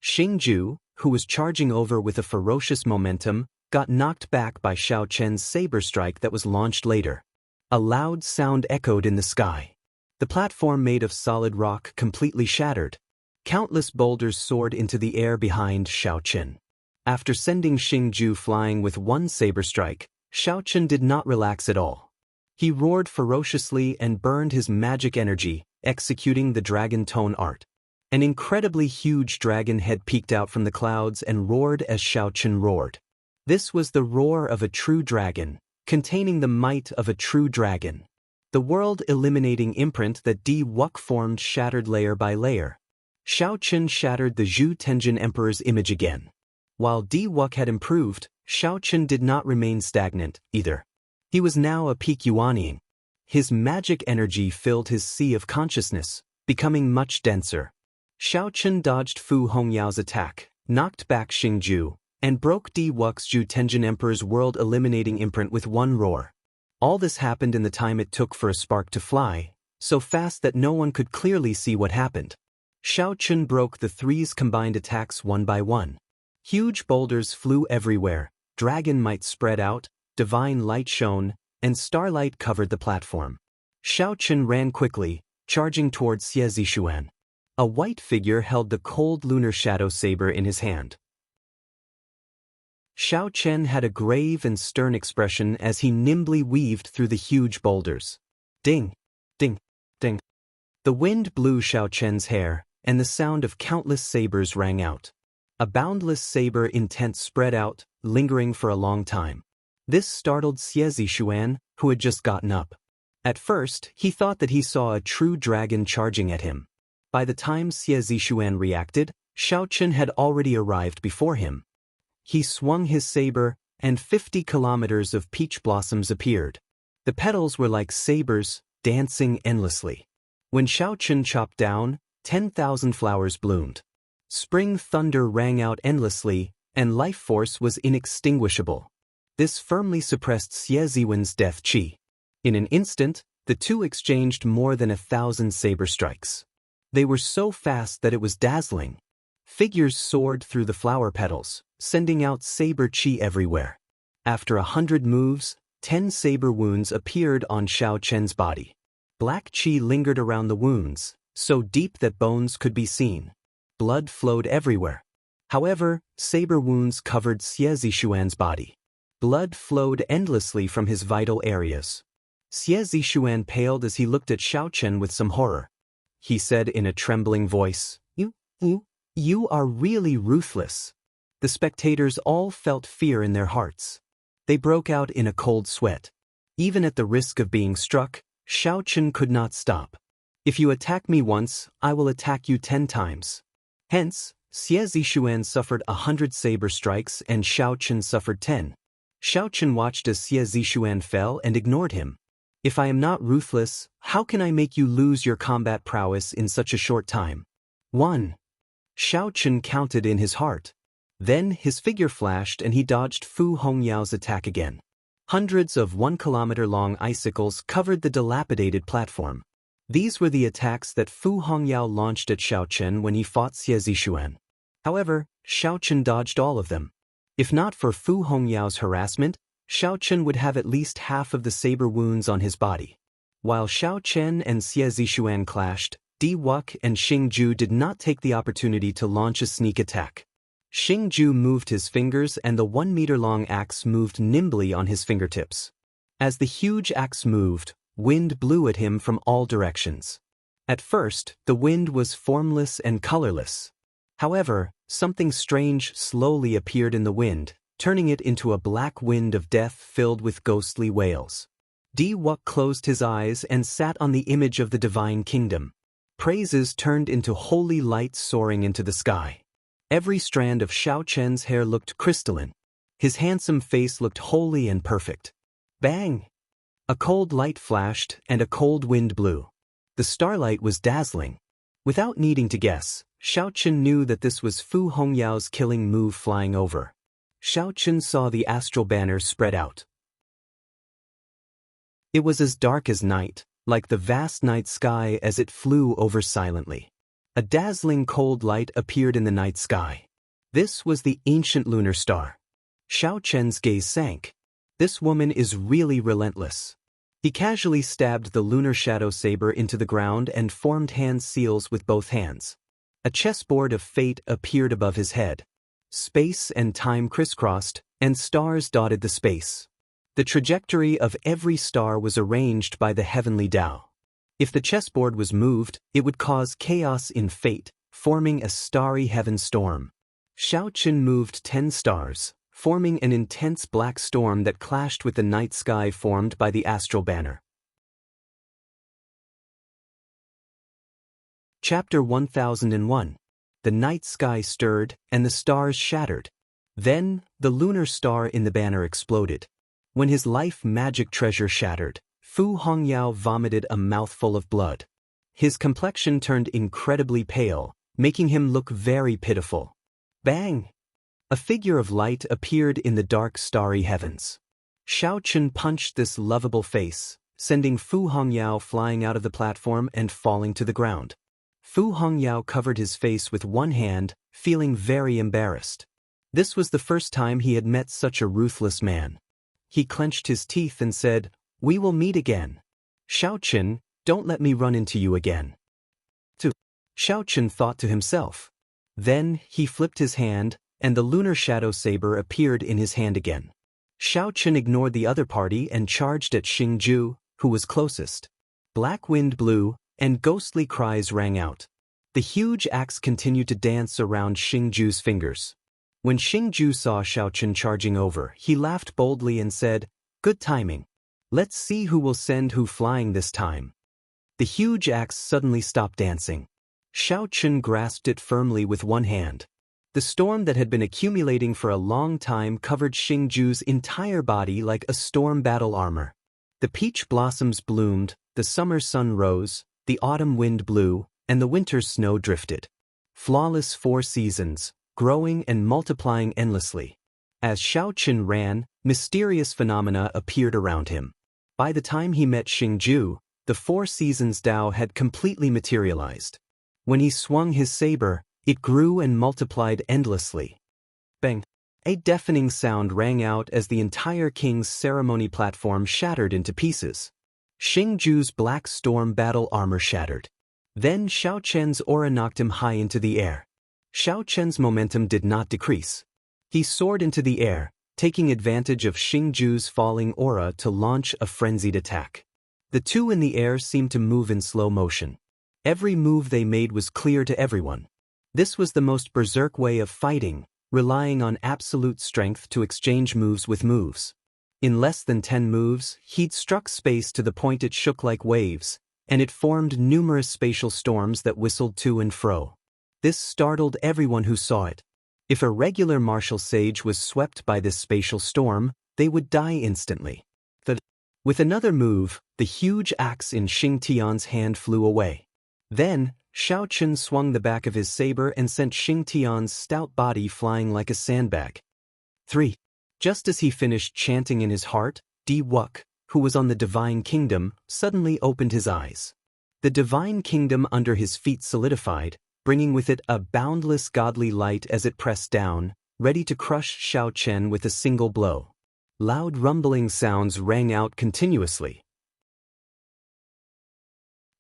Speaker 1: Xingju, who was charging over with a ferocious momentum, got knocked back by Xiao Chen's saber strike that was launched later. A loud sound echoed in the sky. The platform made of solid rock completely shattered. Countless boulders soared into the air behind Xiao Chen. After sending Xingju flying with one saber strike, Xiao Chen did not relax at all. He roared ferociously and burned his magic energy, executing the dragon tone art. An incredibly huge dragon head peeked out from the clouds and roared as Xiao Chen roared. This was the roar of a true dragon, containing the might of a true dragon. The world-eliminating imprint that Di Wuk formed shattered layer by layer. Xiao Chen shattered the Zhu Tenjin Emperor's image again. While Di Wuk had improved, Xiao Chen did not remain stagnant, either. He was now a peak Yuanying. His magic energy filled his sea of consciousness, becoming much denser. Xiao Chen dodged Fu Hongyao's attack, knocked back Xingju, and broke Di Wuk's Zhu Tenjin Emperor's world-eliminating imprint with one roar. All this happened in the time it took for a spark to fly, so fast that no one could clearly see what happened. Xiao Chen broke the three's combined attacks one by one. Huge boulders flew everywhere, dragon might spread out, divine light shone, and starlight covered the platform. Xiao Chen ran quickly, charging towards Xie Zishuan. A white figure held the cold lunar shadow saber in his hand. Xiao Chen had a grave and stern expression as he nimbly weaved through the huge boulders. Ding! Ding! Ding! The wind blew Xiao Chen's hair, and the sound of countless sabers rang out. A boundless saber intent spread out, lingering for a long time. This startled Xie Zishuan, who had just gotten up. At first, he thought that he saw a true dragon charging at him. By the time Xie Zishuan reacted, Xiao Chen had already arrived before him. He swung his saber, and 50 kilometers of peach blossoms appeared. The petals were like sabers, dancing endlessly. When Xiao Chen chopped down, 10,000 flowers bloomed. Spring thunder rang out endlessly, and life force was inextinguishable. This firmly suppressed Xie Ziwen's death chi. In an instant, the two exchanged more than 1,000 saber strikes. They were so fast that it was dazzling. Figures soared through the flower petals, sending out saber chi everywhere. After 100 moves, 10 saber wounds appeared on Xiao Chen's body. Black chi lingered around the wounds, so deep that bones could be seen. Blood flowed everywhere. However, saber wounds covered Xie Zishuan's body. Blood flowed endlessly from his vital areas. Xie Zishuan paled as he looked at Xiao Chen with some horror. He said in a trembling voice, You are really ruthless." The spectators all felt fear in their hearts. They broke out in a cold sweat. Even at the risk of being struck, Xiao Chen could not stop. "If you attack me once, I will attack you 10 times. Hence, Xie Zishuan suffered 100 saber strikes and Xiao Chen suffered 10. Xiao Chen watched as Xie Zishuan fell and ignored him. "If I am not ruthless, how can I make you lose your combat prowess in such a short time?" 1. Xiao Chen counted in his heart. Then his figure flashed and he dodged Fu Hongyao's attack again. Hundreds of 1-kilometer-long icicles covered the dilapidated platform. These were the attacks that Fu Hongyao launched at Xiao Chen when he fought Xie Zishuan. However, Xiao Chen dodged all of them. If not for Fu Hongyao's harassment, Xiao Chen would have at least half of the saber wounds on his body. While Xiao Chen and Xie Zishuan clashed, Di Wuk and Xing Ju did not take the opportunity to launch a sneak attack. Xing Ju moved his fingers and the 1-meter-long axe moved nimbly on his fingertips. As the huge axe moved, wind blew at him from all directions. At first, the wind was formless and colorless. However, something strange slowly appeared in the wind, turning it into a black wind of death filled with ghostly wails. Di Wuk closed his eyes and sat on the image of the divine kingdom. Praises turned into holy light soaring into the sky. Every strand of Xiao Chen's hair looked crystalline. His handsome face looked holy and perfect. Bang! A cold light flashed and a cold wind blew. The starlight was dazzling. Without needing to guess, Xiao Chen knew that this was Fu Hongyao's killing move flying over. Xiao Chen saw the astral banner spread out. It was as dark as night, like the vast night sky as it flew over silently. A dazzling cold light appeared in the night sky. This was the ancient lunar star. Xiao Chen's gaze sank. This woman is really relentless. He casually stabbed the lunar shadow saber into the ground and formed hand seals with both hands. A chessboard of fate appeared above his head. Space and time crisscrossed, and stars dotted the space. The trajectory of every star was arranged by the heavenly Tao. If the chessboard was moved, it would cause chaos in fate, forming a starry heaven storm. Xiao Chen moved 10 stars, forming an intense black storm that clashed with the night sky formed by the astral banner. Chapter 1001. The night sky stirred, and the stars shattered. Then, the lunar star in the banner exploded. When his life magic treasure shattered, Fu Hongyao vomited a mouthful of blood. His complexion turned incredibly pale, making him look very pitiful. Bang! A figure of light appeared in the dark starry heavens. Xiao Chen punched this lovable face, sending Fu Hongyao flying out of the platform and falling to the ground. Fu Hongyao covered his face with one hand, feeling very embarrassed. This was the first time he had met such a ruthless man. He clenched his teeth and said, "We will meet again. Xiao Chen, don't let me run into you again." Xiao Chen thought to himself. Then he flipped his hand, and the lunar shadow saber appeared in his hand again. Xiao Chen ignored the other party and charged at Xing Ju, who was closest. Black wind blew, and ghostly cries rang out. The huge axe continued to dance around Xing Ju's fingers. When Xing Ju saw Xiao Chen charging over, he laughed boldly and said, "Good timing. Let's see who will send who flying this time." The huge axe suddenly stopped dancing. Xiao Chen grasped it firmly with one hand. The storm that had been accumulating for a long time covered Xing Ju's entire body like a storm battle armor. The peach blossoms bloomed, the summer sun rose, the autumn wind blew, and the winter snow drifted. Flawless 4 seasons, growing and multiplying endlessly. As Xiao Qin ran, mysterious phenomena appeared around him. By the time he met Xingju, the Four Seasons Dao had completely materialized. When he swung his saber, it grew and multiplied endlessly. Bang! A deafening sound rang out as the entire king's ceremony platform shattered into pieces. Xingju's black storm battle armor shattered. Then Xiao Chen's aura knocked him high into the air. Xiao Chen's momentum did not decrease. He soared into the air, taking advantage of Xingju's falling aura to launch a frenzied attack. The two in the air seemed to move in slow motion. Every move they made was clear to everyone. This was the most berserk way of fighting, relying on absolute strength to exchange moves with moves. In less than 10 moves, he'd struck space to the point it shook like waves, and it formed numerous spatial storms that whistled to and fro. This startled everyone who saw it. If a regular martial sage was swept by this spatial storm, they would die instantly. With another move, the huge axe in Xing Tian's hand flew away. Then, Xiao Qin swung the back of his saber and sent Xing Tian's stout body flying like a sandbag. 3. Just as he finished chanting in his heart, Di Wuk, who was on the Divine Kingdom, suddenly opened his eyes. The Divine Kingdom under his feet solidified, bringing with it a boundless godly light as it pressed down, ready to crush Xiao Chen with a single blow. Loud rumbling sounds rang out continuously.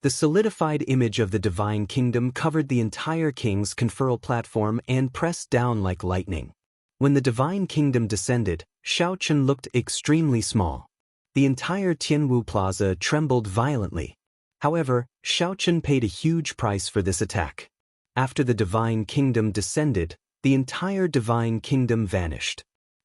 Speaker 1: The solidified image of the Divine Kingdom covered the entire king's conferral platform and pressed down like lightning. When the Divine Kingdom descended, Xiao Chen looked extremely small. The entire Tianwu Plaza trembled violently. However, Xiao Chen paid a huge price for this attack. After the Divine Kingdom descended, the entire Divine Kingdom vanished.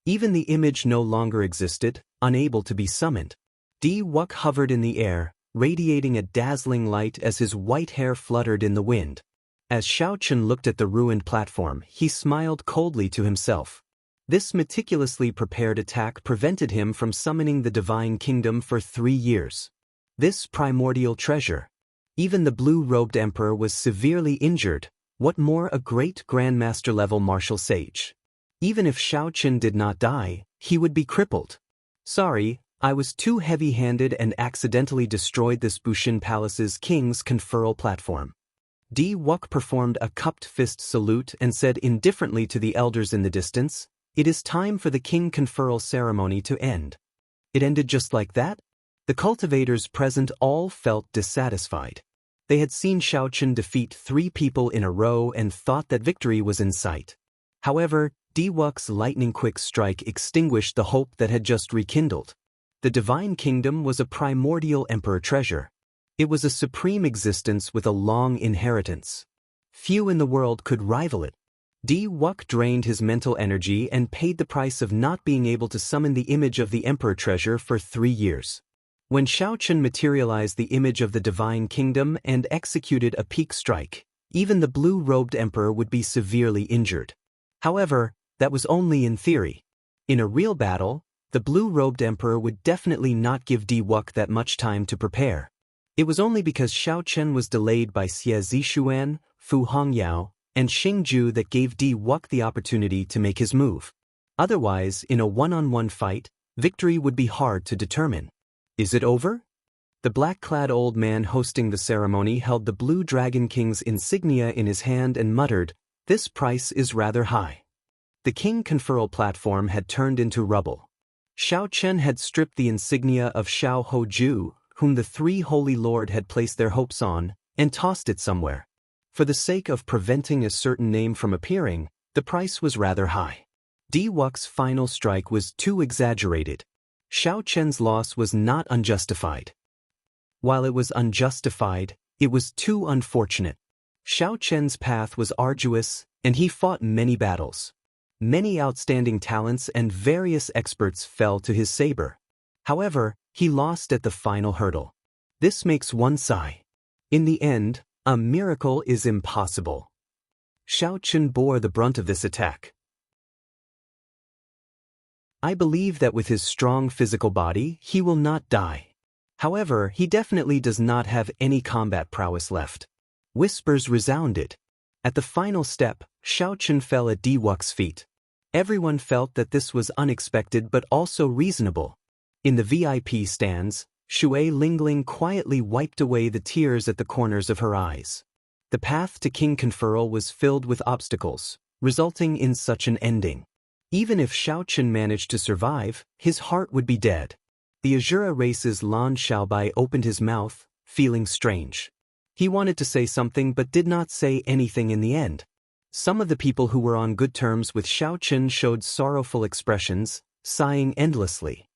Speaker 1: Even the image no longer existed, unable to be summoned. Di Wuk hovered in the air, radiating a dazzling light as his white hair fluttered in the wind. As Xiao Chen looked at the ruined platform, he smiled coldly to himself. This meticulously prepared attack prevented him from summoning the Divine Kingdom for 3 years. This primordial treasure. Even the blue-robed emperor was severely injured. What more a great grandmaster-level martial sage? Even if Xiao Chen did not die, he would be crippled. Sorry, I was too heavy-handed and accidentally destroyed this Bushin Palace's king's conferral platform. Di Wuk performed a cupped fist salute and said indifferently to the elders in the distance, "It is time for the king conferral ceremony to end." It ended just like that? The cultivators present all felt dissatisfied. They had seen Xiao Chen defeat 3 people in a row and thought that victory was in sight. However, Di Wuk's lightning-quick strike extinguished the hope that had just rekindled. The Divine Kingdom was a primordial emperor treasure. It was a supreme existence with a long inheritance. Few in the world could rival it. Di Wuk drained his mental energy and paid the price of not being able to summon the image of the emperor treasure for 3 years. When Xiao Chen materialized the image of the Divine Kingdom and executed a peak strike, even the blue-robed emperor would be severely injured. However, that was only in theory. In a real battle, the blue-robed emperor would definitely not give Di Wuk that much time to prepare. It was only because Xiao Chen was delayed by Xie Zishuan, Fu Hongyao, and Xingju that gave Di Wuk the opportunity to make his move. Otherwise, in a one-on-one fight, victory would be hard to determine. Is it over? The black-clad old man hosting the ceremony held the Blue Dragon King's insignia in his hand and muttered, "This price is rather high." The king conferral platform had turned into rubble. Xiao Chen had stripped the insignia of Xiao Hoju, whom the 3 Holy Lord had placed their hopes on, and tossed it somewhere. For the sake of preventing a certain name from appearing, the price was rather high. Di Wuk's final strike was too exaggerated. Xiao Chen's loss was not unjustified. While it was unjustified, it was too unfortunate. Xiao Chen's path was arduous, and he fought many battles. Many outstanding talents and various experts fell to his saber. However, he lost at the final hurdle. This makes one sigh. In the end, a miracle is impossible. Xiao Chen bore the brunt of this attack. I believe that with his strong physical body, he will not die. However, he definitely does not have any combat prowess left. Whispers resounded. At the final step, Xiaochen fell at Diwuk's feet. Everyone felt that this was unexpected but also reasonable. In the VIP stands, Shui Lingling quietly wiped away the tears at the corners of her eyes. The path to King Conferral was filled with obstacles, resulting in such an ending. Even if Xiaochen managed to survive, his heart would be dead. The Azura race's Lan Xiaobai opened his mouth, feeling strange. He wanted to say something but did not say anything in the end. Some of the people who were on good terms with Xiaochen showed sorrowful expressions, sighing endlessly.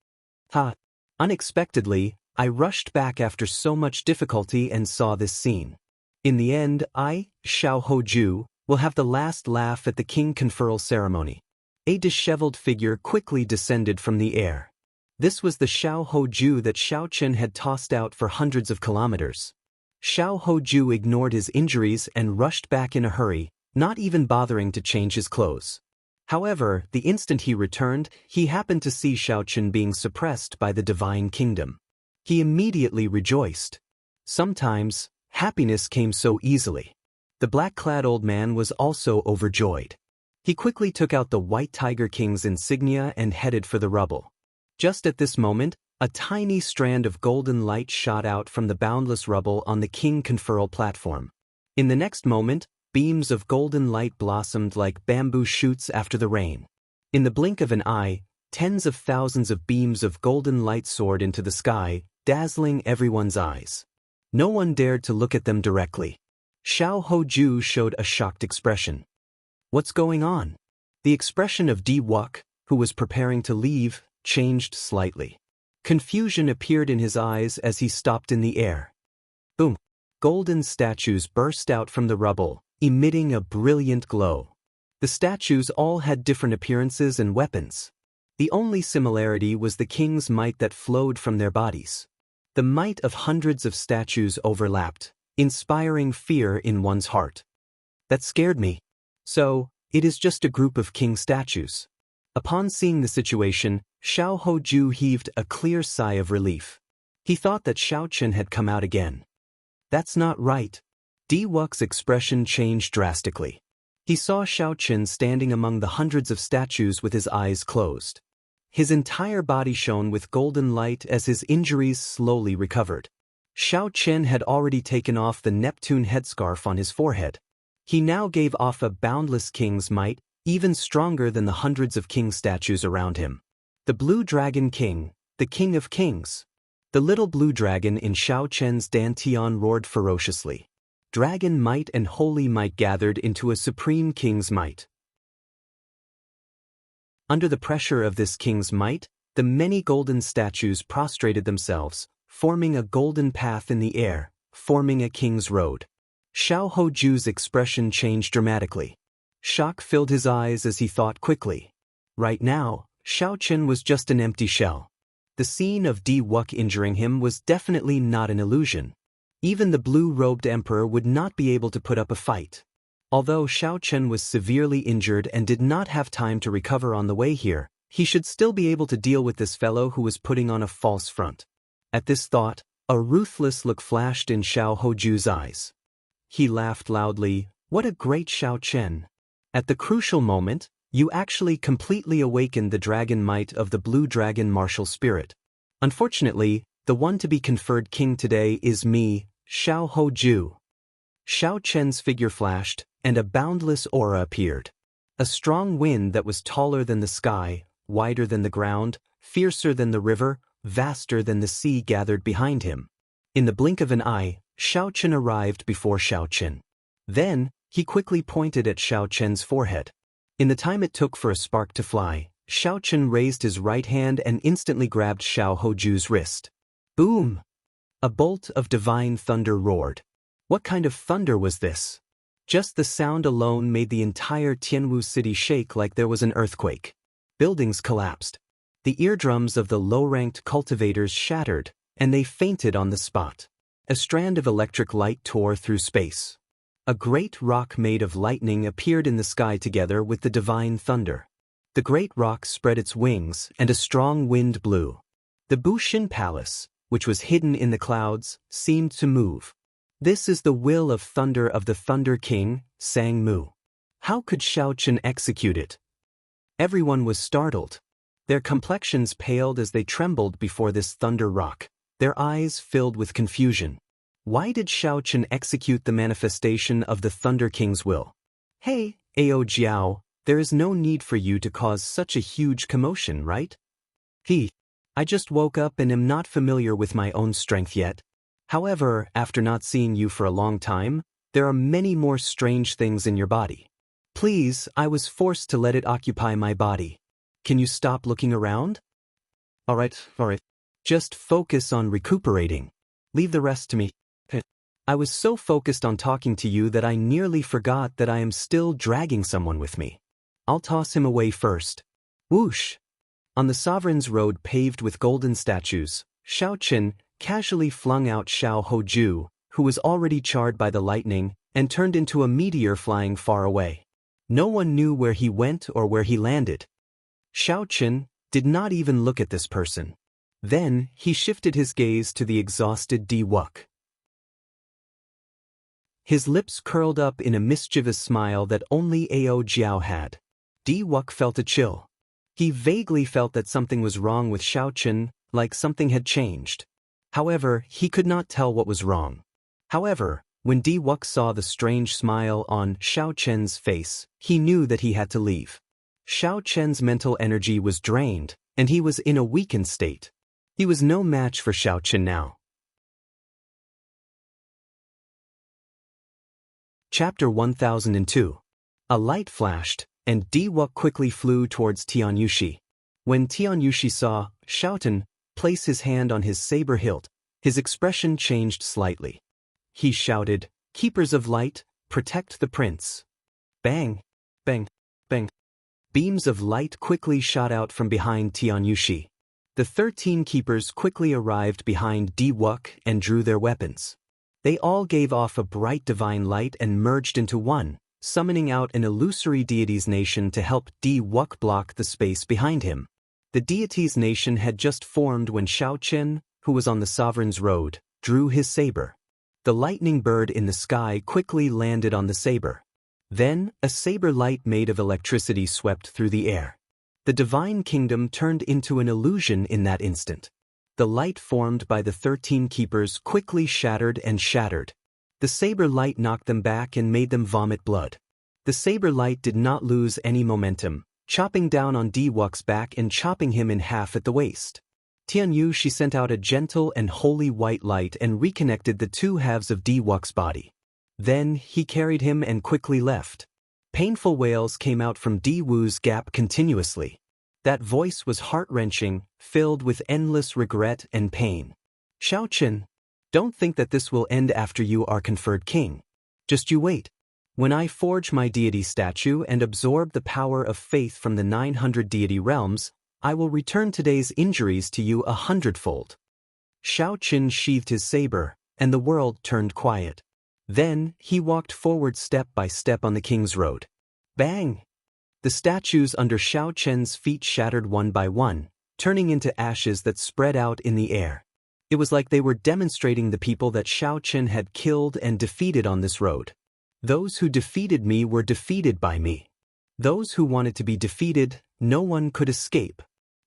Speaker 1: Unexpectedly, I rushed back after so much difficulty and saw this scene. In the end, I, Xiao Hoju, will have the last laugh at the King Conferral ceremony. A disheveled figure quickly descended from the air. This was the Xiao Hoju that Xiaochen had tossed out for hundreds of kilometers. Xiao Hoju ignored his injuries and rushed back in a hurry, not even bothering to change his clothes. However, the instant he returned, he happened to see Xiaochen being suppressed by the Divine Kingdom. He immediately rejoiced. Sometimes, happiness came so easily. The black-clad old man was also overjoyed. He quickly took out the White Tiger King's insignia and headed for the rubble. Just at this moment, a tiny strand of golden light shot out from the boundless rubble on the King Conferral platform. In the next moment, beams of golden light blossomed like bamboo shoots after the rain. In the blink of an eye, tens of thousands of beams of golden light soared into the sky, dazzling everyone's eyes. No one dared to look at them directly. Xiao Hoju showed a shocked expression. What's going on? The expression of Diwuk, who was preparing to leave, changed slightly. Confusion appeared in his eyes as he stopped in the air. Boom! Golden statues burst out from the rubble, emitting a brilliant glow. The statues all had different appearances and weapons. The only similarity was the king's might that flowed from their bodies. The might of hundreds of statues overlapped, inspiring fear in one's heart. That scared me. So, it is just a group of king statues. Upon seeing the situation, Xiao Hoju heaved a clear sigh of relief. He thought that Xiaochen had come out again. That's not right. Diwuk's expression changed drastically. He saw Xiaochen standing among the hundreds of statues with his eyes closed. His entire body shone with golden light as his injuries slowly recovered. Xiaochen had already taken off the Neptune headscarf on his forehead. He now gave off a boundless king's might, even stronger than the hundreds of king statues around him. The Blue Dragon King, the King of Kings. The little blue dragon in Xiaochen's dantian roared ferociously. Dragon might and holy might gathered into a supreme king's might. Under the pressure of this king's might, the many golden statues prostrated themselves, forming a golden path in the air, forming a king's road. Xiao Hoju's expression changed dramatically. Shock filled his eyes as he thought quickly. Right now, Xiaochen was just an empty shell. The scene of Diwuk injuring him was definitely not an illusion. Even the blue-robed emperor would not be able to put up a fight. Although Xiaochen was severely injured and did not have time to recover on the way here, he should still be able to deal with this fellow who was putting on a false front. At this thought, a ruthless look flashed in Xiao Hoju's eyes. He laughed loudly. What a great Xiaochen! At the crucial moment, you actually completely awakened the dragon might of the blue dragon martial spirit. Unfortunately, the one to be conferred king today is me, Xiao Hoju. Xiaochen's figure flashed, and a boundless aura appeared. A strong wind that was taller than the sky, wider than the ground, fiercer than the river, vaster than the sea gathered behind him. In the blink of an eye, Xiaochen arrived before Xiaochen. Then, he quickly pointed at Xiaochen's forehead. In the time it took for a spark to fly, Xiaochen raised his right hand and instantly grabbed Xiao Hoju's wrist. Boom! A bolt of divine thunder roared. What kind of thunder was this? Just the sound alone made the entire Tianwu city shake like there was an earthquake. Buildings collapsed. The eardrums of the low-ranked cultivators shattered, and they fainted on the spot. A strand of electric light tore through space. A great rock made of lightning appeared in the sky together with the divine thunder. The great rock spread its wings, and a strong wind blew. The Bushin Palace, which was hidden in the clouds, seemed to move. This is the will of thunder of the Thunder King, sang Mu. How could Xiao Chen execute it? Everyone was startled. Their complexions paled as they trembled before this thunder rock, their eyes filled with confusion. Why did Xiao Chen execute the manifestation of the Thunder King's will? Hey, Ao Jiao, there is no need for you to cause such a huge commotion, right? I just woke up and am not familiar with my own strength yet. However, after not seeing you for a long time, there are many more strange things in your body. Please, I was forced to let it occupy my body. Can you stop looking around? Alright. Just focus on recuperating. Leave the rest to me. I was so focused on talking to you that I nearly forgot that I am still dragging someone with me. I'll toss him away first. Whoosh! On the Sovereign's road paved with golden statues, Xiao Chen casually flung out Xiao Hoju, who was already charred by the lightning, and turned into a meteor flying far away. No one knew where he went or where he landed. Xiao Chen did not even look at this person. Then, he shifted his gaze to the exhausted Di Wuk. His lips curled up in a mischievous smile that only Ao Jiao had. Di Wuk felt a chill. He vaguely felt that something was wrong with Xiao Chen, like something had changed. However, he could not tell what was wrong. However, when Di Wuk saw the strange smile on Xiao Chen's face, he knew that he had to leave. Xiao Chen's mental energy was drained, and he was in a weakened state. He was no match for Xiao Chen now. Chapter 1002. A light flashed, and Di Wuk quickly flew towards Tianyushi. When Tianyushi saw Xiao Chen place his hand on his saber hilt, his expression changed slightly. He shouted, "Keepers of light, protect the prince." Bang! Bang! Bang! Beams of light quickly shot out from behind Tianyushi. The 13 keepers quickly arrived behind Di Wuk and drew their weapons. They all gave off a bright divine light and merged into one, summoning out an illusory deity's nation to help Di Wuk block the space behind him. The deity's nation had just formed when Xiao Chen, who was on the Sovereign's road, drew his saber. The lightning bird in the sky quickly landed on the saber. Then, a saber light made of electricity swept through the air. The divine kingdom turned into an illusion in that instant. The light formed by the 13 keepers quickly shattered and shattered. The saber light knocked them back and made them vomit blood. The saber light did not lose any momentum, chopping down on Di Wuk's back and chopping him in half at the waist. Tianyushi sent out a gentle and holy white light and reconnected the two halves of Di Wuk's body. Then, he carried him and quickly left. Painful wails came out from Di Wu's gap continuously. That voice was heart-wrenching, filled with endless regret and pain. Xiao Chen, don't think that this will end after you are conferred king. Just you wait. When I forge my deity statue and absorb the power of faith from the 900 deity realms, I will return today's injuries to you 100-fold. Xiao Chen sheathed his saber, and the world turned quiet. Then, he walked forward step by step on the king's road. Bang! The statues under Xiao Chen's feet shattered one by one, turning into ashes that spread out in the air. It was like they were demonstrating the people that Xiao Chen had killed and defeated on this road. Those who defeated me were defeated by me. Those who wanted to be defeated, no one could escape.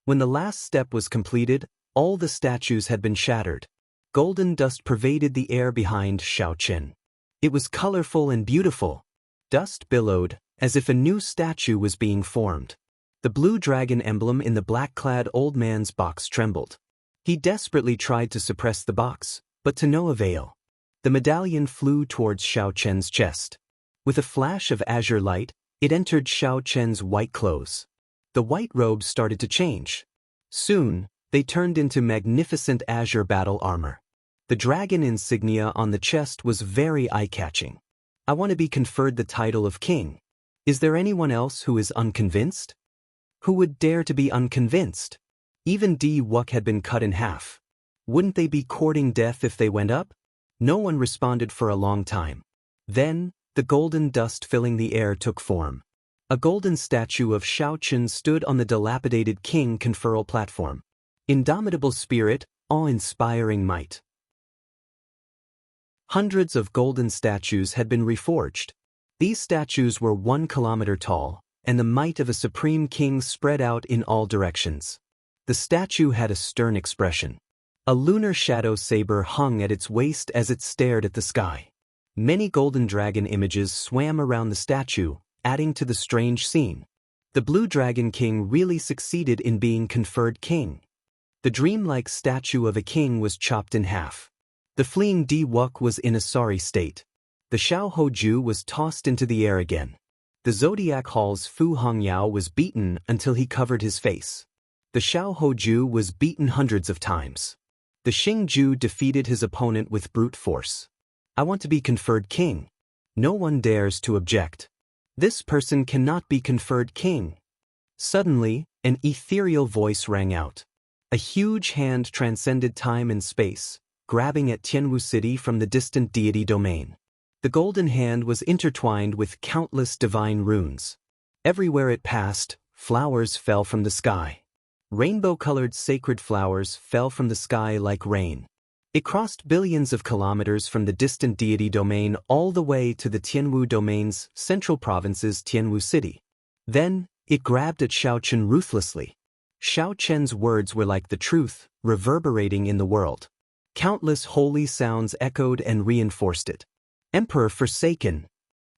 Speaker 1: When the last step was completed, all the statues had been shattered. Golden dust pervaded the air behind Xiao Chen. It was colorful and beautiful. Dust billowed, as if a new statue was being formed. The blue dragon emblem in the black-clad old man's box trembled. He desperately tried to suppress the box, but to no avail. The medallion flew towards Xiao Chen's chest. With a flash of azure light, it entered Xiao Chen's white clothes. The white robes started to change. Soon, they turned into magnificent azure battle armor. The dragon insignia on the chest was very eye-catching. I want to be conferred the title of king. Is there anyone else who is unconvinced? Who would dare to be unconvinced? Even Di Wuk had been cut in half. Wouldn't they be courting death if they went up? No one responded for a long time. Then, the golden dust filling the air took form. A golden statue of Xiao Chen stood on the dilapidated king conferral platform. Indomitable spirit, awe-inspiring might. Hundreds of golden statues had been reforged. These statues were 1 kilometer tall, and the might of a supreme king spread out in all directions. The statue had a stern expression. A lunar shadow saber hung at its waist as it stared at the sky. Many golden dragon images swam around the statue, adding to the strange scene. The Blue Dragon King really succeeded in being conferred king. The dreamlike statue of a king was chopped in half. The fleeing Di Wuk was in a sorry state. The Xiao Hoju was tossed into the air again. The Zodiac Hall's Fu Hongyao was beaten until he covered his face. The Xiao Hoju was beaten hundreds of times. The Xingju defeated his opponent with brute force. I want to be conferred king. No one dares to object. This person cannot be conferred king. Suddenly, an ethereal voice rang out. A huge hand transcended time and space, grabbing at Tianwu City from the distant deity domain. The golden hand was intertwined with countless divine runes. Everywhere it passed, flowers fell from the sky. Rainbow-colored sacred flowers fell from the sky like rain. It crossed billions of kilometers from the distant deity domain all the way to the Tianwu domain's central province's Tianwu City. Then, it grabbed at Xiao Chen ruthlessly. Xiao Chen's words were like the truth, reverberating in the world. Countless holy sounds echoed and reinforced it. Emperor forsaken.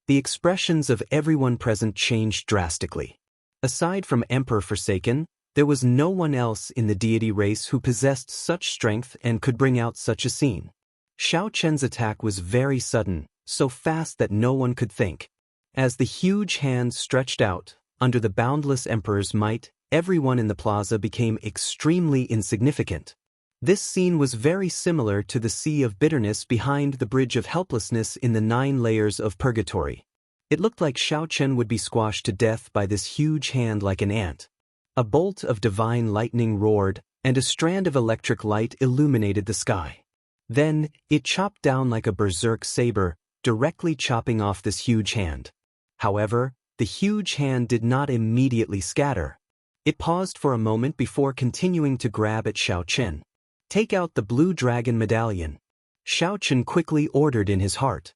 Speaker 1: The expressions of everyone present changed drastically. Aside from Emperor forsaken, there was no one else in the deity race who possessed such strength and could bring out such a scene. Xiao Chen's attack was very sudden, so fast that no one could think. As the huge hand stretched out, under the boundless emperor's might, everyone in the plaza became extremely insignificant. This scene was very similar to the sea of bitterness behind the bridge of helplessness in the 9 layers of purgatory. It looked like Xiao Chen would be squashed to death by this huge hand like an ant. A bolt of divine lightning roared, and a strand of electric light illuminated the sky. Then, it chopped down like a berserk saber, directly chopping off this huge hand. However, the huge hand did not immediately scatter. It paused for a moment before continuing to grab at Xiao Chen. Take out the Blue Dragon Medallion. Xiao Chen quickly ordered in his heart.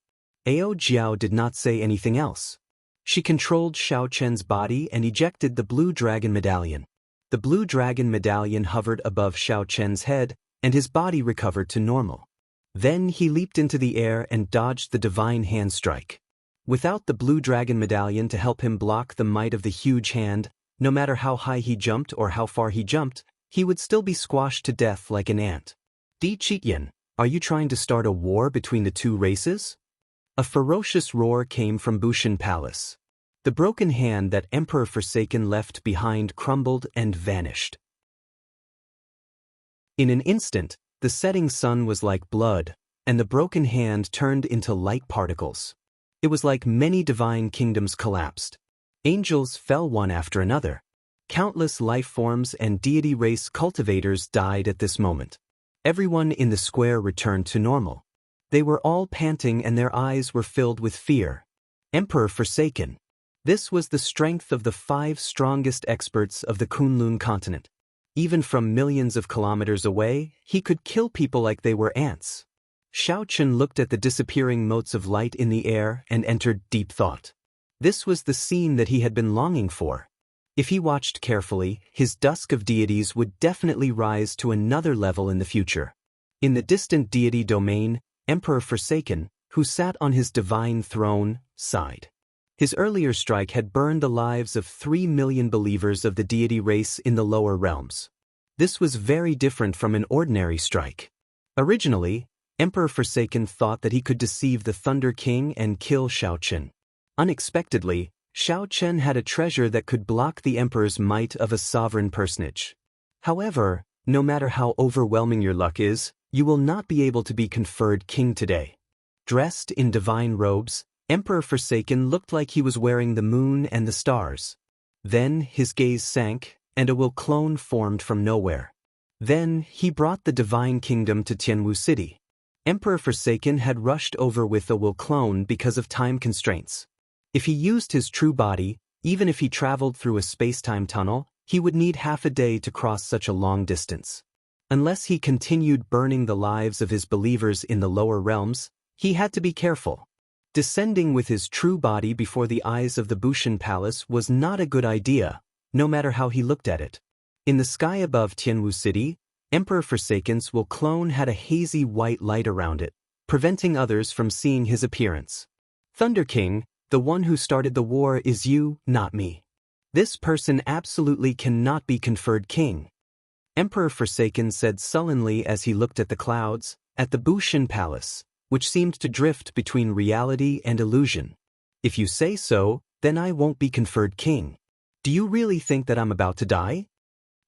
Speaker 1: Ao Jiao did not say anything else. She controlled Xiao Chen's body and ejected the Blue Dragon Medallion. The Blue Dragon Medallion hovered above Xiao Chen's head, and his body recovered to normal. Then he leaped into the air and dodged the divine hand strike. Without the Blue Dragon Medallion to help him block the might of the huge hand, no matter how high he jumped or how far he jumped, he would still be squashed to death like an ant. Di Qitian, are you trying to start a war between the two races? A ferocious roar came from Bushan Palace. The broken hand that Emperor Forsaken left behind crumbled and vanished. In an instant, the setting sun was like blood, and the broken hand turned into light particles. It was like many divine kingdoms collapsed. Angels fell one after another. Countless life forms and deity race cultivators died at this moment. Everyone in the square returned to normal. They were all panting and their eyes were filled with fear. Emperor Forsaken. This was the strength of the 5 strongest experts of the Kunlun continent. Even from millions of kilometers away, he could kill people like they were ants. Xiao Chen looked at the disappearing motes of light in the air and entered deep thought. This was the scene that he had been longing for. If he watched carefully, his dusk of deities would definitely rise to another level in the future. In the distant deity domain, Emperor Forsaken, who sat on his divine throne, sighed. His earlier strike had burned the lives of 3 million believers of the deity race in the lower realms. This was very different from an ordinary strike. Originally, Emperor Forsaken thought that he could deceive the Thunder King and kill Xiao Chen. Unexpectedly, Xiao Chen had a treasure that could block the Emperor's might of a sovereign personage. However, no matter how overwhelming your luck is, you will not be able to be conferred king today. Dressed in divine robes, Emperor Forsaken looked like he was wearing the moon and the stars. Then his gaze sank, and a will clone formed from nowhere. Then he brought the divine kingdom to Tianwu City. Emperor Forsaken had rushed over with a will clone because of time constraints. If he used his true body, even if he traveled through a space-time tunnel, he would need half a day to cross such a long distance. Unless he continued burning the lives of his believers in the lower realms, he had to be careful. Descending with his true body before the eyes of the Bushan Palace was not a good idea, no matter how he looked at it. In the sky above Tianwu City, Emperor Forsaken's will clone had a hazy white light around it, preventing others from seeing his appearance. Thunder King, the one who started the war is you, not me. This person absolutely cannot be conferred king. Emperor Forsaken said sullenly as he looked at the clouds, at the Bushan Palace, which seemed to drift between reality and illusion. If you say so, then I won't be conferred king. Do you really think that I'm about to die?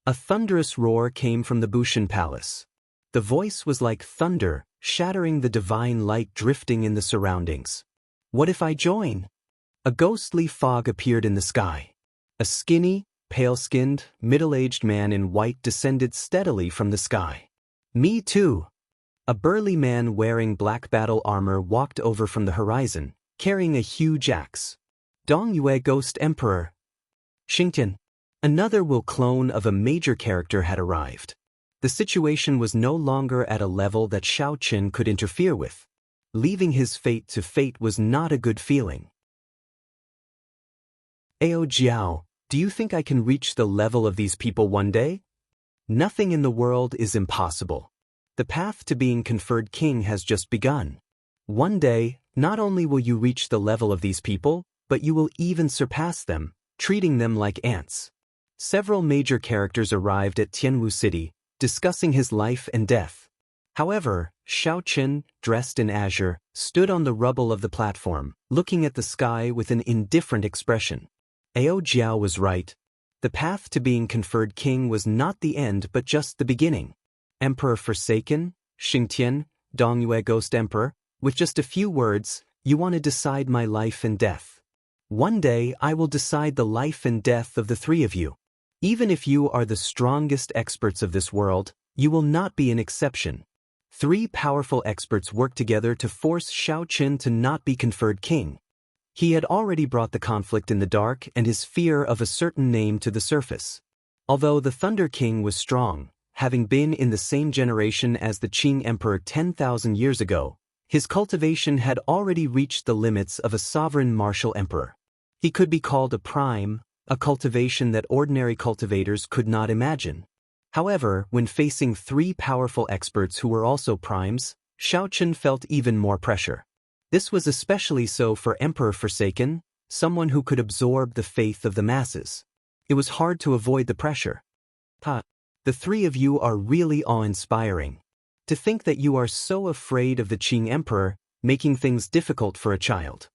Speaker 1: A thunderous roar came from the Bushan Palace. The voice was like thunder, shattering the divine light drifting in the surroundings. What if I join? A ghostly fog appeared in the sky. A skinny, pale-skinned, middle-aged man in white descended steadily from the sky. Me too. A burly man wearing black battle armor walked over from the horizon, carrying a huge axe. Dongyue Ghost Emperor. Xingtian. Another will clone of a major character had arrived. The situation was no longer at a level that Shao Qin could interfere with. Leaving his fate to fate was not a good feeling. Ao Jiao, do you think I can reach the level of these people one day? Nothing in the world is impossible. The path to being conferred king has just begun. One day, not only will you reach the level of these people, but you will even surpass them, treating them like ants. Several major characters arrived at Tianwu City, discussing his life and death. However, Shao Qin, dressed in azure, stood on the rubble of the platform, looking at the sky with an indifferent expression. Ao Jiao was right. The path to being conferred king was not the end but just the beginning. Emperor Forsaken, Xingtian, Dongyue Ghost Emperor, with just a few words, you want to decide my life and death. One day I will decide the life and death of the three of you. Even if you are the strongest experts of this world, you will not be an exception. Three powerful experts worked together to force Shao Qin to not be conferred king. He had already brought the conflict in the dark and his fear of a certain name to the surface. Although the Thunder King was strong, having been in the same generation as the Qing Emperor 10,000 years ago, his cultivation had already reached the limits of a sovereign martial emperor. He could be called a prime, a cultivation that ordinary cultivators could not imagine. However, when facing three powerful experts who were also primes, Shao Qin felt even more pressure. This was especially so for Emperor Forsaken, someone who could absorb the faith of the masses. It was hard to avoid the pressure. The three of you are really awe-inspiring. To think that you are so afraid of the Qing Emperor, making things difficult for a child.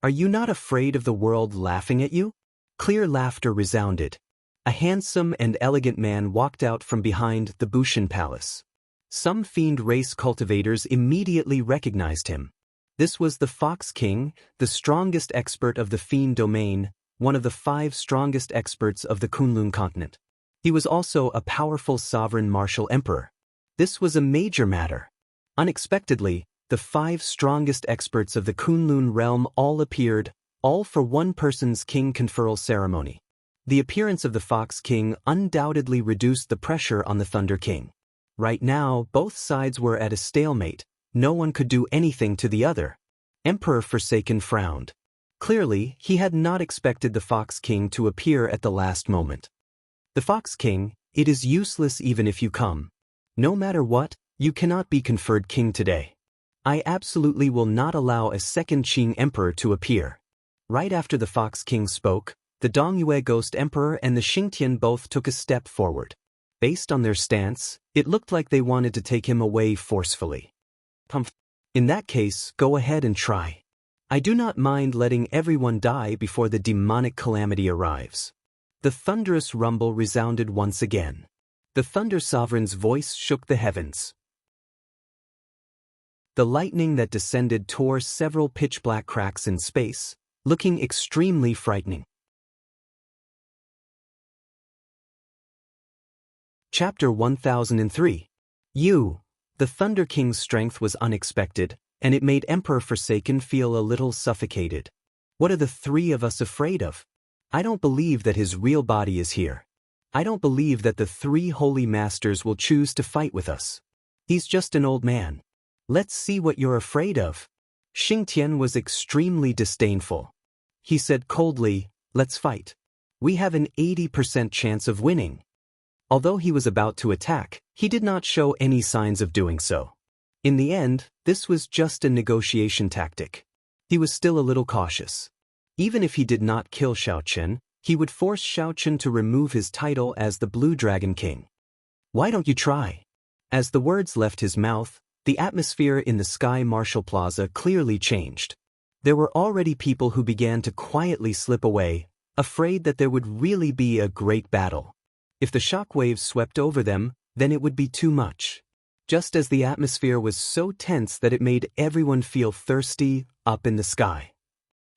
Speaker 1: Are you not afraid of the world laughing at you? Clear laughter resounded. A handsome and elegant man walked out from behind the Bushan Palace. Some fiend race cultivators immediately recognized him. This was the Fox King, the strongest expert of the fiend domain, one of the 5 strongest experts of the Kunlun continent. He was also a powerful sovereign martial emperor. This was a major matter. Unexpectedly, the 5 strongest experts of the Kunlun realm all appeared, all for one person's king conferral ceremony. The appearance of the Fox King undoubtedly reduced the pressure on the Thunder King. Right now, both sides were at a stalemate. No one could do anything to the other. Emperor Forsaken frowned. Clearly, he had not expected the Fox King to appear at the last moment. The Fox King, it is useless even if you come. No matter what, you cannot be conferred king today. I absolutely will not allow a second Qing Emperor to appear. Right after the Fox King spoke, the Dongyue Ghost Emperor and the Xingtian both took a step forward. Based on their stance, it looked like they wanted to take him away forcefully. In that case, go ahead and try. I do not mind letting everyone die before the demonic calamity arrives. The thunderous rumble resounded once again. The Thunder Sovereign's voice shook the heavens. The lightning that descended tore several pitch-black cracks in space, looking extremely frightening. Chapter 1003. The Thunder King's strength was unexpected, and it made Emperor Forsaken feel a little suffocated. What are the three of us afraid of? I don't believe that his real body is here. I don't believe that the 3 holy masters will choose to fight with us. He's just an old man. Let's see what you're afraid of. Xingtian was extremely disdainful. He said coldly, "Let's fight. We have an 80% chance of winning." Although he was about to attack, he did not show any signs of doing so. In the end, this was just a negotiation tactic. He was still a little cautious. Even if he did not kill Xiao Chen, he would force Xiao Chen to remove his title as the Blue Dragon King. "Why don't you try?" As the words left his mouth, the atmosphere in the Sky Marshal Plaza clearly changed. There were already people who began to quietly slip away, afraid that there would really be a great battle. If the shockwaves swept over them, then it would be too much. Just as the atmosphere was so tense that it made everyone feel thirsty up in the sky.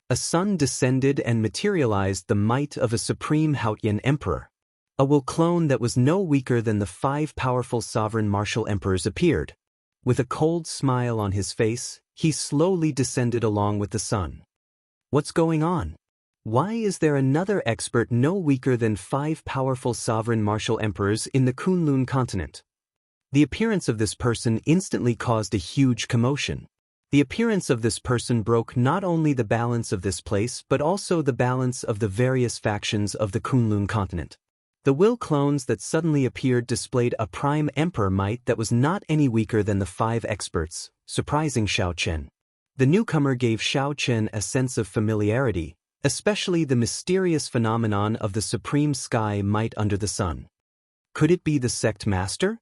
Speaker 1: A sun descended and materialized the might of a supreme Haotian emperor. A will clone that was no weaker than the 5 powerful sovereign martial emperors appeared. With a cold smile on his face, he slowly descended along with the sun. What's going on? Why is there another expert no weaker than 5 powerful sovereign martial emperors in the Kunlun continent? The appearance of this person instantly caused a huge commotion. The appearance of this person broke not only the balance of this place but also the balance of the various factions of the Kunlun continent. The will clones that suddenly appeared displayed a prime emperor might that was not any weaker than the 5 experts, surprising Xiao Chen. The newcomer gave Xiao Chen a sense of familiarity, especially the mysterious phenomenon of the supreme sky might under the sun. Could it be the sect master?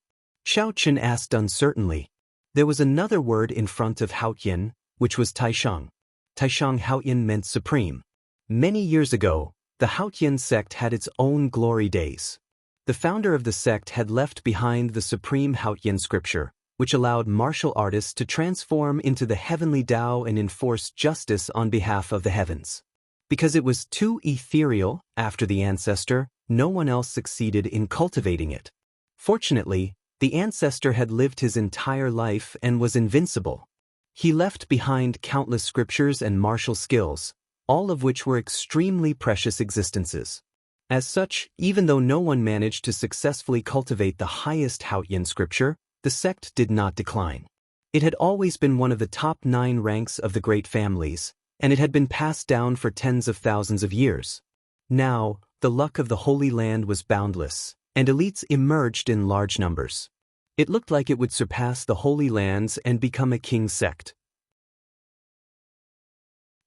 Speaker 1: Xiao Chen asked uncertainly. There was another word in front of Haotian, which was Taishang. Taishang Haotian meant supreme. Many years ago, the Haotian sect had its own glory days. The founder of the sect had left behind the supreme Haotian scripture, which allowed martial artists to transform into the heavenly Tao and enforce justice on behalf of the heavens. Because it was too ethereal, after the ancestor, no one else succeeded in cultivating it. Fortunately, the ancestor had lived his entire life and was invincible. He left behind countless scriptures and martial skills, all of which were extremely precious existences. As such, even though no one managed to successfully cultivate the highest Haotian scripture, the sect did not decline. It had always been one of the top 9 ranks of the great families, and it had been passed down for tens of thousands of years. Now, the luck of the Holy Land was boundless, and elites emerged in large numbers. It looked like it would surpass the Holy Lands and become a king sect.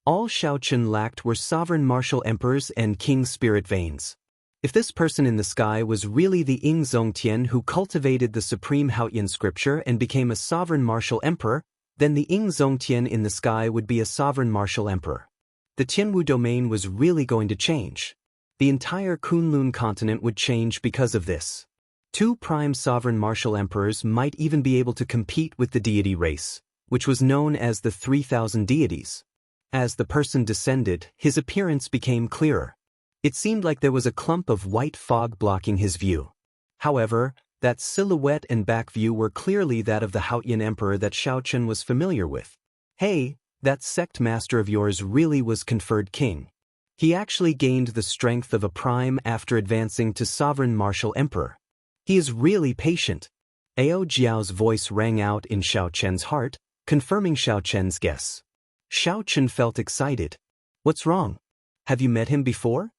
Speaker 1: All Xiao Chen lacked were sovereign martial emperors and king spirit veins. If this person in the sky was really the Ying Zongtian who cultivated the supreme Haotian scripture and became a sovereign martial emperor, then the Ying Zongtian in the sky would be a sovereign martial emperor. The Tianwu domain was really going to change. The entire Kunlun continent would change because of this. 2 prime sovereign martial emperors might even be able to compete with the deity race, which was known as the 3,000 deities. As the person descended, his appearance became clearer. It seemed like there was a clump of white fog blocking his view. However, that silhouette and back view were clearly that of the Haotian emperor that Xiao Chen was familiar with. Hey, that sect master of yours really was conferred king. He actually gained the strength of a prime after advancing to sovereign martial emperor. He is really patient. Ao Jiao's voice rang out in Xiao Chen's heart, confirming Xiao Chen's guess. Xiao Chen felt excited. What's wrong? Have you met him before?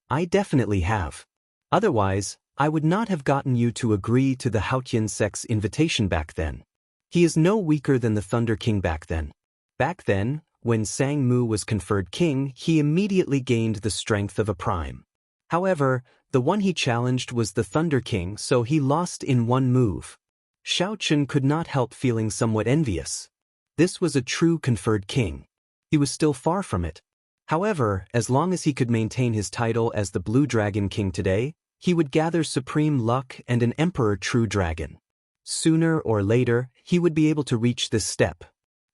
Speaker 1: I definitely have. Otherwise, I would not have gotten you to agree to the Haotian sect's invitation back then. He is no weaker than the Thunder King back then. Back then, when Sang Mu was conferred king, he immediately gained the strength of a prime. However, the one he challenged was the Thunder King, so he lost in one move. Xiao Chen could not help feeling somewhat envious. This was a true conferred king. He was still far from it. However, as long as he could maintain his title as the Blue Dragon King today, he would gather supreme luck and an Emperor True Dragon. Sooner or later, he would be able to reach this step.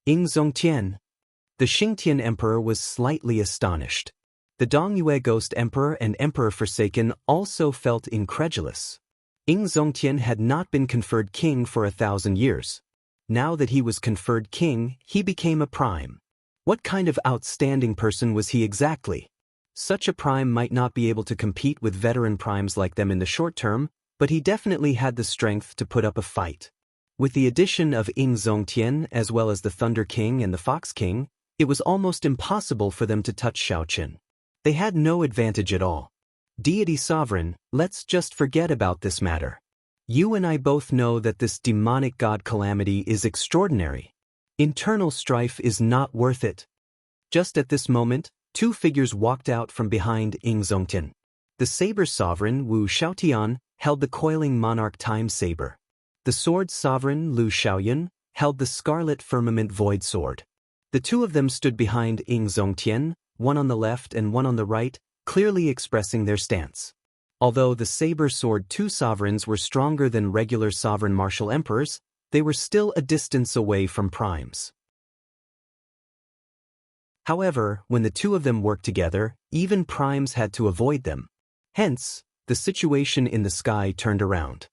Speaker 1: Ying Zongtian. The Xingtian Emperor was slightly astonished. The Dongyue Ghost Emperor and Emperor Forsaken also felt incredulous. Ying Zongtian had not been conferred king for 1,000 years. Now that he was conferred king, he became a prime. What kind of outstanding person was he exactly? Such a prime might not be able to compete with veteran primes like them in the short term, but he definitely had the strength to put up a fight. With the addition of Ying Zongtian as well as the Thunder King and the Fox King, It was almost impossible for them to touch Xiaoqin. They had no advantage at all. Deity Sovereign, let's just forget about this matter. You and I both know that this demonic god calamity is extraordinary. Internal strife is not worth it. Just at this moment, two figures walked out from behind Ying Zongtian. The saber sovereign Wu Xiaotian held the coiling monarch time saber. The sword sovereign Lu Xiaoyun held the scarlet firmament void sword. The two of them stood behind Ying Zongtian, one on the left and one on the right, clearly expressing their stance. Although the saber sword two sovereigns were stronger than regular sovereign martial emperors, they were still a distance away from primes. However, when the two of them worked together, even primes had to avoid them. Hence, the situation in the sky turned around.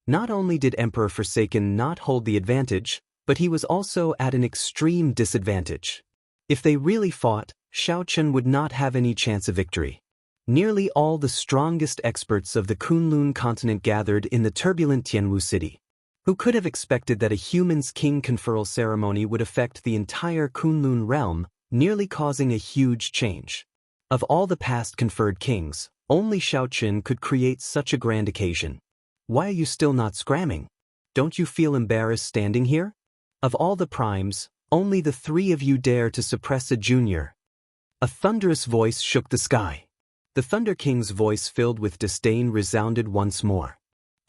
Speaker 1: Not only did Emperor Forsaken not hold the advantage, but he was also at an extreme disadvantage. If they really fought, Xiaoqin would not have any chance of victory. Nearly all the strongest experts of the Kunlun continent gathered in the turbulent Tianwu city. Who could have expected that a human's king conferral ceremony would affect the entire Kunlun realm, nearly causing a huge change? Of all the past conferred kings, only Xiaoqin could create such a grand occasion. Why are you still not scramming? Don't you feel embarrassed standing here? Of all the primes, only the three of you dare to suppress a junior. A thunderous voice shook the sky. The Thunder King's voice filled with disdain resounded once more.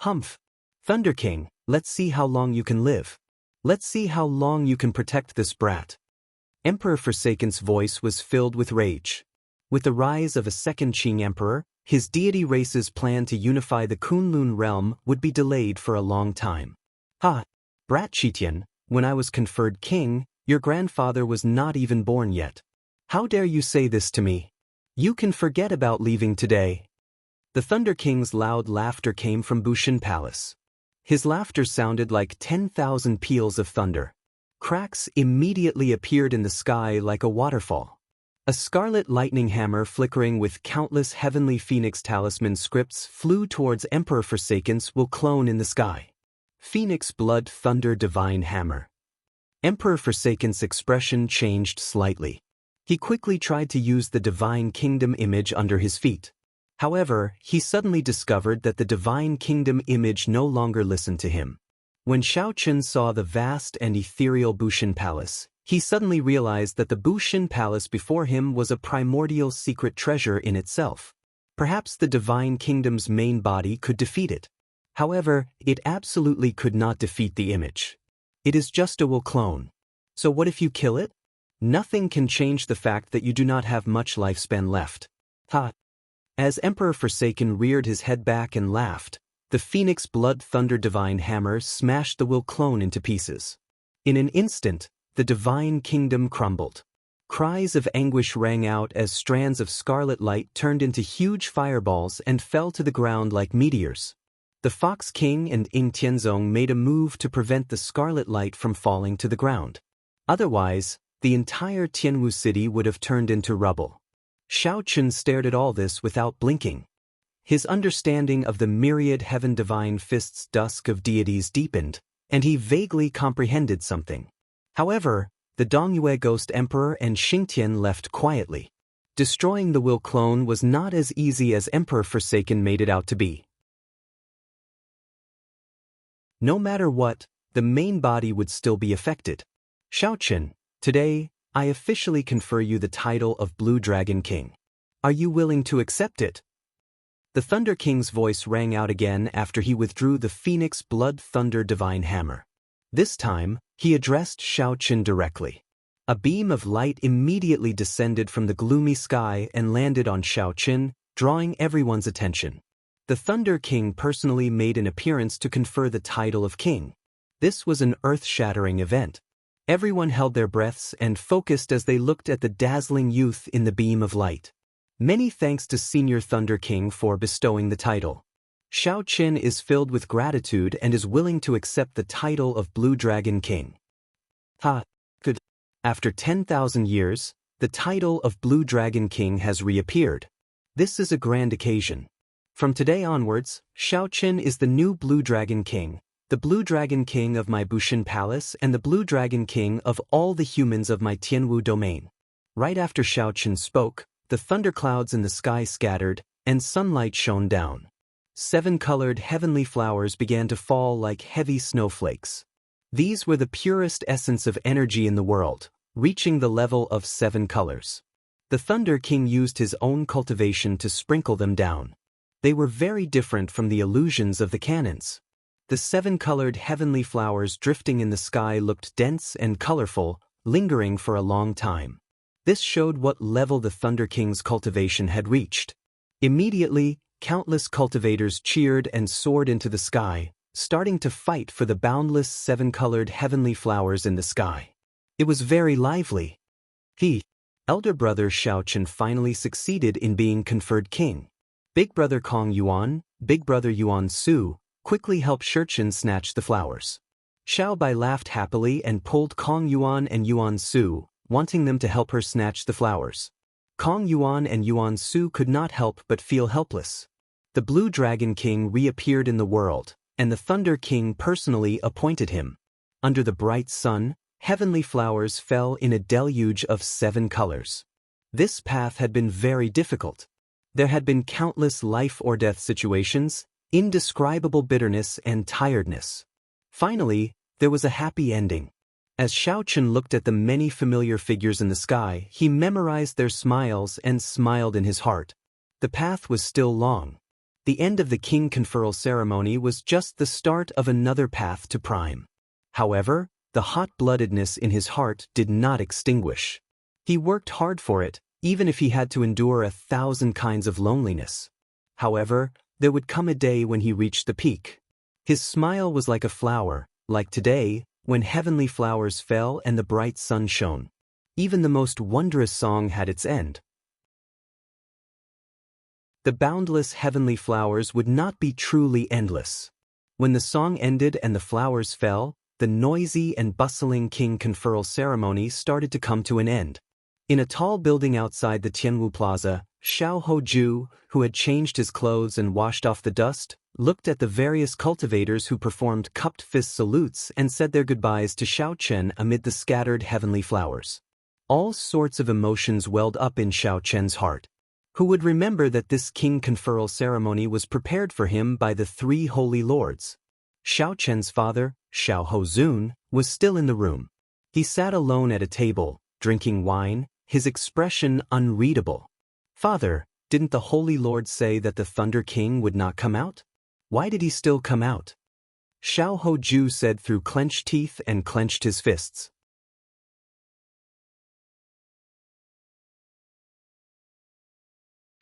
Speaker 1: Humph! Thunder King, let's see how long you can live. Let's see how long you can protect this brat. Emperor Forsaken's voice was filled with rage. With the rise of a second Qing emperor, his deity race's plan to unify the Kunlun realm would be delayed for a long time. Ha! Brat Qitian, when I was conferred king, your grandfather was not even born yet. How dare you say this to me? You can forget about leaving today. The Thunder King's loud laughter came from Bushin Palace. His laughter sounded like 10,000 peals of thunder. Cracks immediately appeared in the sky like a waterfall. A scarlet lightning hammer flickering with countless heavenly phoenix talisman scripts flew towards Emperor Forsaken's will clone in the sky. Phoenix Blood Thunder Divine Hammer. Emperor Forsaken's expression changed slightly. He quickly tried to use the Divine Kingdom image under his feet. However, he suddenly discovered that the Divine Kingdom image no longer listened to him. When Xiaoqin saw the vast and ethereal Bushin Palace, he suddenly realized that the Bushin Palace before him was a primordial secret treasure in itself. Perhaps the Divine Kingdom's main body could defeat it. However, it absolutely could not defeat the image. It is just a will clone. So what if you kill it? Nothing can change the fact that you do not have much lifespan left. Ha! As Emperor Forsaken reared his head back and laughed, the Phoenix Blood Thunder Divine Hammer smashed the will clone into pieces. In an instant, the Divine Kingdom crumbled. Cries of anguish rang out as strands of scarlet light turned into huge fireballs and fell to the ground like meteors. The Fox King and Ying Tianzong made a move to prevent the scarlet light from falling to the ground. Otherwise, the entire Tianwu city would have turned into rubble. Xiaoqin stared at all this without blinking. His understanding of the myriad heaven divine fists dusk of deities deepened, and he vaguely comprehended something. However, the Dongyue Ghost Emperor and Xingtian left quietly. Destroying the will clone was not as easy as Emperor Forsaken made it out to be. No matter what, the main body would still be affected. Xiaoqin, today, I officially confer you the title of Blue Dragon King. Are you willing to accept it? The Thunder King's voice rang out again after he withdrew the Phoenix Blood Thunder Divine Hammer. This time, he addressed Xiaoqin directly. A beam of light immediately descended from the gloomy sky and landed on Xiaoqin, drawing everyone's attention. The Thunder King personally made an appearance to confer the title of king. This was an earth-shattering event. Everyone held their breaths and focused as they looked at the dazzling youth in the beam of light. Many thanks to Senior Thunder King for bestowing the title. Xiaoqin is filled with gratitude and is willing to accept the title of Blue Dragon King. Ha! Good. After 10,000 years, the title of Blue Dragon King has reappeared. This is a grand occasion. From today onwards, Xiaoqin is the new Blue Dragon King, the Blue Dragon King of my Bushin Palace and the Blue Dragon King of all the humans of my Tianwu domain." Right after Xiao Chen spoke, the thunderclouds in the sky scattered, and sunlight shone down. 7-colored heavenly flowers began to fall like heavy snowflakes. These were the purest essence of energy in the world, reaching the level of 7 colors. The Thunder King used his own cultivation to sprinkle them down. They were very different from the illusions of the cannons. The 7-colored heavenly flowers drifting in the sky looked dense and colorful, lingering for a long time. This showed what level the Thunder King's cultivation had reached. Immediately, countless cultivators cheered and soared into the sky, starting to fight for the boundless 7-colored heavenly flowers in the sky. It was very lively. Elder brother Xiao Chen finally succeeded in being conferred king. Big brother Kong Yuan, big brother Yuan Su, quickly helped Shi Chen snatch the flowers. Xiao Bai laughed happily and pulled Kong Yuan and Yuan Su, wanting them to help her snatch the flowers. Kong Yuan and Yuan Su could not help but feel helpless. The Blue Dragon King reappeared in the world, and the Thunder King personally appointed him. Under the bright sun, heavenly flowers fell in a deluge of 7 colors. This path had been very difficult. There had been countless life-or-death situations, indescribable bitterness and tiredness. Finally, there was a happy ending. As Xiao Chen looked at the many familiar figures in the sky, he memorized their smiles and smiled in his heart. The path was still long. The end of the king conferral ceremony was just the start of another path to prime. However, the hot-bloodedness in his heart did not extinguish. He worked hard for it, even if he had to endure 1,000 kinds of loneliness. However, there would come a day when he reached the peak. His smile was like a flower, like today, when heavenly flowers fell and the bright sun shone. Even the most wondrous song had its end. The boundless heavenly flowers would not be truly endless. When the song ended and the flowers fell, the noisy and bustling king conferral ceremony started to come to an end. In a tall building outside the Tianwu Plaza, Xiao Hoju, who had changed his clothes and washed off the dust, looked at the various cultivators who performed cupped fist salutes and said their goodbyes to Xiao Chen amid the scattered heavenly flowers. All sorts of emotions welled up in Xiao Chen's heart. Who would remember that this king conferral ceremony was prepared for him by the 3 holy lords? Xiao Chen's father, Xiao Hozun, was still in the room. He sat alone at a table, drinking wine, his expression unreadable. "Father, didn't the holy lord say that the Thunder King would not come out? Why did he still come out?" Xiao Hoju said through clenched teeth and clenched his fists.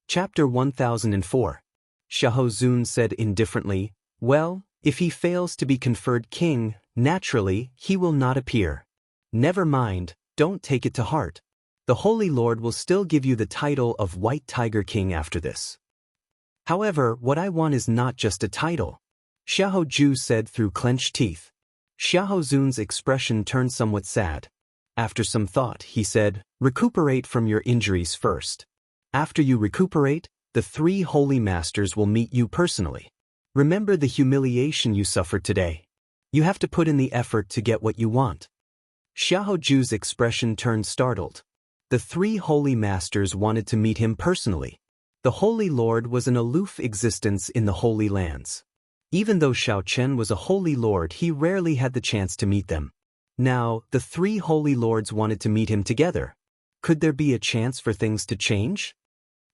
Speaker 1: Chapter 1004. Xiao Hozun said indifferently, "Well, if he fails to be conferred king, naturally, he will not appear. Never mind, don't take it to heart. The Holy Lord will still give you the title of White Tiger King after this. However, what I want is not just a title," Xiao Hoju said through clenched teeth. Xiao Hozun's expression turned somewhat sad. After some thought, he said, "Recuperate from your injuries first. After you recuperate, the 3 holy masters will meet you personally. Remember the humiliation you suffered today. You have to put in the effort to get what you want." Xiao Hoju's expression turned startled. The 3 holy masters wanted to meet him personally. The Holy Lord was an aloof existence in the Holy Lands. Even though Xiao Chen was a holy lord, he rarely had the chance to meet them. Now, the 3 holy lords wanted to meet him together. Could there be a chance for things to change?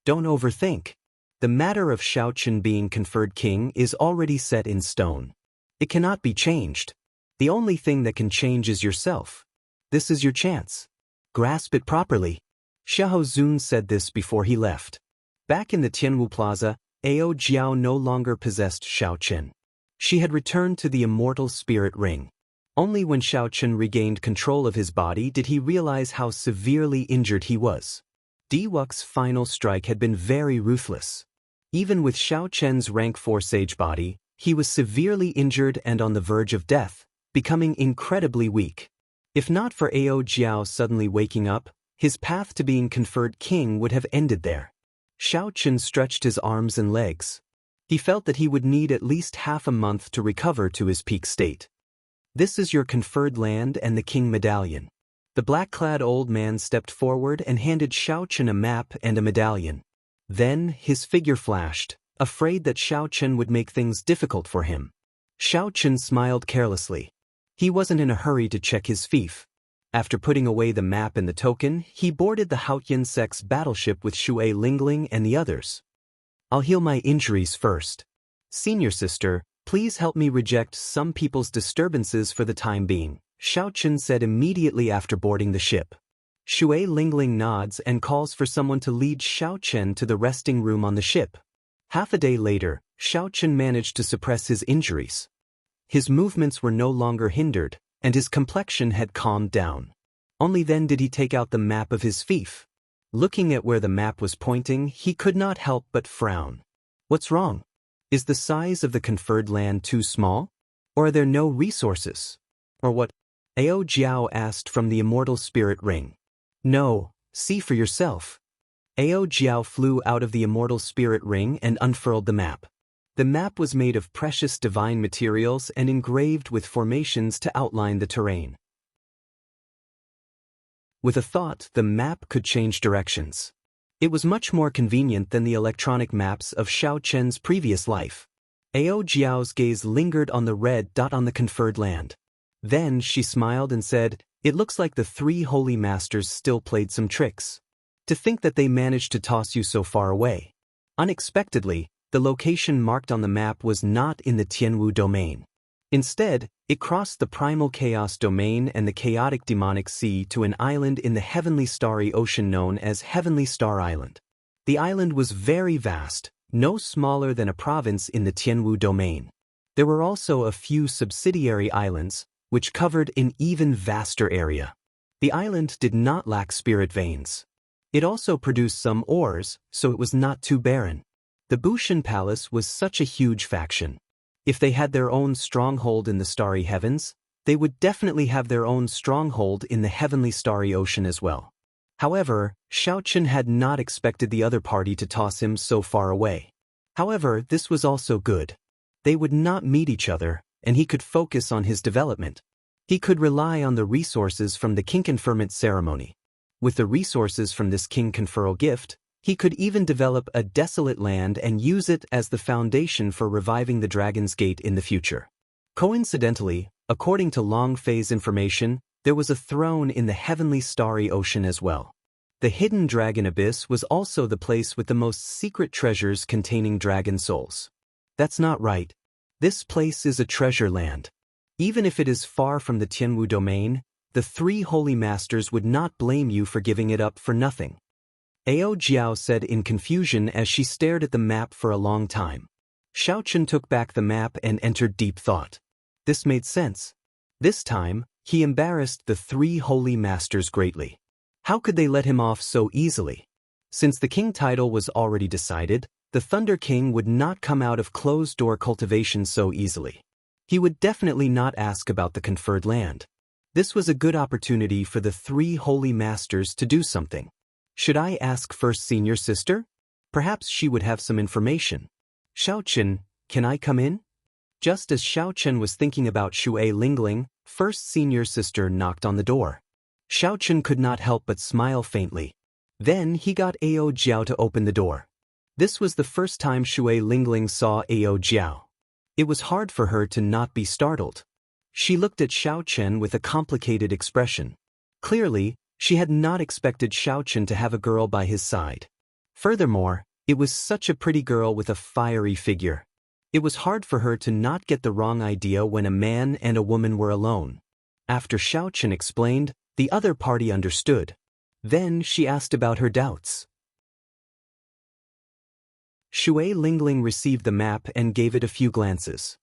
Speaker 1: Don't overthink. The matter of Xiao Chen being conferred king is already set in stone. It cannot be changed. The only thing that can change is yourself. This is your chance. Grasp it properly. Xiao Hozun said this before he left. Back in the Tianwu Plaza, Ao Jiao no longer possessed Xiao Chen. She had returned to the immortal spirit ring. Only when Xiao Chen regained control of his body did he realize how severely injured he was. Diwuk's final strike had been very ruthless. Even with Xiao Chen's rank 4 sage body, he was severely injured and on the verge of death, becoming incredibly weak. If not for Ao Jiao suddenly waking up, his path to being conferred king would have ended there. Xiao Chen stretched his arms and legs. He felt that he would need at least half a month to recover to his peak state. This is your conferred land and the king medallion. The black-clad old man stepped forward and handed Xiao Chen a map and a medallion. Then, his figure flashed, afraid that Xiao Chen would make things difficult for him. Xiao Chen smiled carelessly. He wasn't in a hurry to check his fief. After putting away the map and the token, he boarded the Haotian Sec's battleship with Shui Lingling and the others. I'll heal my injuries first. Senior sister, please help me reject some people's disturbances for the time being, Xiao Chen said immediately after boarding the ship. Shui Lingling nods and calls for someone to lead Xiao Chen to the resting room on the ship. Half a day later, Xiao Chen managed to suppress his injuries. His movements were no longer hindered, and his complexion had calmed down. Only then did he take out the map of his fief. Looking at where the map was pointing, he could not help but frown. What's wrong? Is the size of the conferred land too small? Or are there no resources? Or what? Ao Jiao asked from the immortal spirit ring. No, see for yourself. Ao Jiao flew out of the immortal spirit ring and unfurled the map. The map was made of precious divine materials and engraved with formations to outline the terrain. With a thought, the map could change directions. It was much more convenient than the electronic maps of Xiao Chen's previous life. Ao Jiao's gaze lingered on the red dot on the conferred land. Then she smiled and said, "It looks like the three holy masters still played some tricks. To think that they managed to toss you so far away." Unexpectedly, the location marked on the map was not in the Tianwu domain. Instead, it crossed the primal chaos domain and the chaotic demonic sea to an island in the heavenly starry ocean known as Heavenly Star Island. The island was very vast, no smaller than a province in the Tianwu domain. There were also a few subsidiary islands, which covered an even vaster area. The island did not lack spirit veins. It also produced some ores, so it was not too barren. The Bushan Palace was such a huge faction. If they had their own stronghold in the starry heavens, they would definitely have their own stronghold in the heavenly starry ocean as well. However, Xiao Chen had not expected the other party to toss him so far away. However, this was also good. They would not meet each other, and he could focus on his development. He could rely on the resources from the king conferment ceremony. With the resources from this king conferral gift, he could even develop a desolate land and use it as the foundation for reviving the Dragon's Gate in the future. Coincidentally, according to Long Fei's information, there was a throne in the heavenly starry ocean as well. The hidden dragon abyss was also the place with the most secret treasures containing dragon souls. That's not right. This place is a treasure land. Even if it is far from the Tianwu domain, the three holy masters would not blame you for giving it up for nothing. Ao Jiao said in confusion as she stared at the map for a long time. Xiao Chen took back the map and entered deep thought. This made sense. This time, he embarrassed the three holy masters greatly. How could they let him off so easily? Since the king title was already decided, the Thunder King would not come out of closed-door cultivation so easily. He would definitely not ask about the conferred land. This was a good opportunity for the three holy masters to do something. Should I ask first senior sister? Perhaps she would have some information. Xiao Chen, can I come in? Just as Xiao Chen was thinking about Shui Lingling, first senior sister knocked on the door. Xiao Chen could not help but smile faintly. Then he got Ao Jiao to open the door. This was the first time Shui Lingling saw Ao Jiao. It was hard for her to not be startled. She looked at Xiao Chen with a complicated expression. Clearly, she had not expected Xiao Chen to have a girl by his side. Furthermore, it was such a pretty girl with a fiery figure. It was hard for her to not get the wrong idea when a man and a woman were alone. After Xiao Chen explained, the other party understood. Then she asked about her doubts. Shui Lingling received the map and gave it a few glances.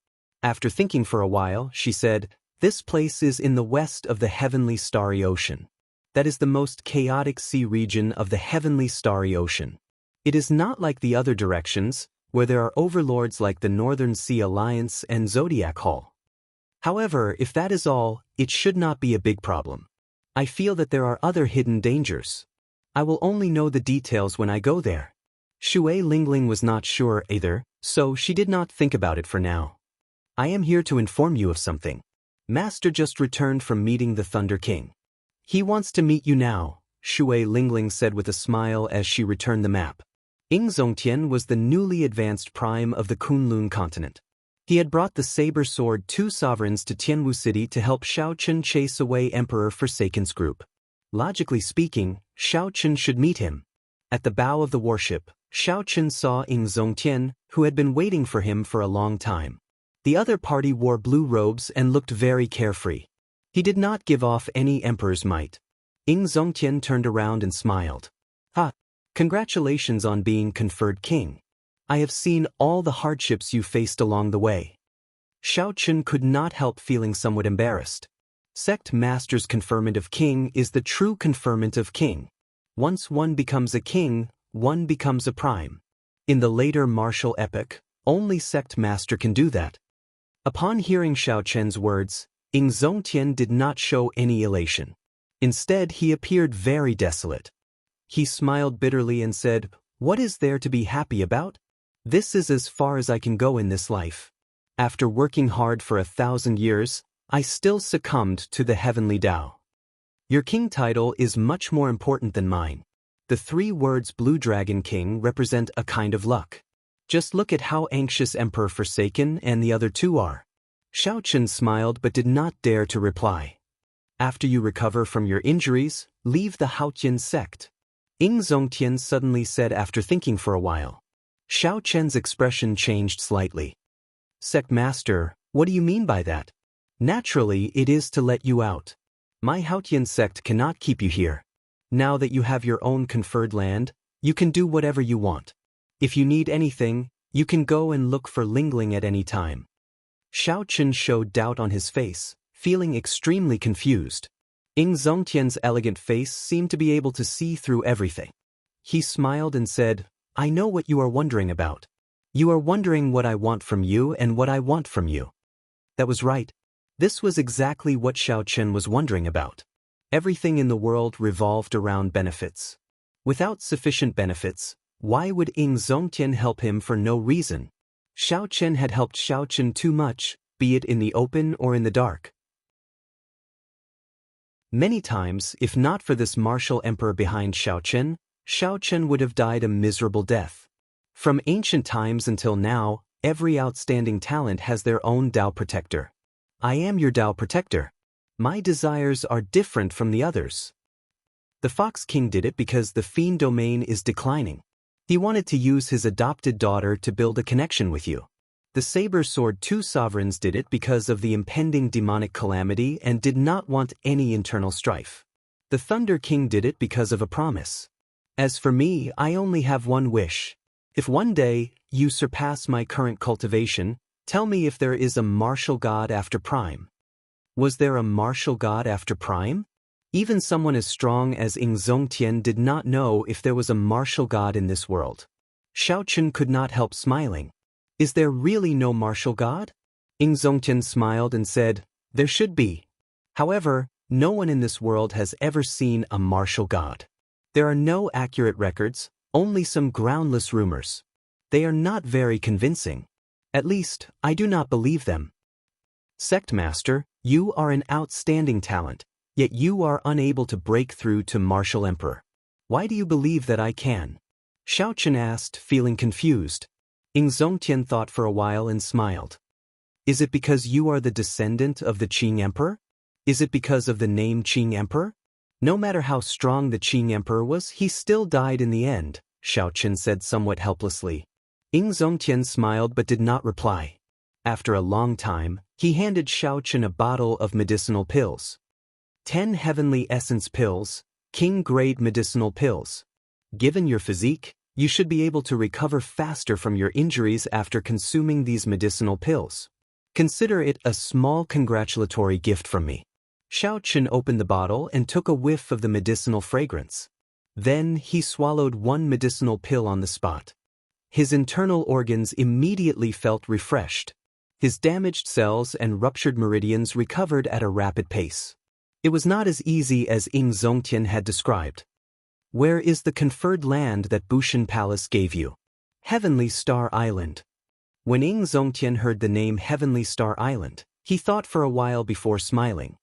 Speaker 1: After thinking for a while, she said, "This place is in the west of the heavenly starry ocean. That is the most chaotic sea region of the heavenly starry ocean. It is not like the other directions, where there are overlords like the Northern Sea Alliance and Zodiac Hall. However, if that is all, it should not be a big problem. I feel that there are other hidden dangers. I will only know the details when I go there." Shui Lingling was not sure either, so she did not think about it for now. I am here to inform you of something. Master just returned from meeting the Thunder King. He wants to meet you now, Shui Lingling said with a smile as she returned the map. Ying Zongtian was the newly advanced prime of the Kunlun continent. He had brought the saber sword 2 sovereigns to Tianwu City to help Xiao Chen chase away Emperor Forsaken's group. Logically speaking, Xiao Chen should meet him. At the bow of the warship, Xiao Chen saw Ying Zongtian, who had been waiting for him for a long time. The other party wore blue robes and looked very carefree. He did not give off any emperor's might. Ying Zongtian turned around and smiled. "Ha! Congratulations on being conferred king. I have seen all the hardships you faced along the way." Xiao Chen could not help feeling somewhat embarrassed. Sect Master's conferment of king is the true conferment of king. Once one becomes a king, one becomes a prime. In the later martial epoch, only Sect Master can do that. Upon hearing Xiao Chen's words, Ying Zongtian did not show any elation. Instead, he appeared very desolate. He smiled bitterly and said, "What is there to be happy about? This is as far as I can go in this life. After working hard for 1,000 years, I still succumbed to the heavenly Tao. Your king title is much more important than mine." The 3 words Blue Dragon King represent a kind of luck. Just look at how anxious Emperor Forsaken and the other 2 are. Xiao Chen smiled but did not dare to reply. "After you recover from your injuries, leave the Haotian sect," Ying Zongtian suddenly said after thinking for a while. Xiao Chen's expression changed slightly. "Sect Master, what do you mean by that?" "Naturally, it is to let you out. My Haotian sect cannot keep you here. Now that you have your own conferred land, you can do whatever you want. If you need anything, you can go and look for Lingling at any time." Xiao Chen showed doubt on his face, feeling extremely confused. Ying Zongtian's elegant face seemed to be able to see through everything. He smiled and said, "I know what you are wondering about. You are wondering what I want from you and what I want from you." That was right. This was exactly what Xiao Chen was wondering about. Everything in the world revolved around benefits. Without sufficient benefits, why would Ying Zongtian help him for no reason? Xiao Chen had helped Xiao Chen too much, be it in the open or in the dark. Many times, if not for this martial emperor behind Xiao Chen would have died a miserable death. From ancient times until now, every outstanding talent has their own Tao protector. I am your Tao protector. My desires are different from the others. The Fox King did it because the Fiend domain is declining. He wanted to use his adopted daughter to build a connection with you. The Saber Sword 2 sovereigns did it because of the impending demonic calamity and did not want any internal strife. The Thunder King did it because of a promise. As for me, I only have one wish. If one day you surpass my current cultivation, tell me if there is a martial god after Prime. Was there a martial god after Prime? Even someone as strong as Ying Zongtian did not know if there was a martial god in this world. Xiao Chen could not help smiling. Is there really no martial god? Ying Zongtian smiled and said, "There should be. However, no one in this world has ever seen a martial god. There are no accurate records, only some groundless rumors. They are not very convincing. At least, I do not believe them. Sect Master, you are an outstanding talent, yet you are unable to break through to Martial Emperor. Why do you believe that I can?" Xiao Chen asked, feeling confused. Ying Zongtian thought for a while and smiled. "Is it because you are the descendant of the Qing Emperor? Is it because of the name Qing Emperor? No matter how strong the Qing Emperor was, he still died in the end," Xiao Chen said somewhat helplessly. Ying Zongtian smiled but did not reply. After a long time, he handed Xiao Chen a bottle of medicinal pills. 10 heavenly essence pills, king-grade medicinal pills. Given your physique, you should be able to recover faster from your injuries after consuming these medicinal pills. Consider it a small congratulatory gift from me. Xiao Chen opened the bottle and took a whiff of the medicinal fragrance. Then he swallowed one medicinal pill on the spot. His internal organs immediately felt refreshed. His damaged cells and ruptured meridians recovered at a rapid pace. It was not as easy as Ying Zongtian had described. Where is the conferred land that Bushan Palace gave you? Heavenly Star Island. When Ing Zongtian heard the name Heavenly Star Island, he thought for a while before smiling.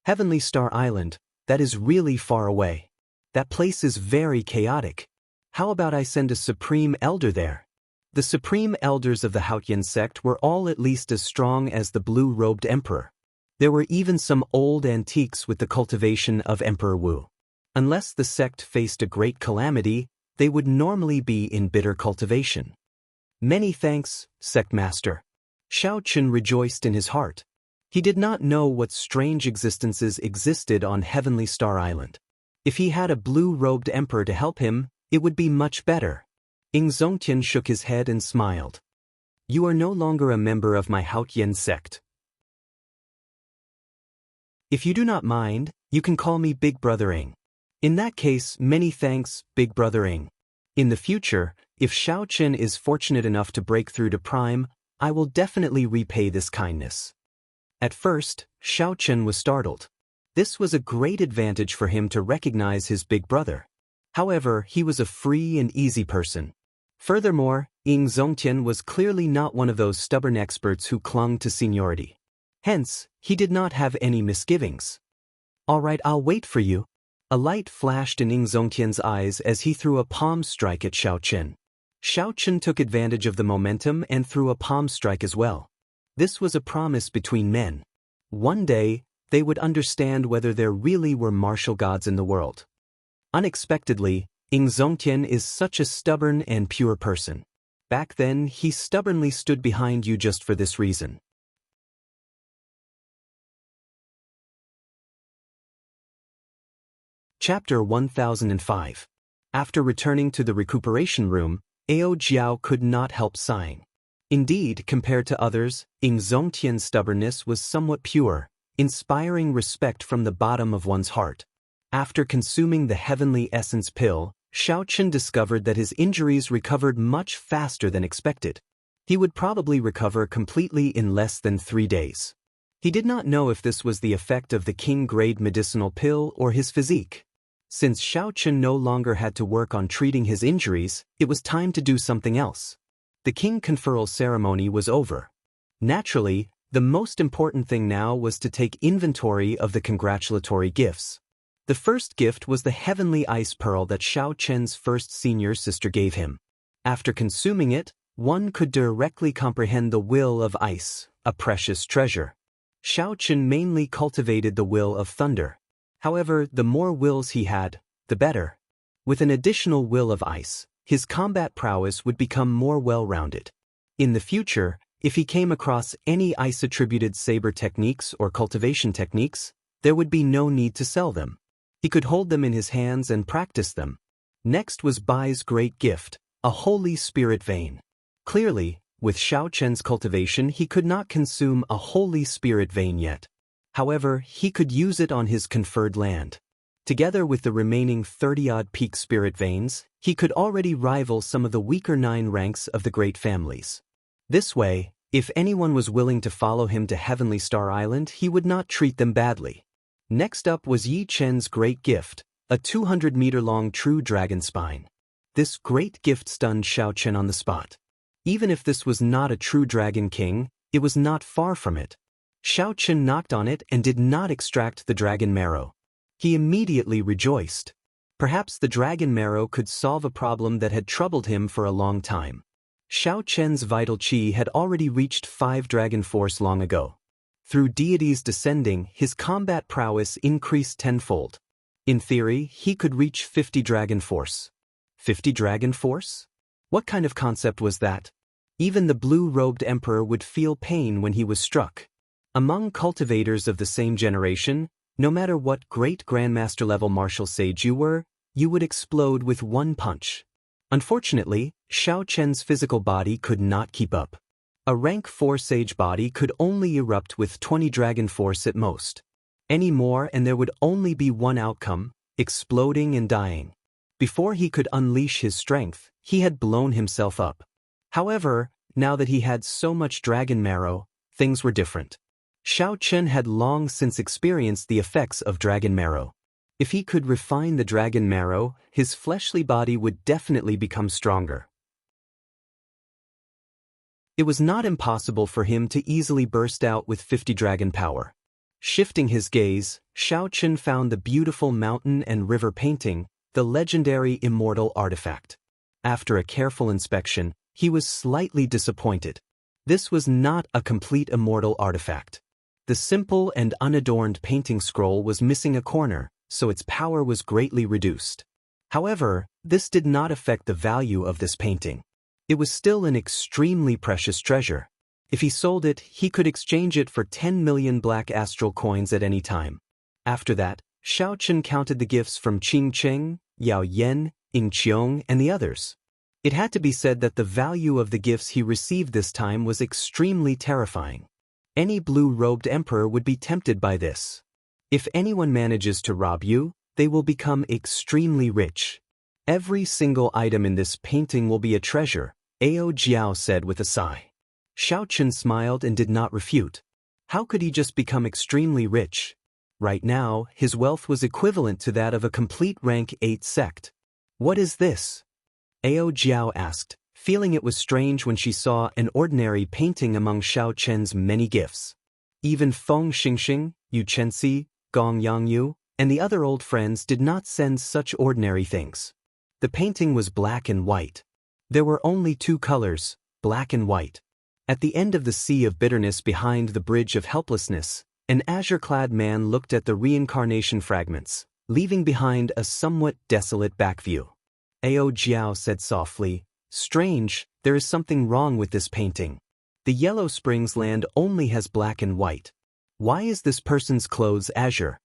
Speaker 1: Heavenly Star Island, that is really far away. That place is very chaotic. How about I send a supreme elder there? The supreme elders of the Haotian sect were all at least as strong as the blue-robed emperor. There were even some old antiques with the cultivation of Emperor Wu. Unless the sect faced a great calamity, they would normally be in bitter cultivation. Many thanks, sect master. Xiao Chun rejoiced in his heart. He did not know what strange existences existed on Heavenly Star Island. If he had a blue-robed emperor to help him, it would be much better. Ing Zongtian shook his head and smiled. You are no longer a member of my Haotian sect. If you do not mind, you can call me Big Brother Ing. In that case, many thanks, Big Brother Ing. In the future, if Xiao Chun is fortunate enough to break through to Prime, I will definitely repay this kindness. At first, Xiao Chun was startled. This was a great advantage for him to recognize his big brother. However, he was a free and easy person. Furthermore, Ing Zongtian was clearly not one of those stubborn experts who clung to seniority. Hence, he did not have any misgivings. All right, I'll wait for you. A light flashed in Ing Zongtian's eyes as he threw a palm strike at Xiao Chun. Xiao Chun took advantage of the momentum and threw a palm strike as well. This was a promise between men. One day, they would understand whether there really were martial gods in the world. Unexpectedly, Ing Zongtian is such a stubborn and pure person. Back then, he stubbornly stood behind you just for this reason. Chapter 1005. After returning to the recuperation room, Ao Jiao could not help sighing. Indeed, compared to others, Ing Zongtian's stubbornness was somewhat pure, inspiring respect from the bottom of one's heart. After consuming the heavenly essence pill, Xiao Chun discovered that his injuries recovered much faster than expected. He would probably recover completely in less than 3 days. He did not know if this was the effect of the king-grade medicinal pill or his physique. Since Xiao Chun no longer had to work on treating his injuries, it was time to do something else. The king conferral ceremony was over. Naturally, the most important thing now was to take inventory of the congratulatory gifts. The first gift was the heavenly ice pearl that Xiao Chen's first senior sister gave him. After consuming it, one could directly comprehend the will of ice, a precious treasure. Xiao Chen mainly cultivated the will of thunder. However, the more wills he had, the better. With an additional will of ice, his combat prowess would become more well-rounded. In the future, if he came across any ice-attributed saber techniques or cultivation techniques, there would be no need to sell them. He could hold them in his hands and practice them. Next was Bai's great gift, a Holy Spirit vein. Clearly, with Xiao Chen's cultivation he could not consume a Holy Spirit vein yet. However, he could use it on his conferred land. Together with the remaining 30-odd peak spirit veins, he could already rival some of the weaker 9 ranks of the great families. This way, if anyone was willing to follow him to Heavenly Star Island, he would not treat them badly. Next up was Yi Chen's great gift, a 200-meter-long true dragon spine. This great gift stunned Xiao Chen on the spot. Even if this was not a true dragon king, it was not far from it. Xiao Chen knocked on it and did not extract the dragon marrow. He immediately rejoiced. Perhaps the dragon marrow could solve a problem that had troubled him for a long time. Xiao Chen's vital qi had already reached 5 dragon force long ago. Through deities descending, his combat prowess increased tenfold. In theory, he could reach 50 dragon force. 50 dragon force? What kind of concept was that? Even the blue-robed emperor would feel pain when he was struck. Among cultivators of the same generation, no matter what great grandmaster-level martial sage you were, you would explode with one punch. Unfortunately, Xiao Chen's physical body could not keep up. A rank 4 sage body could only erupt with 20 dragon force at most. Any more and there would only be one outcome, exploding and dying. Before he could unleash his strength, he had blown himself up. However, now that he had so much dragon marrow, things were different. Xiao Chen had long since experienced the effects of dragon marrow. If he could refine the dragon marrow, his fleshly body would definitely become stronger. It was not impossible for him to easily burst out with 50 dragon power. Shifting his gaze, Xiao Chen found the beautiful mountain and river painting, the legendary immortal artifact. After a careful inspection, he was slightly disappointed. This was not a complete immortal artifact. The simple and unadorned painting scroll was missing a corner, so its power was greatly reduced. However, this did not affect the value of this painting. It was still an extremely precious treasure. If he sold it, he could exchange it for 10 million black astral coins at any time. After that, Xiao Chen counted the gifts from Qing Cheng, Yao Yan, Ying Qiong, and the others. It had to be said that the value of the gifts he received this time was extremely terrifying. Any blue-robed emperor would be tempted by this. If anyone manages to rob you, they will become extremely rich. Every single item in this painting will be a treasure, Ao Jiao said with a sigh. Xiao Chen smiled and did not refute. How could he just become extremely rich? Right now, his wealth was equivalent to that of a complete rank 8 sect. What is this? Ao Jiao asked, feeling it was strange when she saw an ordinary painting among Xiao Chen's many gifts. Even Feng Xingxing, Yu Chenxi, Gong Yangyu, and the other old friends did not send such ordinary things. The painting was black and white. There were only two colors, black and white. At the end of the sea of bitterness behind the bridge of helplessness, an azure-clad man looked at the reincarnation fragments, leaving behind a somewhat desolate backview. Ao Jiao said softly, "Strange, there is something wrong with this painting. The Yellow Springs land only has black and white. Why is this person's clothes azure?"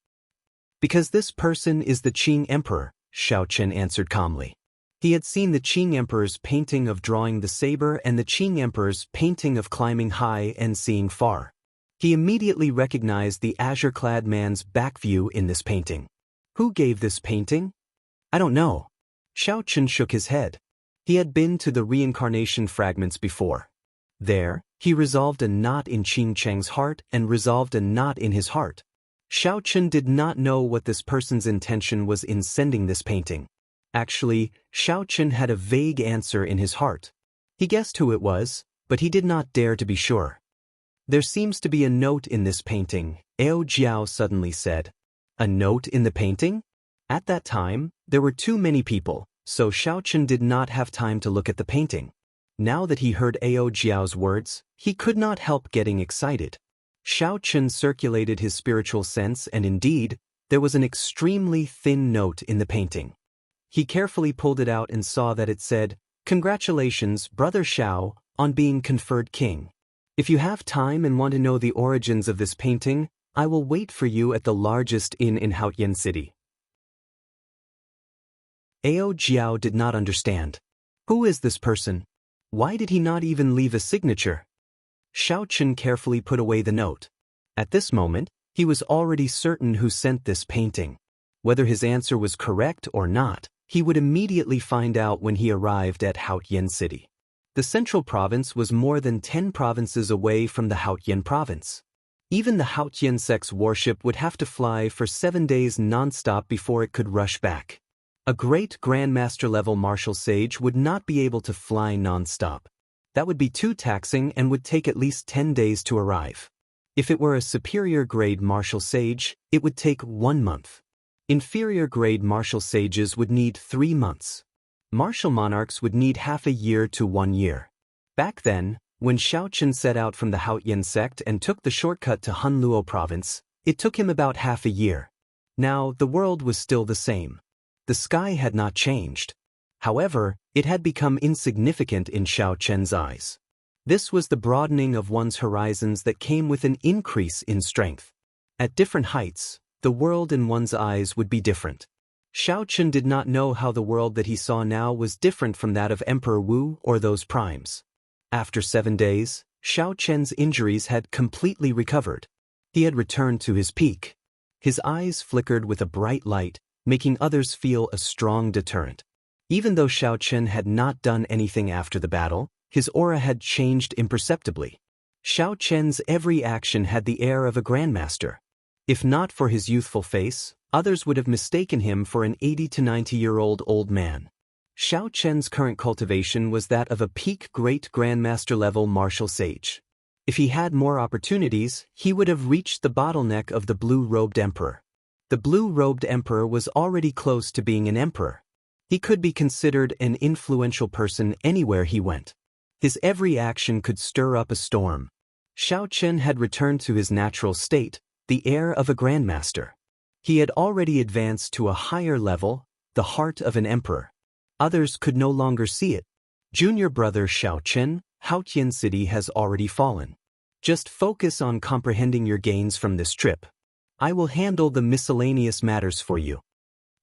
Speaker 1: "Because this person is the Qing Emperor," Xiao Chen answered calmly. He had seen the Qing Emperor's painting of drawing the saber and the Qing Emperor's painting of climbing high and seeing far. He immediately recognized the azure-clad man's back view in this painting. Who gave this painting? I don't know. Xiao Chen shook his head. He had been to the reincarnation fragments before. There, he resolved a knot in Qing Cheng's heart and resolved a knot in his heart. Xiao Chen did not know what this person's intention was in sending this painting. Actually, Xiao Chen had a vague answer in his heart. He guessed who it was, but he did not dare to be sure. There seems to be a note in this painting, Ao Jiao suddenly said. A note in the painting? At that time, there were too many people, so Xiao Chen did not have time to look at the painting. Now that he heard Ao Jiao's words, he could not help getting excited. Xiao Chen circulated his spiritual sense and indeed, there was an extremely thin note in the painting. He carefully pulled it out and saw that it said, "Congratulations, Brother Xiao, on being conferred king. If you have time and want to know the origins of this painting, I will wait for you at the largest inn in Haotian City." Ao Jiao did not understand. Who is this person? Why did he not even leave a signature? Xiao Chen carefully put away the note. At this moment, he was already certain who sent this painting. Whether his answer was correct or not, he would immediately find out when he arrived at Haotian City. The central province was more than 10 provinces away from the Haotian province. Even the Haotian sect's warship would have to fly for 7 days non-stop before it could rush back. A great Grandmaster-level martial sage would not be able to fly non-stop. That would be too taxing and would take at least 10 days to arrive. If it were a superior-grade martial sage, it would take 1 month. Inferior-grade martial sages would need 3 months. Martial monarchs would need half a year to 1 year. Back then, when Xiao Chen set out from the Haotian sect and took the shortcut to Hunluo province, it took him about half a year. Now, the world was still the same. The sky had not changed. However, it had become insignificant in Xiao Chen's eyes. This was the broadening of one's horizons that came with an increase in strength. At different heights, the world in one's eyes would be different. Xiao Chen did not know how the world that he saw now was different from that of Emperor Wu or those primes. After 7 days, Xiao Chen's injuries had completely recovered. He had returned to his peak. His eyes flickered with a bright light, making others feel a strong deterrent. Even though Xiao Chen had not done anything after the battle, his aura had changed imperceptibly. Xiao Chen's every action had the air of a grandmaster. If not for his youthful face, others would have mistaken him for an 80 to 90-year-old old man. Xiao Chen's current cultivation was that of a peak great grandmaster level martial sage. If he had more opportunities, he would have reached the bottleneck of the blue-robed emperor. The blue-robed emperor was already close to being an emperor. He could be considered an influential person anywhere he went. His every action could stir up a storm. Xiao Chen had returned to his natural state, the air of a grandmaster. He had already advanced to a higher level, the heart of an emperor. Others could no longer see it. Junior brother Xiao Chen, Haotian City has already fallen. Just focus on comprehending your gains from this trip. I will handle the miscellaneous matters for you.